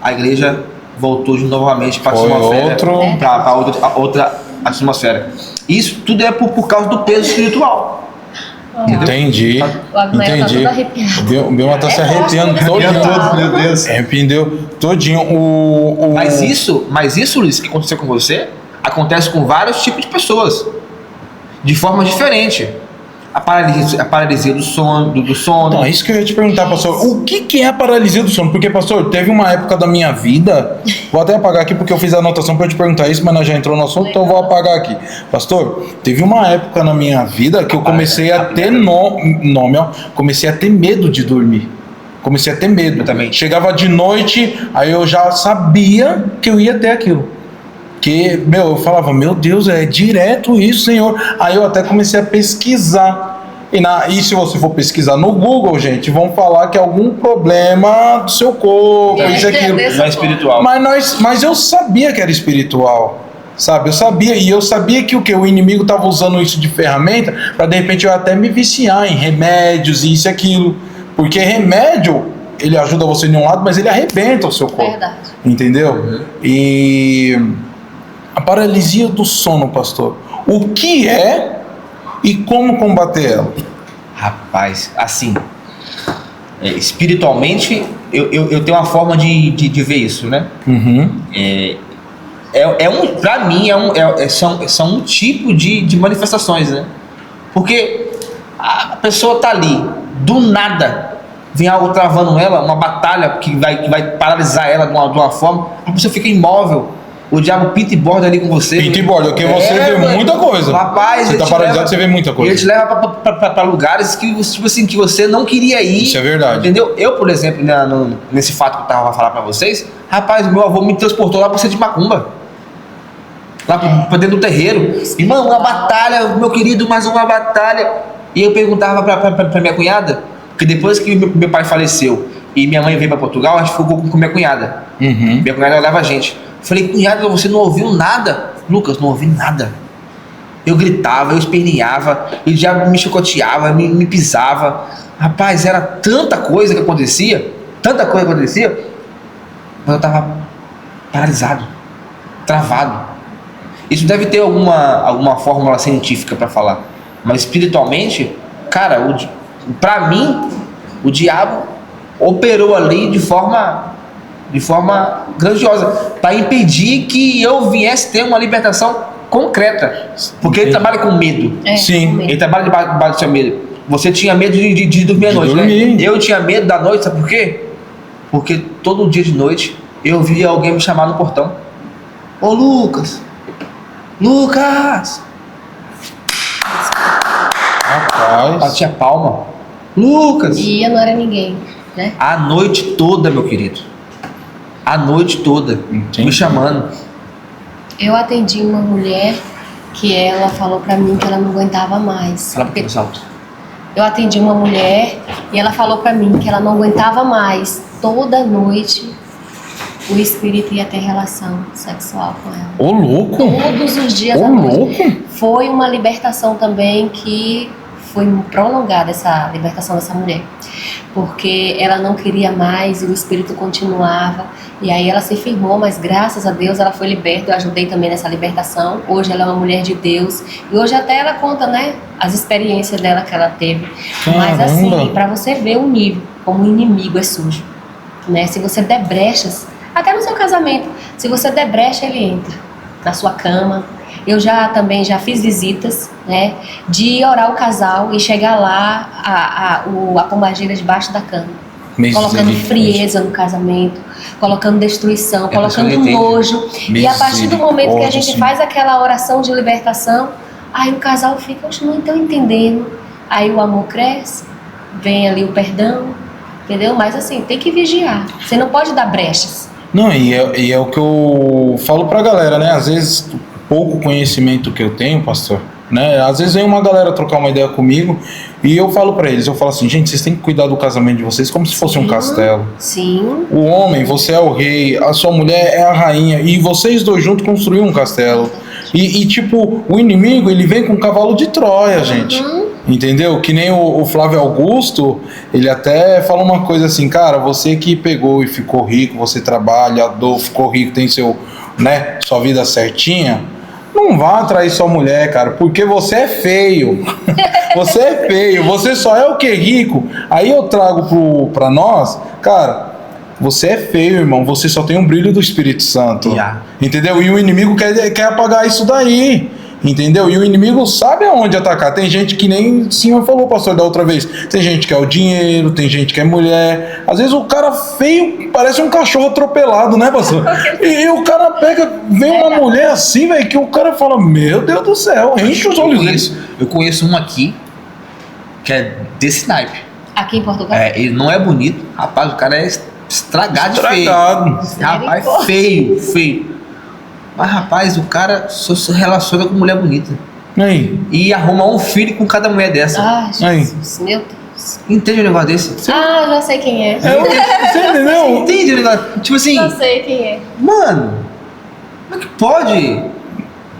a igreja voltou novamente para a atmosfera, para outra atmosfera. Isso tudo é por causa do peso espiritual. Entendi. O Abner tá todo arrepiado. O Bilma tá se arrepiando todinho. Meu Deus. Arrependeu todinho. Mas isso, Luiz, que aconteceu com você, acontece com vários tipos de pessoas. De forma diferente. A paralisia do sono. Então, é isso que eu ia te perguntar, pastor. O que é a paralisia do sono? Porque, pastor, teve uma época da minha vida. Vou até apagar aqui porque eu fiz a anotação para te perguntar isso, mas nós já entrou no assunto, então eu vou apagar aqui. Pastor, teve uma época na minha vida que eu comecei a ter comecei a ter medo de dormir. Comecei a ter medo. Eu também. Chegava de noite, aí eu já sabia que eu ia ter aquilo. Que, eu falava, meu Deus, é direto isso, Senhor. Aí eu até comecei a pesquisar. E se você for pesquisar no Google, gente, vão falar que é algum problema do seu corpo, isso e aquilo. Não é espiritual. Mas eu sabia que era espiritual. Sabe? Eu sabia que o inimigo estava usando isso de ferramenta para de repente eu até me viciar em remédios e isso e aquilo. Porque remédio, ele ajuda você de um lado, mas ele arrebenta o seu corpo. Verdade. Entendeu? Uhum. E a paralisia do sono, pastor, o que é e como combater ela? Rapaz, assim, espiritualmente, eu tenho uma forma de ver isso, né? Uhum. Pra mim, são um tipo de manifestações, né? Porque a pessoa tá ali, do nada, vem algo travando ela, uma batalha que vai paralisar ela de uma forma, a pessoa fica imóvel. O diabo pinta e borda ali com você. Pinta e borda, porque você vê muita coisa. Rapaz, você tá paralisado, você vê muita coisa. Ele te leva pra lugares que, tipo assim, que você não queria ir. Isso é verdade. Entendeu? Eu, por exemplo, nesse fato que eu tava a falar pra vocês, rapaz, meu avô me transportou lá pro centro de Macumba. Lá pra dentro do terreiro. Irmão, uma batalha, meu querido, mais uma batalha. E eu perguntava pra minha cunhada, porque depois que meu pai faleceu e minha mãe veio pra Portugal, a gente ficou com minha cunhada. Uhum. Minha cunhada leva a gente. Falei, cunhada, você não ouviu nada? Lucas, não ouvi nada. Eu gritava, eu esperneava, ele já me chicoteava, me pisava. Rapaz, era tanta coisa que acontecia, mas eu tava paralisado, travado. Isso deve ter alguma fórmula científica para falar. Mas espiritualmente, cara, pra mim, o diabo operou ali de forma grandiosa, para impedir que eu viesse ter uma libertação concreta. Porque ele trabalha com medo. Sim. Ele trabalha debaixo do seu medo. Você tinha medo de dormir à noite, né? Eu tinha medo da noite, sabe por quê? Porque todo dia de noite eu via alguém me chamar no portão. Ô Lucas! Rapaz. Batia palma. Lucas! E não era ninguém, né? A noite toda, meu querido. A noite toda. Entendi. Me chamando. Eu atendi uma mulher que ela falou pra mim que ela não aguentava mais. Fala um pouquinho mais alto. Eu atendi uma mulher e ela falou pra mim que ela não aguentava mais. Toda noite o espírito ia ter relação sexual com ela. Ô louco! Todos os dias Ô à noite. louco! Foi uma libertação também que foi prolongada, essa libertação dessa mulher. Porque ela não queria mais e o espírito continuava. E aí ela se firmou, mas graças a Deus ela foi liberta. Eu ajudei também nessa libertação. Hoje ela é uma mulher de Deus. E hoje até ela conta, né, as experiências dela que ela teve. Caramba. Mas assim, pra você ver o nível, como o inimigo é sujo. Né? Se você der brechas, até no seu casamento, se você der brecha, ele entra na sua cama. Eu também já fiz visitas, né, de orar o casal e chegar lá a pombagira debaixo da cama, colocando frieza no casamento, colocando destruição, colocando nojo. E a partir do momento que a gente faz aquela oração de libertação, aí o casal fica, eu não estou entendendo. Aí o amor cresce, vem ali o perdão, entendeu? Mas assim, tem que vigiar, você não pode dar brechas. Não, e é o que eu falo pra galera, né? Às vezes, pouco conhecimento que eu tenho, pastor, né? Às vezes vem uma galera trocar uma ideia comigo e eu falo pra eles, eu falo assim, gente, vocês têm que cuidar do casamento de vocês como se fosse um castelo. Sim. O homem, você é o rei, a sua mulher é a rainha e vocês dois juntos construíram um castelo. E tipo, o inimigo, ele vem com um cavalo de Troia, gente. Entendeu? Que nem o Flávio Augusto, ele até fala uma coisa assim, cara, você que pegou e ficou rico, você trabalha, ficou rico, tem sua vida certinha, não vá atrair sua mulher, cara, porque você é feio. Você é feio, você só é o que? Rico. Aí eu trago pra nós, cara, você é feio, irmão, você só tem um brilho do Espírito Santo. Entendeu? E o inimigo quer apagar isso daí. Entendeu? E o inimigo sabe aonde atacar. Tem gente que nem o senhor falou, pastor, da outra vez. Tem gente que é o dinheiro, tem gente que é mulher. Às vezes o cara feio parece um cachorro atropelado, né, pastor? E o cara vem uma mulher assim, velho, que o cara fala, meu Deus do céu, enche os olhos dele. Eu conheço um aqui que é desse naipe. Aqui em Portugal? Ele não é bonito. Rapaz, o cara é estragado. Feio. Rapaz, feio. Mas, rapaz, o cara só se relaciona com mulher bonita. Aí. E arruma um filho com cada mulher dessa. Ah, Jesus, meu Deus. Entende o negócio desse? Já sei quem é. Você entendeu? Entende o negócio? Tipo assim... Já sei quem é. Mano, como é que pode?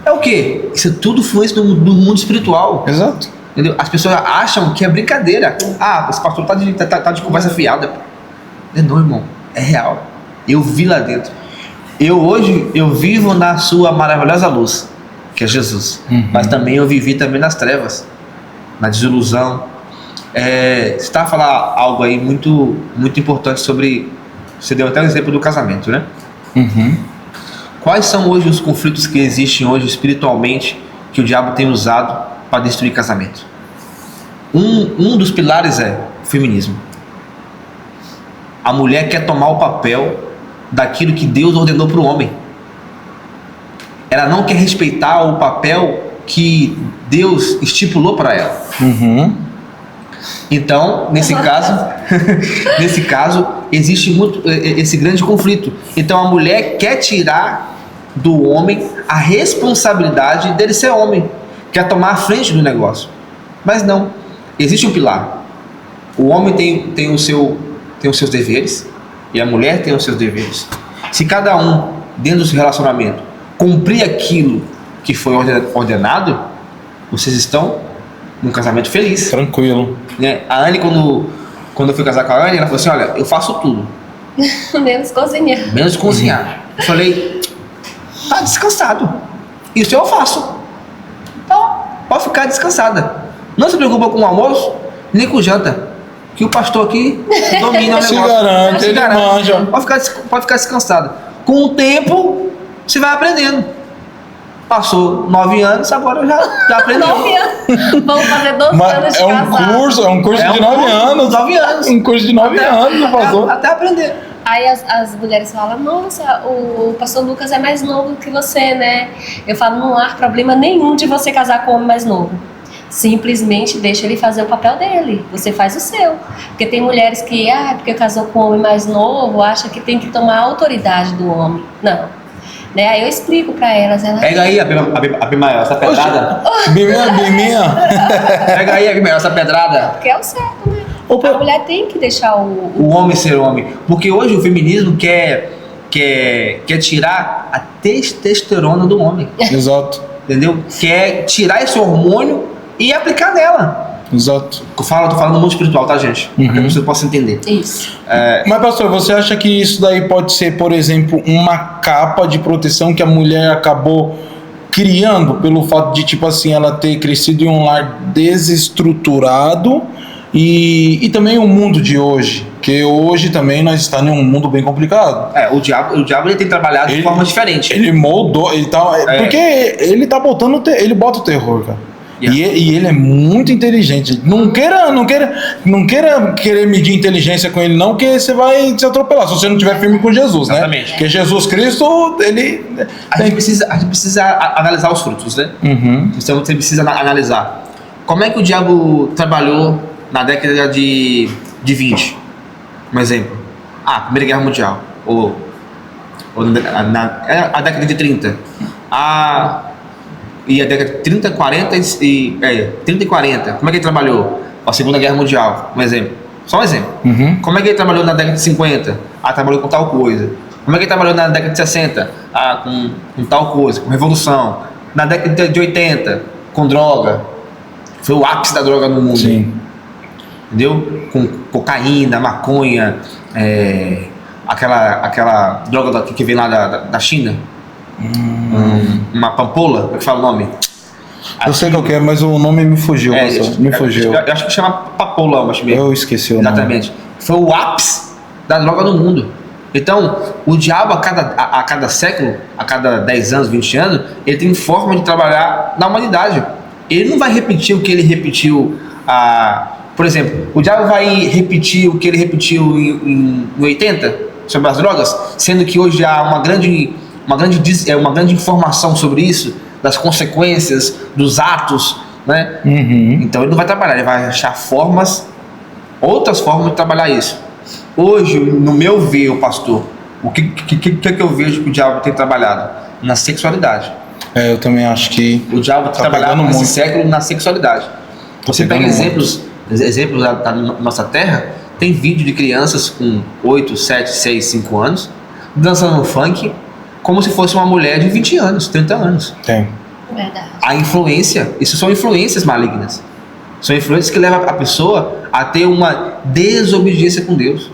É o quê? Isso é tudo influência do mundo espiritual. Exato. Entendeu? As pessoas acham que é brincadeira. Esse pastor tá de conversa fiada. Não, irmão. É real. Eu vi lá dentro. Hoje eu vivo na sua maravilhosa luz, que é Jesus. Mas também eu vivi também nas trevas, na desilusão. Você está a falar algo aí muito, muito importante sobre... Você deu até o exemplo do casamento, né? Quais são hoje os conflitos que existem hoje espiritualmente que o diabo tem usado para destruir casamento? Um dos pilares é o feminismo. A mulher quer tomar o papel daquilo que Deus ordenou para o homem. Ela não quer respeitar o papel que Deus estipulou para ela. Então, nesse caso, existe muito esse grande conflito. Então, a mulher quer tirar do homem a responsabilidade dele ser homem, quer tomar a frente do negócio. Mas não, existe um pilar. O homem tem os seus deveres, e a mulher tem os seus deveres. Se cada um, dentro do seu relacionamento, cumprir aquilo que foi ordenado, vocês estão num casamento feliz. Tranquilo. Né? A Anne, quando eu fui casar com a Anne, ela falou assim, olha, eu faço tudo. Menos cozinhar. Menos cozinhar. Eu falei, tá descansado. Isso eu faço. Então, pode ficar descansada. Não se preocupa com o almoço, nem com janta. Que o pastor aqui domina o negócio. Se garante, ele manja. Pode ficar descansado. Com o tempo, você vai aprendendo. Passou 9 anos, agora eu já aprendi. 9 anos. Vamos fazer 12 anos de casado. É um curso de 9 anos. 9 anos. Um curso de 9 anos, pastor. Até aprender. Aí as mulheres falam, nossa, o pastor Lucas é mais novo que você, né? Eu falo, não há problema nenhum de você casar com um homem mais novo. Simplesmente deixa ele fazer o papel dele, você faz o seu. Porque tem mulheres que, porque casou com um homem mais novo, acha que tem que tomar a autoridade do homem. Não. Né? Aí eu explico pra elas. Pega aí, Abimael, essa pedrada. Biminha. Pega aí, Abimael, essa pedrada. Porque é o certo, né? A mulher tem que deixar o homem ser homem. Porque hoje o feminismo quer tirar a testosterona do homem. Exato. Entendeu? Quer tirar esse hormônio e aplicar nela. Exato. Tô falando do mundo espiritual, tá, gente? Para que você possa entender. Isso. Mas, pastor, você acha que isso daí pode ser, por exemplo, uma capa de proteção que a mulher acabou criando pelo fato de, tipo assim, ela ter crescido em um lar desestruturado e também o mundo de hoje? Que hoje também nós estamos em um mundo bem complicado. O diabo ele tem trabalhado de forma diferente. Ele moldou, porque ele tá botando, ele bota o terror, cara. E ele é muito inteligente. Não queira querer medir inteligência com ele, não, que você vai se atropelar se você não estiver firme com Jesus, exatamente, né? Porque Jesus Cristo, ele. A gente precisa analisar os frutos, né? Então você precisa analisar. Como é que o diabo trabalhou na década de 20? Um exemplo. Primeira Guerra Mundial. Ou a década de 30. E a década de 30, 40 30 e 40. Como é que ele trabalhou? A Segunda Guerra Mundial, um exemplo. Só um exemplo. Como é que ele trabalhou na década de 50? Trabalhou com tal coisa. Como é que ele trabalhou na década de 60? Com tal coisa, com revolução. Na década de 80, com droga. Foi o ápice da droga no mundo. Sim. Entendeu? Com cocaína, maconha, aquela droga que vem lá da China. Uma pampola, como é que fala o nome? Eu sei qual que é, mas o nome me fugiu. Me fugiu. Eu acho que chama papoula, acho mesmo. Eu esqueci o nome. Exatamente. Foi o ápice da droga no mundo. Então, o diabo a cada século, a cada 10 anos, 20 anos, ele tem forma de trabalhar na humanidade. Ele não vai repetir o que ele repetiu. Por exemplo, o diabo vai repetir o que ele repetiu em 80 sobre as drogas, sendo que hoje há uma grande informação sobre isso, das consequências, dos atos, né? Então ele não vai trabalhar, ele vai achar outras formas de trabalhar isso. Hoje, no meu ver, pastor, o que eu vejo que o diabo tem trabalhado? Na sexualidade. Eu também acho que o diabo tem trabalhado nesse século na sexualidade. Você pega exemplos da nossa terra, tem vídeo de crianças com 8, 7, 6, 5 anos dançando funk como se fosse uma mulher de 20 anos, 30 anos. Tem. Verdade. A influência, isso são influências malignas. São influências que levam a pessoa a ter uma desobediência com Deus.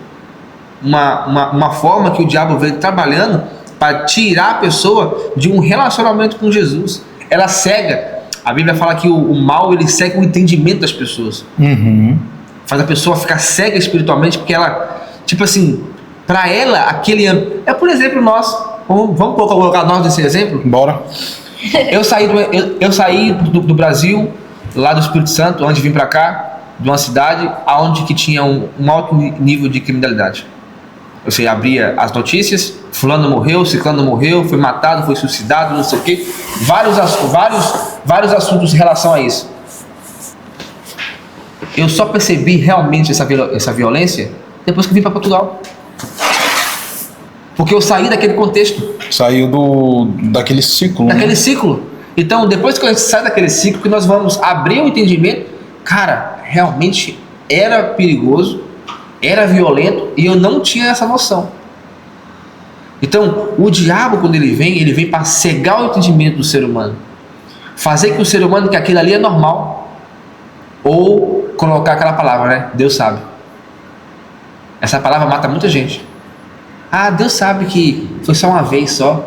Uma forma que o diabo vem trabalhando para tirar a pessoa de um relacionamento com Jesus. Ela cega. A Bíblia fala que o mal, ele cega o entendimento das pessoas. Faz a pessoa ficar cega espiritualmente, porque ela, tipo assim, para ela, aquele... por exemplo, nós. Vamos colocar nós nesse exemplo? Bora. Eu saí do Brasil, lá do Espírito Santo, antes de vir para cá, de uma cidade onde que tinha um alto nível de criminalidade. Você abria as notícias, fulano morreu, ciclano morreu, foi matado, foi suicidado, não sei o quê. Vários assuntos em relação a isso. Eu só percebi realmente essa violência depois que vim para Portugal. Porque eu saí daquele contexto. Saiu daquele ciclo. Daquele ciclo. Então, depois que a gente sai daquele ciclo, que nós vamos abrir o entendimento, cara, realmente era perigoso, era violento, e eu não tinha essa noção. Então, o diabo, quando ele vem para cegar o entendimento do ser humano. Fazer que o ser humano, que aquilo ali é normal. Ou colocar aquela palavra, né? Deus sabe. Essa palavra mata muita gente. Deus sabe que foi só uma vez só.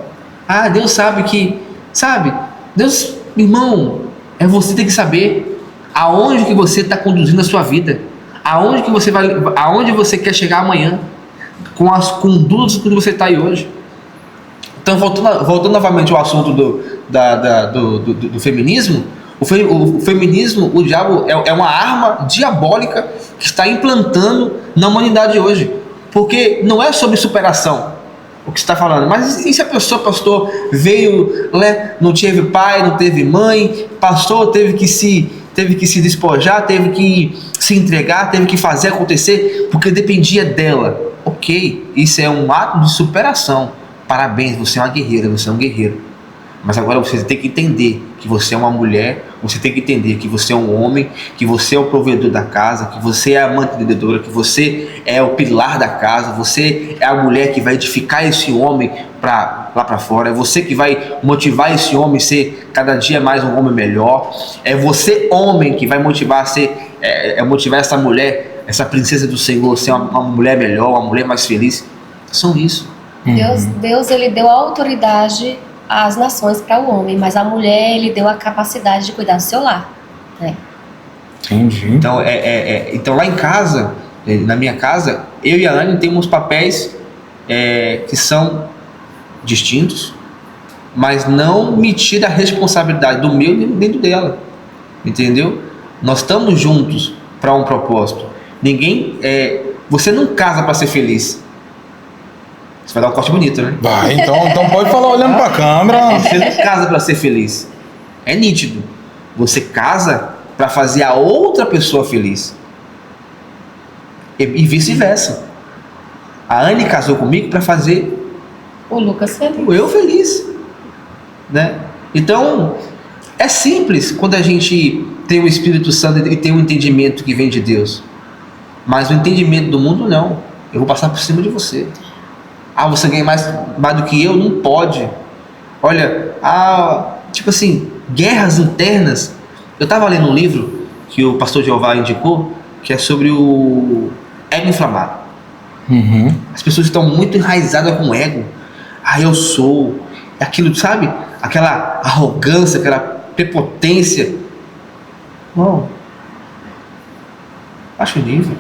Deus sabe que... Sabe? Deus, irmão, você tem que saber aonde que você está conduzindo a sua vida. Aonde você quer chegar amanhã. Com as condutas que você está aí hoje. Então, voltando novamente ao assunto do feminismo, o feminismo, o diabo é uma arma diabólica que está implantando na humanidade hoje. Porque não é sobre superação o que você está falando, mas e se a pessoa, pastor, veio, não teve pai, não teve mãe, pastor, teve que se despojar, teve que se entregar, teve que fazer acontecer, porque dependia dela. Ok, isso é um ato de superação. Parabéns, você é uma guerreira, você é um guerreiro. Mas agora você tem que entender que você é uma mulher, você tem que entender que você é um homem, que você é o provedor da casa, que você é a mantenedora, que você é o pilar da casa, você é a mulher que vai edificar esse homem lá para fora, é você que vai motivar esse homem a ser cada dia mais um homem melhor, é você, homem, que vai motivar motivar essa mulher, essa princesa do Senhor, a ser uma mulher melhor, uma mulher mais feliz. São isso. Deus ele deu autoridade às nações para o homem, mas a mulher ele deu a capacidade de cuidar do seu lar, né? Entendi. Então, então lá em casa, na minha casa, eu e a Anne temos papéis que são distintos, mas não me tira a responsabilidade do meu nem do dela, entendeu? Nós estamos juntos para um propósito. Você não casa para ser feliz. Você vai dar um corte bonito, né? Vai, então pode falar olhando para a câmera. Você não casa para ser feliz. É nítido. Você casa para fazer a outra pessoa feliz. E vice-versa. A Anne casou comigo para fazer o Lucas feliz. Eu feliz. Né? Então, é simples quando a gente tem o Espírito Santo e tem um entendimento que vem de Deus. Mas o entendimento do mundo, não. Eu vou passar por cima de você. Você ganha mais do que eu? Não pode. Olha, tipo assim, guerras internas. Eu estava lendo um livro que o pastor Jeová indicou, que é sobre o ego inflamado. As pessoas estão muito enraizadas com o ego. Eu sou aquilo, sabe? Aquela arrogância, aquela prepotência. Não. Baixa o nível.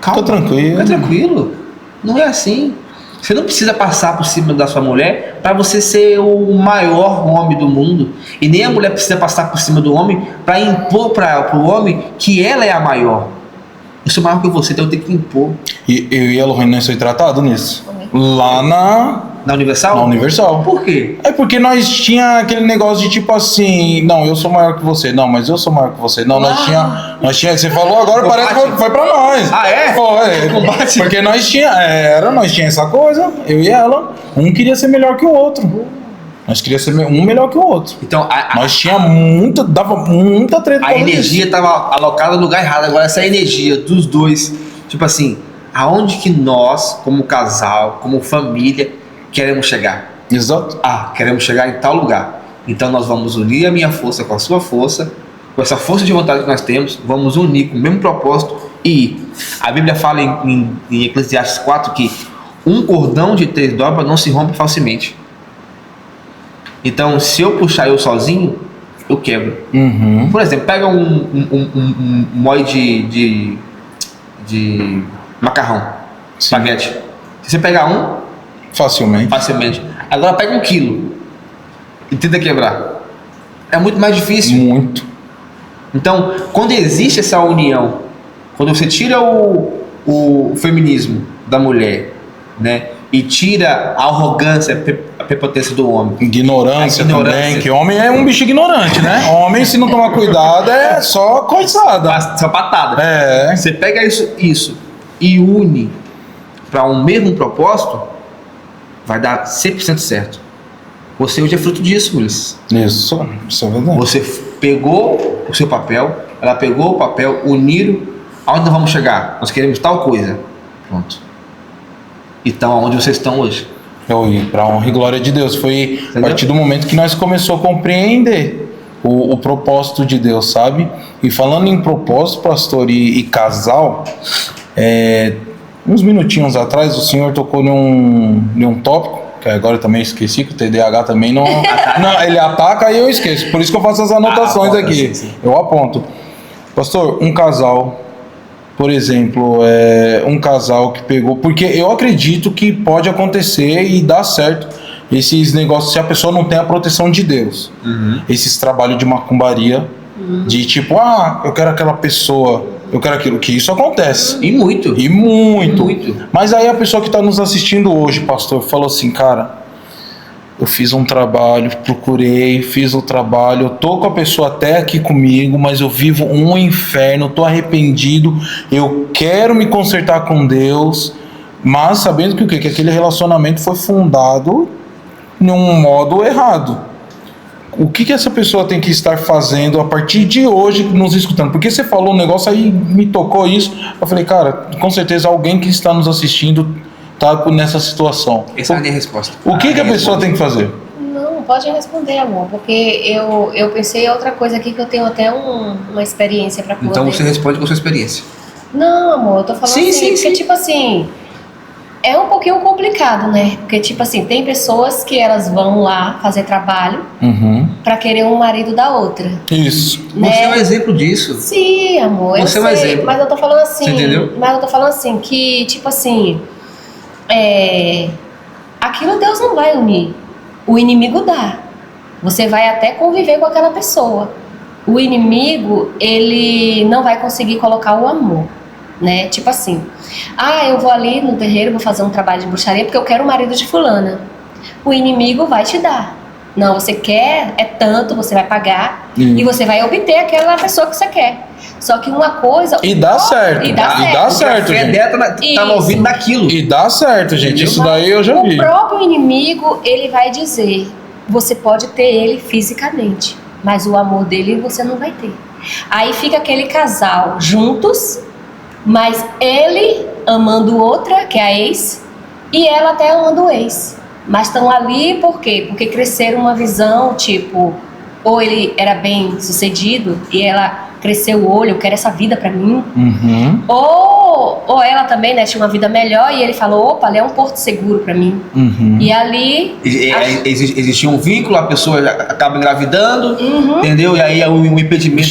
Calma. Tô tranquilo. Fica tranquilo. Não é assim. Você não precisa passar por cima da sua mulher para você ser o maior homem do mundo. E nem a mulher precisa passar por cima do homem para impor para o homem que ela é a maior. Eu sou maior que você, então eu tenho que impor. E eu e a Lohane, nós foi tratado nisso. Lá Na Universal? Na Universal. Por quê? É porque nós tinha aquele negócio de tipo assim, não, eu sou maior que você, não, mas eu sou maior que você. Não, nós tinha, você falou agora, parece que foi pra nós. Foi. Porque nós tinha essa coisa, eu e ela, um queria ser melhor que o outro. Nós queríamos ser um melhor que o outro. Então, nós dava muita treta. A energia estava alocada no lugar errado. Agora, essa energia dos dois, tipo assim, aonde que nós, como casal, como família, queremos chegar? Exato. Queremos chegar em tal lugar. Então, nós vamos unir a minha força com a sua força, com essa força de vontade que nós temos, vamos unir com o mesmo propósito e ir. A Bíblia fala em Eclesiastes 4 que um cordão de 3 dobras não se rompe facilmente. Então, se eu puxar eu sozinho, eu quebro. Por exemplo, pega um molde de macarrão, espaguete. Se você pegar um, facilmente. Agora pega 1 quilo e tenta quebrar. É muito mais difícil. Muito. Então, quando existe essa união, quando você tira o feminismo da mulher, né, e tira a arrogância, a prepotência do homem. Ignorância também, que homem é um bicho ignorante, né? Homem, se não tomar cuidado, é só coiçada. Só patada. É. Você pega isso e une para um mesmo propósito, vai dar 100% certo. Você hoje é fruto disso, Ulisses. Isso é verdade. Você pegou o seu papel, ela pegou o papel, uniram. Aonde nós vamos chegar? Nós queremos tal coisa. Pronto. Então, aonde vocês estão hoje? Para honra e glória de Deus. Foi a partir do momento que nós começamos a compreender o propósito de Deus, sabe? E falando em propósito, pastor, e casal, uns minutinhos atrás o senhor tocou em um tópico, que agora eu também esqueci, que o TDAH também não, ele ataca e eu esqueço. Por isso que eu faço as anotações aqui. Sim. Eu aponto. Pastor, um casal... Por exemplo, um casal que pegou... Porque eu acredito que pode acontecer e dar certo esses negócios se a pessoa não tem a proteção de Deus. Esses trabalhos de macumbaria, de tipo, eu quero aquela pessoa, eu quero aquilo, que isso acontece. E muito. Mas aí a pessoa que está nos assistindo hoje, pastor, falou assim, cara... Eu fiz um trabalho, fiz o trabalho, eu tô com a pessoa até aqui comigo, mas eu vivo um inferno, tô arrependido, eu quero me consertar com Deus, mas sabendo que o quê? Que aquele relacionamento foi fundado em um modo errado. O que essa pessoa tem que estar fazendo a partir de hoje nos escutando? Porque você falou um negócio aí, me tocou isso, eu falei, cara, com certeza alguém que está nos assistindo tá nessa situação. Essa é a minha resposta. O que a pessoa tem que fazer? Não, pode responder, amor, porque eu pensei em outra coisa aqui que eu tenho até uma experiência para poder. Então você responde com a sua experiência. Não, amor, eu tô falando porque tipo assim, é um pouquinho complicado, né? Porque tipo assim, tem pessoas que elas vão lá fazer trabalho para querer um marido da outra. Isso. Né? Você é um exemplo disso. Sim, amor. Você é um exemplo. Mas eu tô falando assim. Você entendeu? Mas eu tô falando assim, que tipo assim... aquilo Deus não vai unir. O inimigo dá. Você vai até conviver com aquela pessoa. O inimigo, ele não vai conseguir colocar o amor, né? Tipo assim, eu vou ali no terreiro, vou fazer um trabalho de bruxaria porque eu quero o marido de fulana. O inimigo vai te dar. Não, você quer, é tanto, você vai pagar e você vai obter aquela pessoa que você quer. Só que uma coisa... E dá certo. E dá certo, gente. A fé tá movida naquilo. E dá certo, gente. Isso daí eu já vi. O próprio inimigo, ele vai dizer, você pode ter ele fisicamente, mas o amor dele você não vai ter. Aí fica aquele casal juntos, mas ele amando outra, que é a ex, e ela até amando o ex. Mas estão ali por quê? Porque cresceram uma visão, tipo, ou ele era bem sucedido e ela cresceu o olho, eu quero essa vida pra mim. Uhum. Ou ela também, né, tinha uma vida melhor e ele falou, opa, ali é um porto seguro pra mim. Uhum. E ali... Existia um vínculo, a pessoa acaba engravidando, entendeu? E aí o impedimento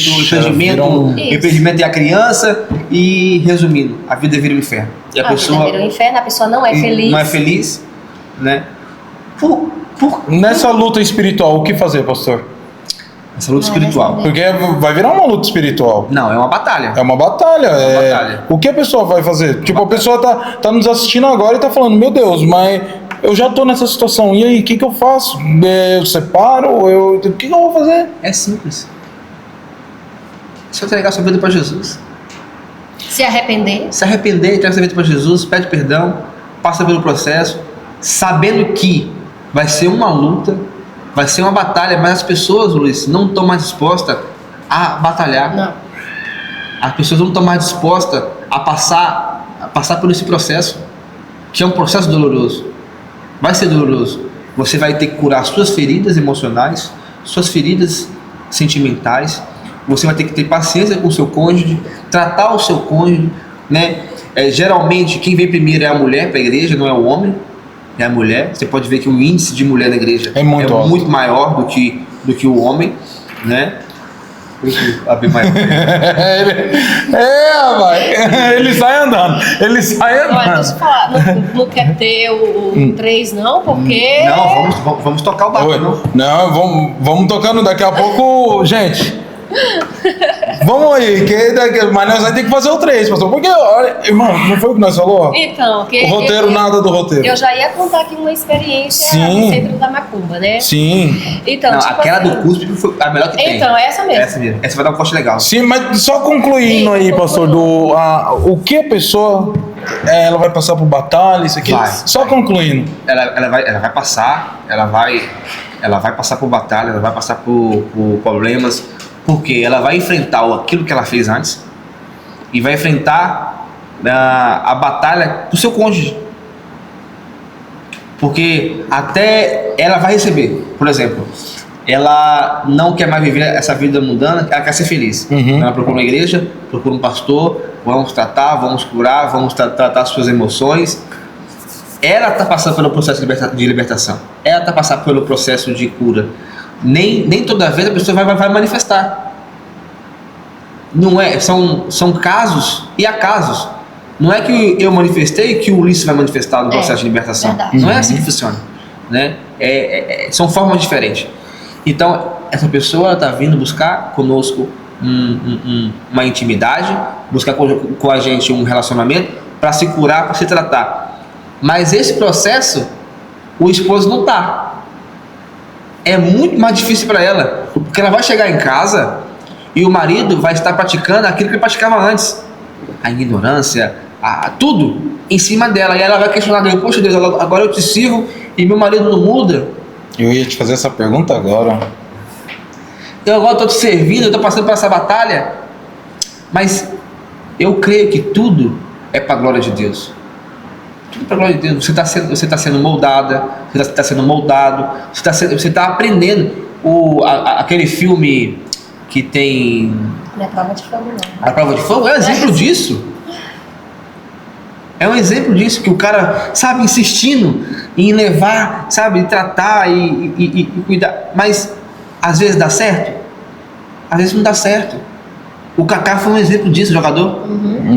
é a criança e, resumindo, a vida vira um inferno. E a pessoa vida vira um inferno, a pessoa não é feliz. Não é feliz, né? Nessa luta espiritual, o que fazer, pastor? Essa luta espiritual. Porque vai virar uma luta espiritual. Não, é uma batalha. É uma batalha. É uma batalha. O que a pessoa vai fazer? Tipo, a pessoa tá nos assistindo agora e tá falando, meu Deus, mas eu já tô nessa situação. E aí, o que eu faço? Eu separo? O que eu vou fazer? É simples. Só entregar sua vida para Jesus. Se arrepender, entrega sua vida para Jesus, pede perdão, passa pelo processo, sabendo que vai ser uma luta, vai ser uma batalha, mas as pessoas, Luiz, não estão mais dispostas a batalhar. não. As pessoas não estão mais dispostas a passar por esse processo, que é um processo doloroso. Vai ser doloroso. Você vai ter que curar suas feridas emocionais, suas feridas sentimentais. Você vai ter que ter paciência com o seu cônjuge, tratar o seu cônjuge, né? Geralmente, quem vem primeiro é a mulher para a igreja, não é o homem. É a mulher. Você pode ver que o índice de mulher na igreja é muito maior do que o homem, né? rapaz. Ele sai andando. Olha, deixa eu falar, não quer ter o 3 não, porque... Não, vamos tocar o barco, não, vamos tocando daqui a pouco, gente. Vamos aí, mas nós vamos ter que fazer o 3, pastor. Porque, olha, irmão, não foi o que nós falou? Então, o roteiro, nada do roteiro. Eu já ia contar aqui uma experiência no centro da Macumba, né? Sim. Então, não, tipo aquela assim, do cuspe foi a melhor que tem. Então, é essa mesmo. Essa vai dar um corte legal. Sim, mas só concluindo aí, pastor, o que a pessoa ela vai passar por batalha, isso aqui? Só concluindo. Ela vai passar, ela vai passar por batalha, ela vai passar por problemas. Porque ela vai enfrentar aquilo que ela fez antes e vai enfrentar a batalha do seu cônjuge. Porque até ela vai receber, por exemplo, ela não quer mais viver essa vida mundana, ela quer ser feliz. Ela procura uma igreja, procura um pastor, vamos tratar, vamos curar, vamos tratar suas emoções. Ela está passando pelo processo de libertação, ela está passando pelo processo de cura. Nem toda vez a pessoa vai manifestar. Não é, são casos e acasos. Não é que eu manifestei que o Ulisses vai manifestar no processo de libertação. Verdade. Não é assim que funciona, né? São formas diferentes. Então, essa pessoa está vindo buscar conosco uma intimidade, buscar com a gente um relacionamento para se curar, para se tratar. Mas esse processo, o esposo não está. É muito mais difícil para ela, porque ela vai chegar em casa e o marido vai estar praticando aquilo que ele praticava antes, a ignorância, tudo em cima dela, e ela vai questionar: poxa Deus, agora eu te sirvo e meu marido não muda. Eu ia te fazer essa pergunta agora. Eu agora estou te servindo, eu estou passando por essa batalha, mas eu creio que tudo é para a glória de Deus. Tudo para a glória de Deus. Você está sendo moldada, você está sendo moldado, você está aprendendo. Aquele filme que tem... Não é Prova de Fogo, não. A Prova de Fogo é um exemplo disso. É um exemplo disso, que o cara, sabe, insistindo em levar, sabe, tratar e cuidar. Mas, às vezes dá certo, às vezes não dá certo. O Kaká foi um exemplo disso, jogador.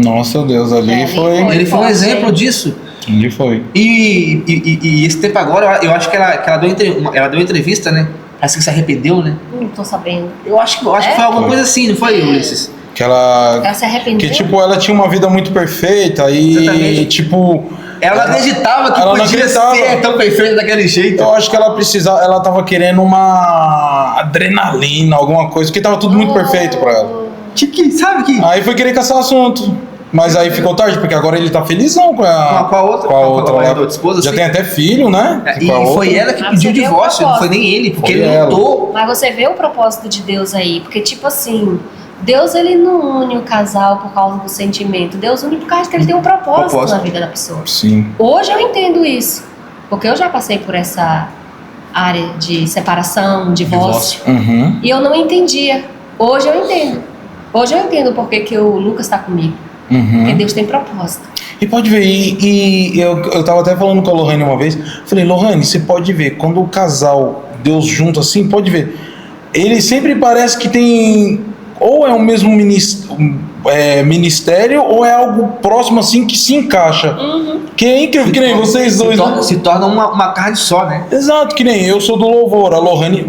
Nossa Deus, ali foi... Ele foi um exemplo disso. Ele foi. E esse tempo agora, eu acho que ela deu entrevista, né? Parece que se arrependeu, né? Não tô sabendo. Eu acho que foi alguma coisa assim, não foi, Ulisses? Que ela se arrependeu? Que, tipo, ela tinha uma vida muito perfeita e, exatamente. Tipo... Ela acreditava que podia ser tão perfeita daquele jeito. Eu acho que ela tava querendo uma adrenalina, alguma coisa, porque tava tudo muito perfeito pra ela. Sabe que... Aí foi querer caçar assunto. Mas aí ficou tarde, porque agora ele tá felizão com a outra esposa. Já tem até filho, né? E foi ela que pediu o divórcio, não foi nem ele, porque ele lutou. Mas você vê o propósito de Deus aí, porque tipo assim, Deus ele não une o casal por causa do sentimento, Deus une por causa que ele tem um propósito na vida da pessoa. Sim. Hoje eu entendo isso, porque eu já passei por essa área de separação, divórcio. Uhum. E eu não entendia. Hoje eu entendo. Hoje eu entendo por que o Lucas está comigo. Uhum. Porque Deus tem propósito. E pode ver, eu tava até falando com a Lohane uma vez, falei, Lohane, você pode ver, quando o casal Deus junto assim, pode ver, ele sempre parece que tem, ou é o mesmo ministério, ou é algo próximo assim que se encaixa. Uhum. Que é incrível, que nem vocês dois. Se torna uma carne só, né? Exato, que nem eu sou do louvor, a Lohane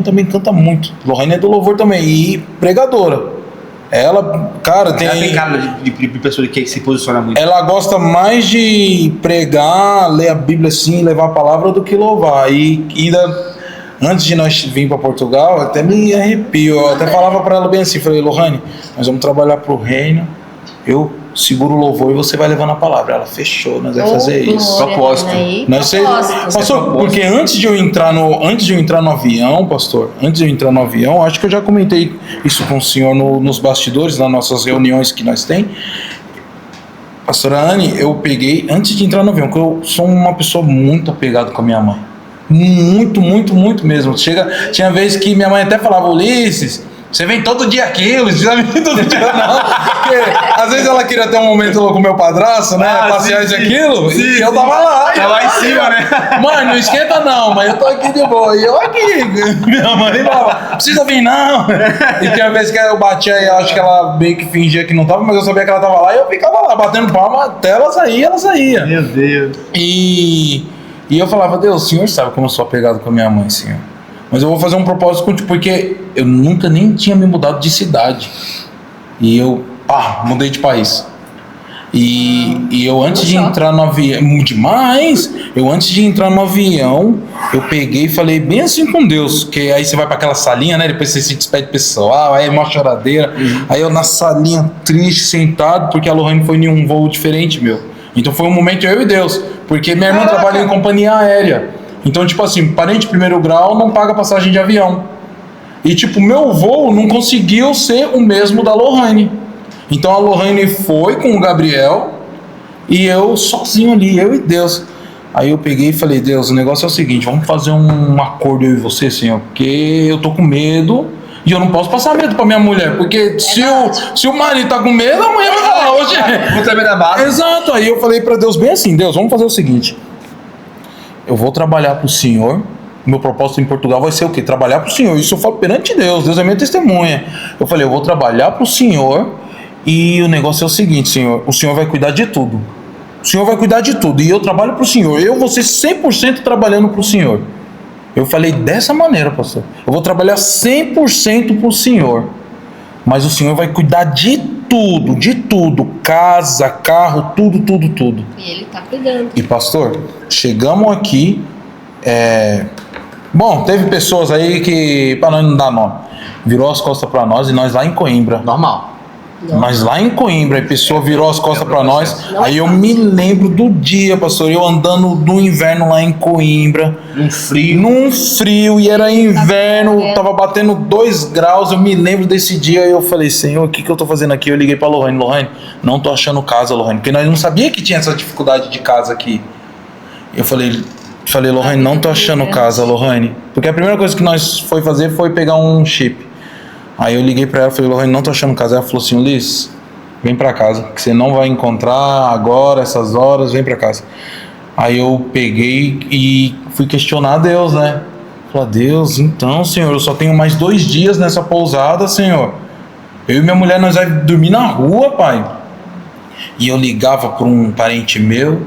também canta muito, a Lohane é do louvor também, e pregadora. Ela, cara, Ela tem cara de pessoa que se posiciona muito. Ela gosta mais de pregar, ler a Bíblia assim, levar a palavra do que louvar. E ainda, antes de nós vir para Portugal, até me arrepio. Eu até falava para ela bem assim, falei, Lohane, nós vamos trabalhar pro reino, eu seguro o louvor e você vai levando a palavra. Ela fechou, nós vamos fazer isso. Propósito. Pastor, porque antes de eu entrar no avião, pastor, acho que eu já comentei isso com o senhor nos bastidores, nas nossas reuniões que nós tem. Pastora Anne, eu peguei, antes de entrar no avião, porque eu sou uma pessoa muito apegada com a minha mãe. Muito, muito, muito mesmo. Tinha vezes que minha mãe até falava, Ulisses, você vem todo dia aqui, Ulisses, não vem todo dia não. Porque às vezes ela queria ter um momento com o meu padrasto, né? Passear isso aquilo, e eu tava lá. Tava lá em cima, né? Mãe, não esquenta não, mas eu tô aqui de boa. E eu aqui. Minha mãe falava, precisa vir não. E tinha vezes que eu batia e acho que ela meio que fingia que não tava, mas eu sabia que ela tava lá e eu ficava lá, batendo palma até ela saía. Meu Deus. E eu falava, Deus, o senhor sabe como eu sou apegado com a minha mãe, senhor. Mas eu vou fazer um propósito contigo, porque eu nunca nem tinha me mudado de cidade. E eu, mudei de país. E eu antes de entrar no avião, antes de entrar no avião, eu peguei e falei bem assim com Deus, que aí você vai para aquela salinha, né? Depois você se despede pessoal, aí é uma choradeira. Aí eu na salinha triste, sentado, porque a Lohane foi em um voo diferente, meu. Então foi um momento eu e Deus, porque minha irmã trabalha em companhia aérea. Então, tipo assim, parente de primeiro grau não paga passagem de avião. E, tipo, meu voo não conseguiu ser o mesmo da Lohane. Então, a Lohane foi com o Gabriel e eu sozinho ali, eu e Deus. Aí eu peguei e falei, Deus, o negócio é o seguinte, vamos fazer um acordo eu e você, Senhor, porque eu tô com medo e eu não posso passar medo pra minha mulher, porque se o marido tá com medo, a mulher vai falar, hoje... Vou também na base. Exato, aí eu falei pra Deus bem assim, Deus, vamos fazer o seguinte... Eu vou trabalhar para o Senhor. Meu propósito em Portugal vai ser o quê? Trabalhar para o Senhor. Isso eu falo perante Deus. Deus é minha testemunha. Eu falei, eu vou trabalhar para o Senhor. E o negócio é o seguinte, Senhor. O Senhor vai cuidar de tudo. O Senhor vai cuidar de tudo. E eu trabalho para o Senhor. Eu vou ser 100% trabalhando para o Senhor. Eu falei dessa maneira, pastor. Eu vou trabalhar 100% para o Senhor. Mas o Senhor vai cuidar de tudo. Casa, carro, tudo. E Ele tá cuidando. E pastor, chegamos aqui, bom, teve pessoas aí que, para não dar nome, virou as costas para nós e nós lá em Coimbra. Normal. Mas lá em Coimbra, a pessoa virou as costas para nós. Aí eu me lembro do dia, pastor, eu andando no inverno lá em Coimbra. Num frio, e era inverno, tava batendo 2 graus. Eu me lembro desse dia e eu falei, Senhor, o que eu tô fazendo aqui? Eu liguei pra Lohane, não tô achando casa, Lohane, porque nós não sabia que tinha essa dificuldade de casa aqui. Eu falei, Lohane, não tô achando casa, Lohane, porque a primeira coisa que nós foi fazer foi pegar um chip. Aí eu liguei pra ela, falei, Lohane, não tô achando casa. Ela falou assim, Ulisses, vem pra casa, que você não vai encontrar agora, essas horas, vem pra casa. Aí eu peguei e fui questionar a Deus, né? Falei, Deus, então, Senhor, eu só tenho mais 2 dias nessa pousada, Senhor. Eu e minha mulher, nós vamos dormir na rua, Pai. E eu ligava para um parente meu,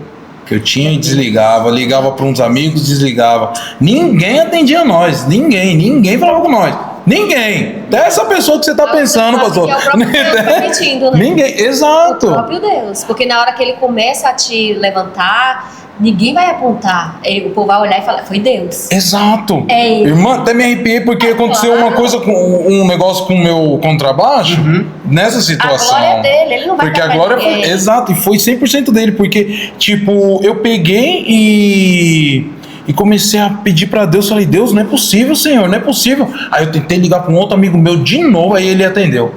que eu tinha e desligava, ligava para uns amigos, desligava. Ninguém atendia nós, ninguém falava com nós. Ninguém. Até essa pessoa que você está pensando, pastor. Que é o próprio Deus permitindo, né? Ninguém, exato. O próprio Deus. Porque na hora que ele começa a te levantar, ninguém vai apontar. O povo vai olhar e falar, foi Deus. Exato. É ele. Irmã, até me arrepiei porque aconteceu uma coisa, um negócio com o meu contrabaixo, nessa situação. A glória é dele, ele não vai porque a glória foi, exato, e foi 100% dele, porque, tipo, eu peguei e comecei a pedir pra Deus, falei, Deus, não é possível, Senhor, não é possível. Aí eu tentei ligar pra um outro amigo meu de novo, aí ele atendeu.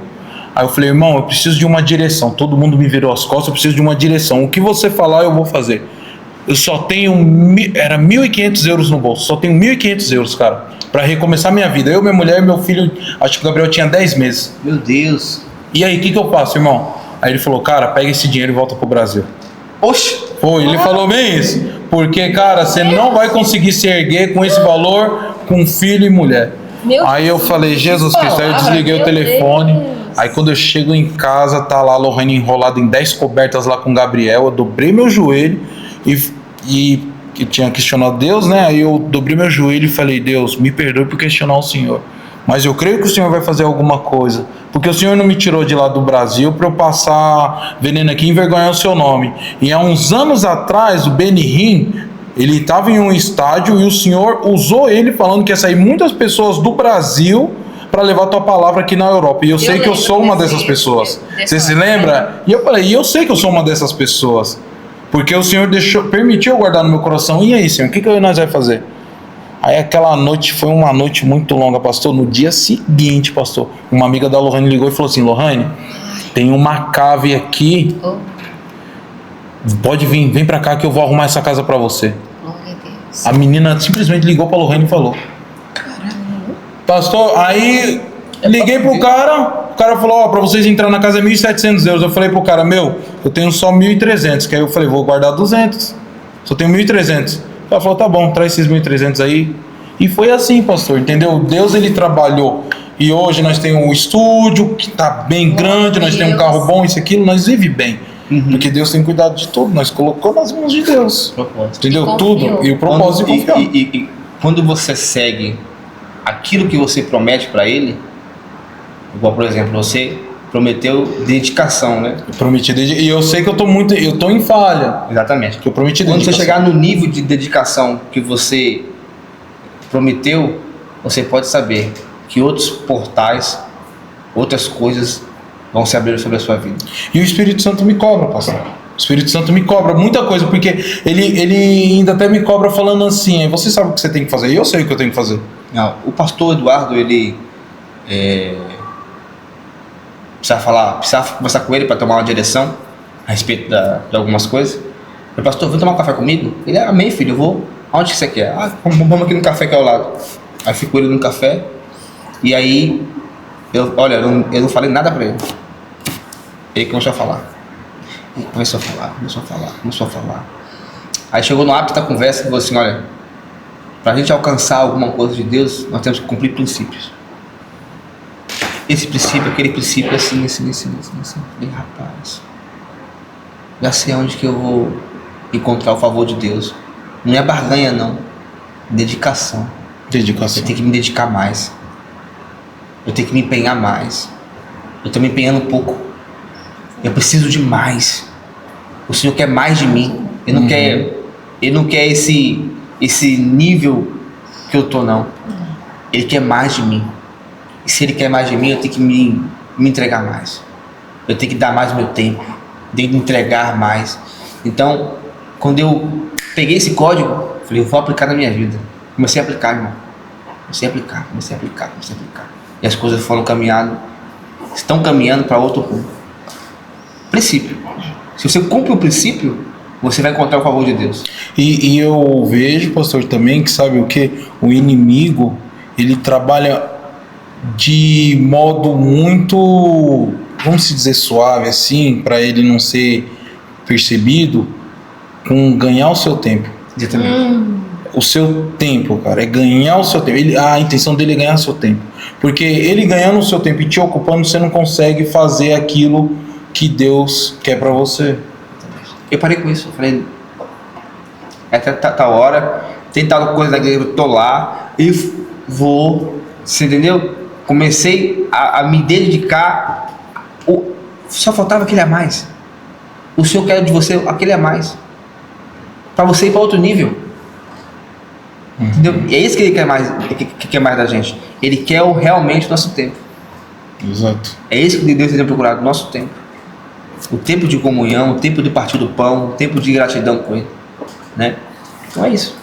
Aí eu falei, irmão, eu preciso de uma direção, todo mundo me virou as costas, eu preciso de uma direção, o que você falar eu vou fazer. eu só tenho, era 1.500 euros no bolso, só tenho 1.500 euros, cara, pra recomeçar minha vida. Eu, minha mulher e meu filho, acho que o Gabriel tinha 10 meses. Meu Deus. E aí, o que eu faço, irmão? Aí ele falou, cara, pega esse dinheiro e volta pro Brasil. Oxe. Foi, ele falou bem isso. Porque, cara, você não vai conseguir se erguer com esse valor com filho e mulher. Aí eu falei, Jesus Cristo, aí eu desliguei o telefone. Aí quando eu chego em casa, tá lá a Lohane enrolada em 10 cobertas lá com o Gabriel. Eu dobrei meu joelho e que tinha questionado Deus, né? Aí eu dobrei meu joelho e falei, Deus, me perdoe por questionar o Senhor, mas eu creio que o Senhor vai fazer alguma coisa, porque o Senhor não me tirou de lá do Brasil para eu passar veneno aqui e envergonhar o seu nome. E há uns anos atrás, o Benihim, ele estava em um estádio e o Senhor usou ele falando que ia sair muitas pessoas do Brasil para levar a tua palavra aqui na Europa. E eu sei que eu sou uma dessas pessoas. Você se lembra? E eu falei, eu sei que eu sou uma dessas pessoas, porque o Senhor permitiu eu guardar no meu coração. E aí, Senhor, o que nós vamos fazer? Aí aquela noite foi uma noite muito longa, pastor. No dia seguinte, pastor, uma amiga da Lohane ligou e falou assim, Lohane, tem uma cave aqui, pode vir, vem pra cá que eu vou arrumar essa casa pra você. A menina simplesmente ligou pra Lohane e falou, pastor, aí liguei pro cara, o cara falou, pra vocês entrar na casa é 1.700 euros. Eu falei pro cara, eu tenho só 1.300, que aí eu falei, vou guardar 200, só tenho 1.300. Ela falou, tá bom, traz esses 1.300 aí. E foi assim, pastor, entendeu? Deus, ele trabalhou. E hoje nós temos um estúdio que tá bem grande, nós temos um carro bom, isso, aquilo, nós vivemos bem. Porque Deus tem cuidado de tudo, nós colocamos nas mãos de Deus. Entendeu? Tudo. E o propósito de confiar. E quando você segue aquilo que você promete para ele, igual, por exemplo, você prometeu dedicação, né? Eu prometi dedicação. E eu sei que eu tô em falha. Exatamente. Que eu prometi dedicação. Quando você chegar no nível de dedicação que você prometeu, você pode saber que outros portais, outras coisas vão se abrir sobre a sua vida. E o Espírito Santo me cobra, pastor. O Espírito Santo me cobra muita coisa, porque ele ainda até me cobra falando assim, você sabe o que você tem que fazer, e eu sei o que eu tenho que fazer. Não, o pastor Eduardo, ele precisava conversar com ele para tomar uma direção a respeito de algumas coisas. Eu falei, pastor, vem tomar um café comigo? Ele, amém, filho, eu vou. Aonde que você quer? Vamos aqui no café que é ao lado. Aí ficou ele no café, e aí, eu não falei nada para ele. Ele começou a falar. Começou a falar. Aí chegou no ápice da conversa e falou assim, olha, para a gente alcançar alguma coisa de Deus, nós temos que cumprir princípios. Esse princípio, aquele princípio, assim. E rapaz, já sei onde que eu vou encontrar o favor de Deus. Não é barganha, não. Dedicação. Eu tenho que me dedicar mais. Eu tenho que me empenhar mais. Eu estou me empenhando um pouco. Eu preciso de mais. O Senhor quer mais de mim. Ele não quer esse nível que eu tô, não. Ele quer mais de mim. E se Ele quer mais de mim, eu tenho que me entregar mais. Eu tenho que dar mais do meu tempo. Eu tenho que me entregar mais. Então, quando eu peguei esse código, falei, eu vou aplicar na minha vida. Comecei a aplicar, irmão. Comecei a aplicar. E as coisas estão caminhando para outro rumo. Princípio. Se você cumpre o princípio, você vai encontrar o favor de Deus. E eu vejo, pastor, também que sabe o que? O inimigo, ele trabalha de modo muito, vamos dizer, suave, assim, para ele não ser percebido, com ganhar o seu tempo. Exatamente. O seu tempo, cara, é ganhar o seu tempo. A intenção dele é ganhar o seu tempo. Porque ele ganhando o seu tempo e te ocupando, você não consegue fazer aquilo que Deus quer para você. Eu parei com isso, eu falei, até tal hora, tem tal coisa da igreja, eu tô lá e vou, você entendeu? Comecei a me dedicar, só faltava aquele a mais. O Senhor quer de você aquele a mais, para você ir para outro nível. Entendeu? E é isso que Ele quer mais, que quer mais da gente. Ele quer realmente o nosso tempo. Exato. É isso que Deus tem procurado, o nosso tempo. O tempo de comunhão, o tempo de partir do pão, o tempo de gratidão com Ele, né? Então é isso.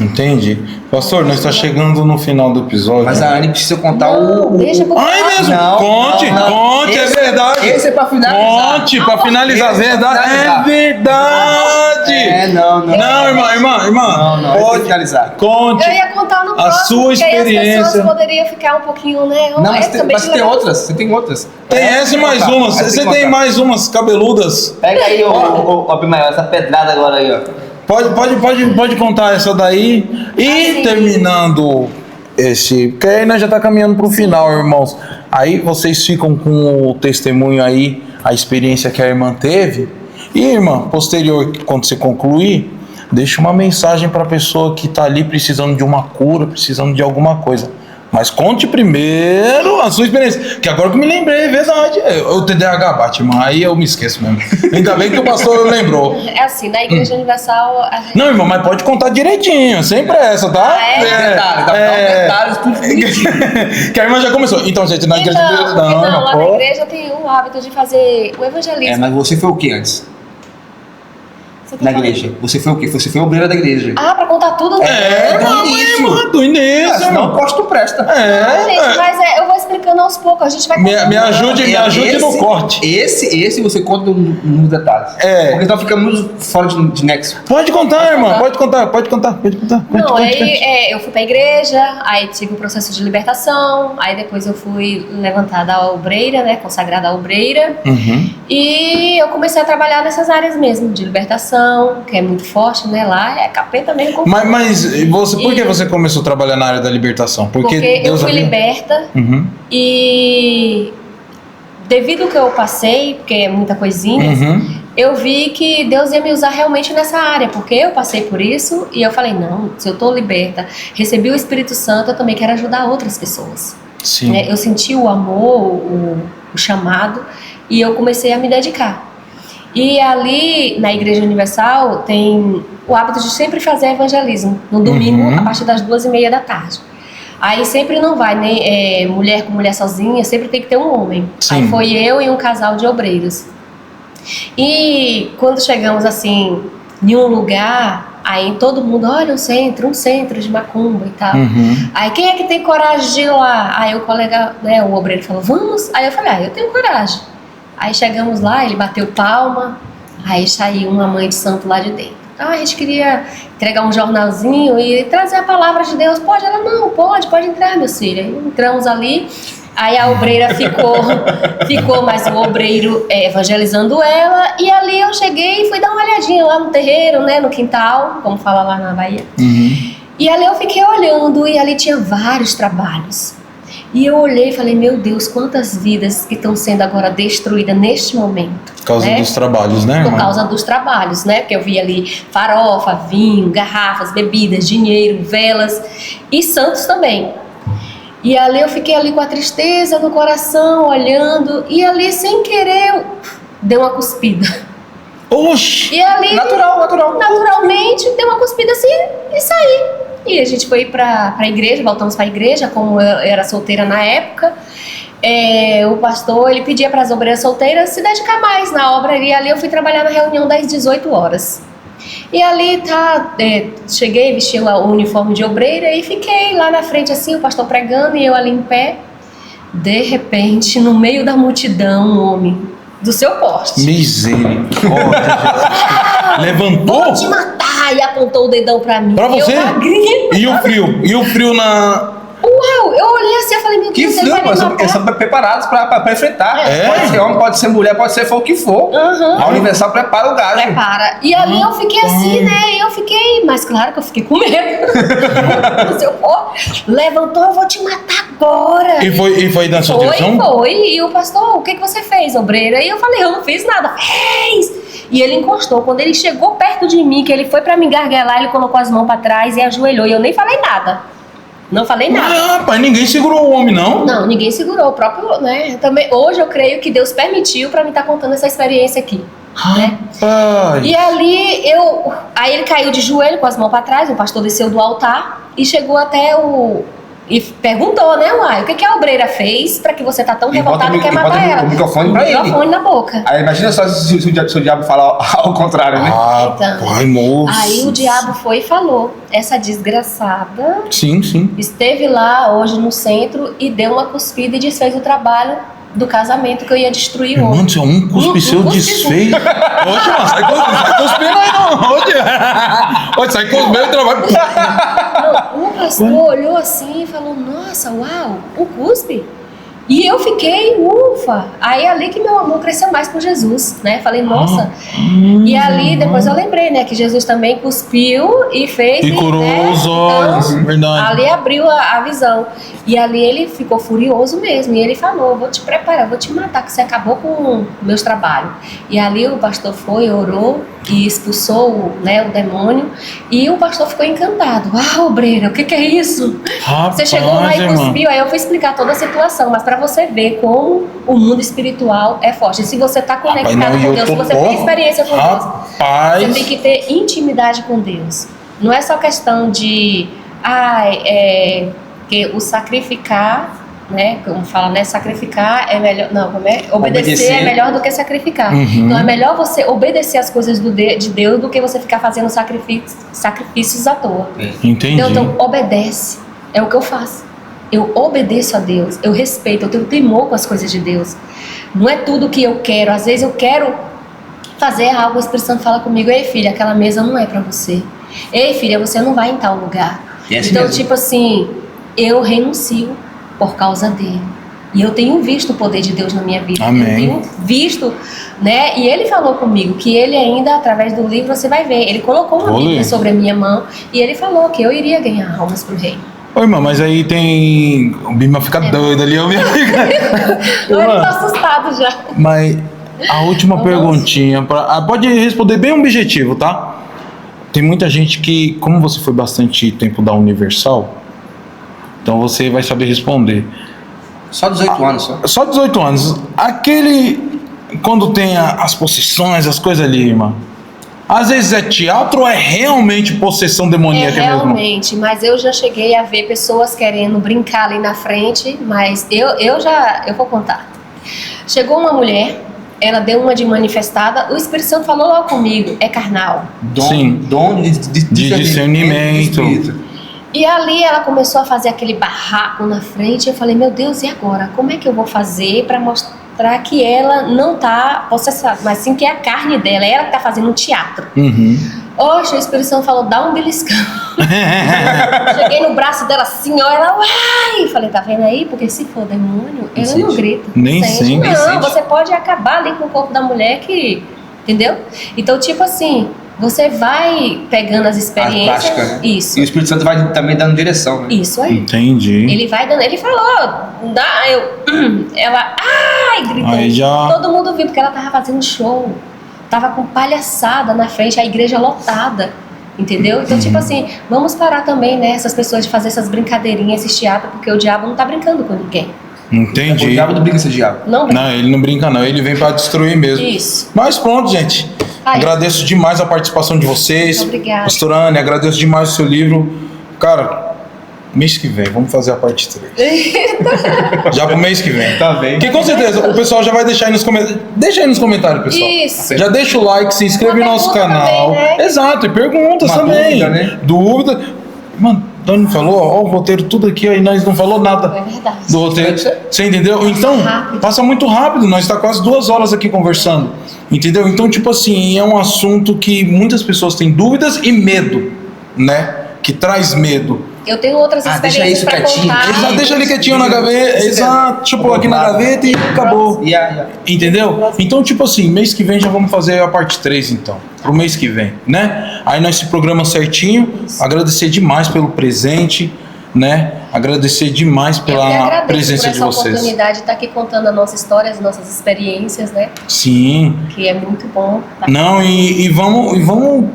Entende? Pastor, nós estamos chegando no final do episódio. Mas a Anne precisa contar Deixa pro Ai, mesmo? Conte, é verdade. Esse é pra finalizar. Conte, pra finalizar. Verdade. É verdade. Não, irmã. Não, Pode finalizar. Conte. Eu ia contar no A próximo, sua porque aí experiência. as pessoas poderiam ficar um pouquinho, né? Não, mas tem legal. outras. Você tem outras. Tem essa e mais umas. Você tem mais umas cabeludas? Pega aí, ô Abimael, essa pedrada agora aí, ó. Pode contar essa daí. E terminando esse. Porque aí nós já tá caminhando pro final, irmãos. Aí vocês ficam com o testemunho aí, a experiência que a irmã teve. E, irmã, posterior, quando você concluir, deixa uma mensagem pra pessoa que tá ali precisando de uma cura, precisando de alguma coisa. Mas conte primeiro a sua experiência. Que agora que eu me lembrei, é verdade. O TDAH bate, irmão. Aí eu me esqueço mesmo. Ainda bem que o pastor lembrou. É assim, na Igreja Universal... Não, irmão, mas pode contar direitinho. Sem pressa, tá? Detalhes, tudo bonitinho. Que a irmã já começou. Então, gente, na igreja... Não, lá na igreja tem o hábito de fazer o evangelismo. Mas você foi o que antes? Você tá Na falando? igreja. Você foi o quê? Você foi obreira da igreja. Ah, pra contar tudo? Do irmã, do início. Senão o posto presta. Gente, mas eu vou explicando aos poucos. A gente vai contando. Me ajude no corte. Esse você conta nos detalhes. Porque senão fica muito fora de nexo. Pode contar, irmã. Pode contar. Não, aí eu fui pra igreja, aí tive o processo de libertação, aí depois eu fui levantada à obreira, né, consagrada à obreira, e eu comecei a trabalhar nessas áreas mesmo, de libertação, que é muito forte, né, lá é capeta mesmo. Mas você, por que você começou a trabalhar na área da libertação? Porque eu fui liberta e devido ao que eu passei, porque é muita coisinha, eu vi que Deus ia me usar realmente nessa área, porque eu passei por isso e eu falei, não, se eu tô liberta, recebi o Espírito Santo, eu também quero ajudar outras pessoas. Sim. Eu senti o amor, o chamado, e eu comecei a me dedicar. E ali na Igreja Universal tem o hábito de sempre fazer evangelismo, no domingo, a partir das 2:30 da tarde. Aí sempre não vai, nem mulher com mulher sozinha, sempre tem que ter um homem. Sim. Aí foi eu e um casal de obreiros. E quando chegamos assim, em um lugar, aí todo mundo, olha um centro de macumba e tal. Aí quem é que tem coragem de ir lá? Aí o colega, né, o obreiro falou, vamos? Aí eu falei, eu tenho coragem. Aí chegamos lá, ele bateu palma, aí saiu uma mãe de santo lá de dentro. A gente queria entregar um jornalzinho e trazer a palavra de Deus. Pode? Ela, não, pode entrar, meu filho. Aí entramos ali, aí a obreira ficou mais o obreiro evangelizando ela, e ali eu cheguei e fui dar uma olhadinha lá no terreiro, né, no quintal, como fala lá na Bahia. E ali eu fiquei olhando, e ali tinha vários trabalhos. E eu olhei e falei, meu Deus, quantas vidas que estão sendo agora destruídas neste momento. Por causa dos trabalhos, né, irmã? Por causa dos trabalhos, né? Porque eu vi ali farofa, vinho, garrafas, bebidas, dinheiro, velas e santos também. E ali eu fiquei ali com a tristeza no coração, olhando, e ali sem querer eu dei uma cuspida. Oxi! E ali, naturalmente, deu uma cuspida assim e saí. E a gente foi pra igreja, voltamos pra igreja, como eu era solteira na época. O pastor, ele pedia para as obreiras solteiras se dedicar mais na obra, e ali eu fui trabalhar na reunião das 18 horas. E ali cheguei, vesti o uniforme de obreira e fiquei lá na frente assim, o pastor pregando e eu ali em pé. De repente, no meio da multidão, um homem do seu porte. Misericórdia. Levantou? Vou te matar! E apontou o dedão pra mim. Pra você? Eu magrinha. E o frio na... Uau! Eu olhei assim e falei, meu Que Deus, frio, ele vai me mas matar. eles são preparados pra enfrentar. É? Pode ser homem, pode ser mulher, pode ser for o que for. A Universal prepara o gás. Prepara. E ali eu fiquei assim, né? Eu fiquei, mas claro que eu fiquei com medo. O seu porte levantou, eu vou te matar agora. E foi na sua direção? Foi. E o pastor, o que você fez, obreira? E eu falei, eu não fiz nada. Fez! E ele encostou. Quando ele chegou perto de mim, que ele foi pra me garguelar, ele colocou as mãos pra trás e ajoelhou. E eu nem falei nada. Não falei nada. Mas, rapaz, ninguém segurou o homem, não? Não, ninguém segurou. O próprio, né? Também, hoje eu creio que Deus permitiu pra mim estar contando essa experiência aqui. Né? Rapaz. E ali aí ele caiu de joelho com as mãos pra trás, o pastor desceu do altar e chegou até E perguntou, né, Uai, o que a obreira fez pra que você tá tão revoltado e quer matar ela? O microfone pra ele. O microfone na boca. Aí imagina só se o diabo falar ao contrário, né? Então, Pai, moço. aí o diabo foi e falou, essa desgraçada Sim, sim. esteve lá hoje no centro e deu uma cuspida e desfez o trabalho do casamento que eu ia destruir Mano, ontem. se é um cuspe seu cuspe. desfez. Oxe, mano, sai cuspindo aí não. Oxe, sai cuspindo e trabalho. Não, o pastor olhou assim e falou, nossa, uau, o cuspe? E eu fiquei, ufa. Aí ali que meu amor cresceu mais por Jesus, né? Falei, nossa. E ali depois eu lembrei, né? Que Jesus também cuspiu e fez. E curou os olhos, então, verdade. ali abriu a visão. E ali ele ficou furioso mesmo. E ele falou, vou te preparar, vou te matar, que você acabou com meus trabalhos. E ali o pastor foi, orou e expulsou, né, o demônio. E o pastor ficou encantado. Ah, obreira, o que é isso? Rapaz, Você chegou lá e irmão. cuspiu, aí eu fui explicar toda a situação, mas para você ver como o mundo espiritual é forte. E se você está conectado Rapaz, não, com eu Deus, tô- se você tem experiência com Deus, Rapaz. você tem que ter intimidade com Deus. Não é só questão de que o sacrificar, né? Como fala, né? Sacrificar é melhor. Não, como é? Obedecer é melhor do que sacrificar. Uhum. Então é melhor você obedecer as coisas de Deus do que você ficar fazendo sacrifícios à toa. Entendi. Então obedece. É o que eu faço. Eu obedeço a Deus, eu respeito, eu tenho temor com as coisas de Deus. Não é tudo que eu quero. Às vezes eu quero fazer algo, o Espírito Santo fala comigo, ei filha, aquela mesa não é pra você. Ei filha, você não vai em tal lugar. E é assim então, mesmo. tipo assim, eu renuncio por causa dele. E eu tenho visto o poder de Deus na minha vida. Amém. Eu tenho visto, né? E ele falou comigo que ele ainda, através do livro, você vai ver. Ele colocou uma Vou Bíblia ler. sobre a minha mão e ele falou que eu iria ganhar almas pro reino. Ô, irmão, mas aí tem. O Bima fica doido ali, eu me Eu tô assustado já. Mas a última Vamos. perguntinha. Pode responder bem objetivo, tá? Tem muita gente que, como você foi bastante tempo da Universal, então você vai saber responder. Só 18 anos, só. Só 18 anos. Aquele. Quando tem as possessões, as coisas ali, irmão. Às vezes é teatro ou é realmente possessão demoníaca mesmo? Realmente, mas eu já cheguei a ver pessoas querendo brincar ali na frente, mas eu vou contar. Chegou uma mulher, ela deu uma de manifestada, o Espírito Santo falou logo comigo, é carnal. Sim. Dom de discernimento. do espírito. E ali ela começou a fazer aquele barraco na frente, eu falei, meu Deus, e agora? Como é que eu vou fazer para mostrar que ela não tá possessada, mas sim que é a carne dela, é ela que tá fazendo um teatro. Uhum. Oxe, o Espírito Santo falou, dá um beliscão. Cheguei no braço dela assim, ó, ela, uai! Falei, tá vendo aí? Porque se for demônio, ela não sente. grita. Nem sente. Não, Nem sente. você pode acabar ali com o corpo da mulher que... Entendeu? Então, tipo assim, você vai pegando as A experiências. prática, né? Isso. E o Espírito Santo vai também dando direção, né? Isso aí. Entendi. Ele vai dando, ele falou, ela, ai, gritou. Aí já- Todo mundo viu, porque ela tava fazendo show. Tava com palhaçada na frente, a igreja lotada. Entendeu? Então, tipo assim, vamos parar também, né? Essas pessoas de fazer essas brincadeirinhas, esses teatros, porque o diabo não tá brincando com ninguém. O Entendi. diabo não brinca esse diabo. Não brinca. Não, ele não brinca não, ele vem pra destruir mesmo. Isso. Mas pronto, gente. Aí. Agradeço demais a participação de vocês. Obrigada. Pastora Anne, agradeço demais o seu livro. Cara, mês que vem, vamos fazer a parte 3. Já pro mês que vem. Tá bem. Que com certeza o pessoal já vai deixar aí nos comentários. Deixa aí nos comentários, pessoal. Isso. Já deixa o like, se inscreve Uma no nosso pergunta canal. também, né? Exato, e perguntas Uma também. dúvida, né? Dúvida. Mano, Dani falou, ó, o roteiro tudo aqui, aí nós não falou nada É verdade. do roteiro. Você entendeu? Então, rápido. passa muito rápido. Nós está quase 2 horas aqui conversando. Entendeu? Então, tipo assim, é um assunto que muitas pessoas têm dúvidas e medo, né? Que traz medo. Eu tenho outras deixa experiências isso pra quietinho. contar. Exato, deixa ele quietinho na gaveta. Isso Exato, tipo, aqui na gaveta e acabou. Entendeu? Então, tipo assim, mês que vem já vamos fazer a parte 3, então. Pro mês que vem, né? Aí nós se programa certinho. Agradecer demais pelo presente, né? Agradecer demais Eu que pela agradeço presença por de essa vocês. oportunidade de estar aqui contando a nossa história, as nossas experiências, né? Sim. Que é muito bom. Tá? Não, e vamos.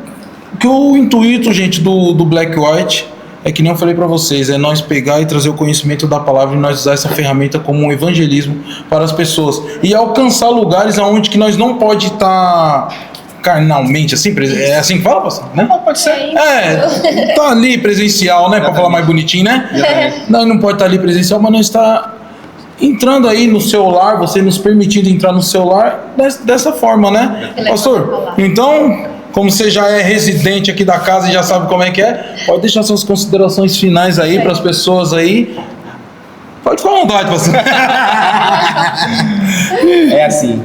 Que o intuito, gente, do Black White é que nem eu falei pra vocês, é nós pegar e trazer o conhecimento da palavra e nós usar essa ferramenta como um evangelismo para as pessoas e alcançar lugares aonde que nós não pode estar carnalmente, assim, é assim que fala, pastor? Né? Pode ser. Tá ali presencial, né? Pra falar mais bonitinho, né? Não pode estar ali presencial, mas não está entrando aí no seu lar, você nos permitindo entrar no seu lar dessa forma, né? Pastor, então, como você já é residente aqui da casa e já sabe como é que é, pode deixar suas considerações finais aí para as pessoas aí. Pode ficar à vontade, pastor. É assim,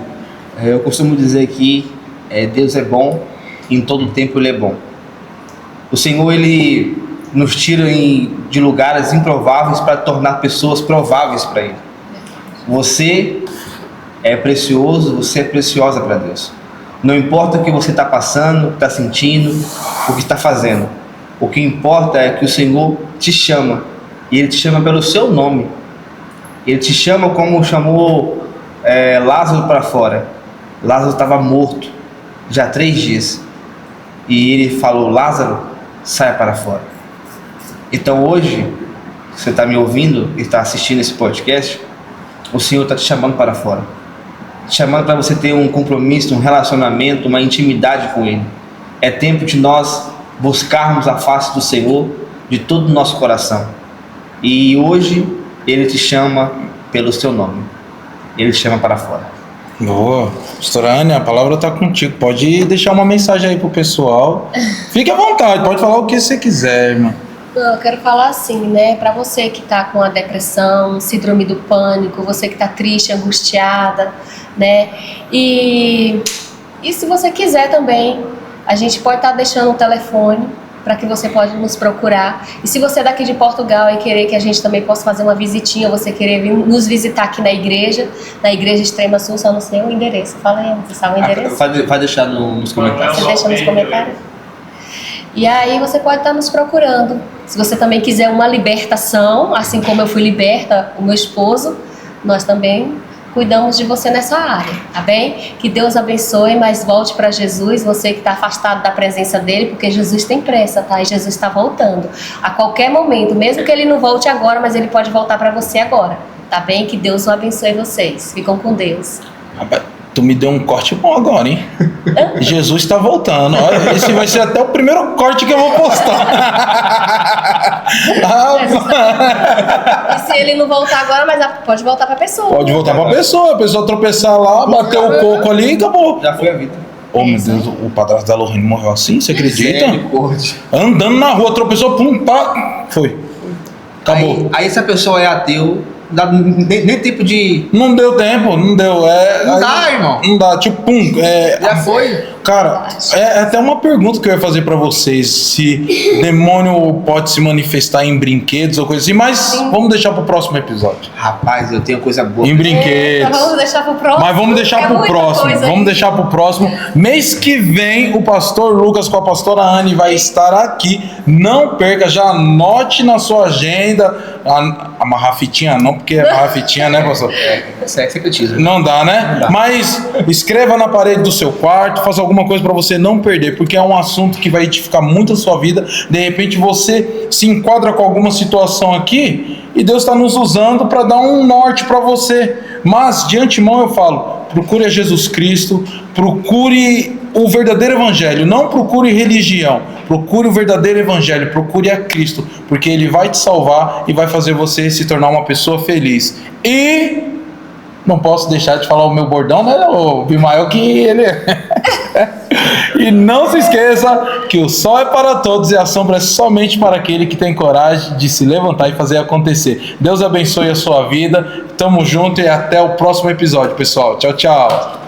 eu costumo dizer que Deus é bom, em todo tempo Ele é bom. O Senhor, Ele nos tira de lugares improváveis para tornar pessoas prováveis para Ele. Você é precioso, você é preciosa para Deus. Não importa o que você está passando, o que está sentindo, o que está fazendo. O que importa é que o Senhor te chama, e Ele te chama pelo seu nome. Ele te chama como chamou Lázaro para fora. Lázaro estava morto já 3 dias. E Ele falou: Lázaro, saia para fora. Então hoje, você está me ouvindo e está assistindo esse podcast, o Senhor está te chamando para fora. Te chamando para você ter um compromisso, um relacionamento, uma intimidade com Ele. É tempo de nós buscarmos a face do Senhor de todo o nosso coração. E hoje Ele te chama pelo seu nome. Ele te chama para fora. Boa. Pastora Anne, a palavra está contigo. Pode deixar uma mensagem aí pro pessoal. Fique à vontade, pode falar o que você quiser, irmã. Eu quero falar assim, né? Para você que está com a depressão, síndrome do pânico, você que está triste, angustiada, né? E se você quiser também, a gente pode estar deixando um telefone para que você pode nos procurar. E se você é daqui de Portugal e querer que a gente também possa fazer uma visitinha, ou você querer vir nos visitar aqui na igreja Extrema Sul, só não sei o endereço. Fala aí, você sabe o endereço? Vai deixar nos comentários. Você deixa nos comentários? E aí você pode estar nos procurando. Se você também quiser uma libertação, assim como eu fui liberta, o meu esposo, nós também cuidamos de você nessa área, tá bem? Que Deus abençoe, mas volte para Jesus, você que está afastado da presença dele, porque Jesus tem pressa, tá? E Jesus está voltando a qualquer momento, mesmo que ele não volte agora, mas ele pode voltar para você agora, tá bem? Que Deus o abençoe vocês. Ficam com Deus. Rapaz, tu me deu um corte bom agora, hein? Jesus está voltando. Olha, esse vai ser até o primeiro corte que eu vou postar. E se ele não voltar agora, mas pode voltar para a pessoa. Pode voltar para a pessoa tropeçar lá, bater o coco ali e acabou. Já foi a vida. Oh, meu Deus, o padrasto da Lorraine morreu assim, você acredita? Misericórdia. Andando na rua, tropeçou, pum, pá, foi. Acabou. Aí se a pessoa é ateu, não dá nem tempo de... Não deu tempo, não deu. Não dá, irmão. Não dá, tipo, pum. Já foi. Cara, é até uma pergunta que eu ia fazer pra vocês, se demônio pode se manifestar em brinquedos ou coisa assim, mas vamos deixar pro próximo episódio. Rapaz, eu tenho coisa boa. Em brinquedos. Então vamos deixar pro próximo. Mas vamos deixar pro próximo. Vamos deixar pro próximo. Mês que vem, o pastor Lucas com a pastora Anne vai estar aqui. Não perca, já anote na sua agenda. Amarrar a fitinha não, porque amarrar a fitinha, né, pastor? Isso é secretismo. Não dá, né? Não dá. Mas escreva na parede do seu quarto, faça alguma coisa para você não perder, porque é um assunto que vai edificar muito a sua vida. De repente você se enquadra com alguma situação aqui e Deus está nos usando para dar um norte para você. Mas de antemão eu falo, procure a Jesus Cristo, procure o verdadeiro evangelho, não procure religião, procure o verdadeiro evangelho, procure a Cristo, porque Ele vai te salvar e vai fazer você se tornar uma pessoa feliz. E não posso deixar de falar o meu bordão, né, o Bimael, que ele... E não se esqueça que o sol é para todos e a sombra é somente para aquele que tem coragem de se levantar e fazer acontecer. Deus abençoe a sua vida, tamo junto e até o próximo episódio, pessoal. Tchau, tchau.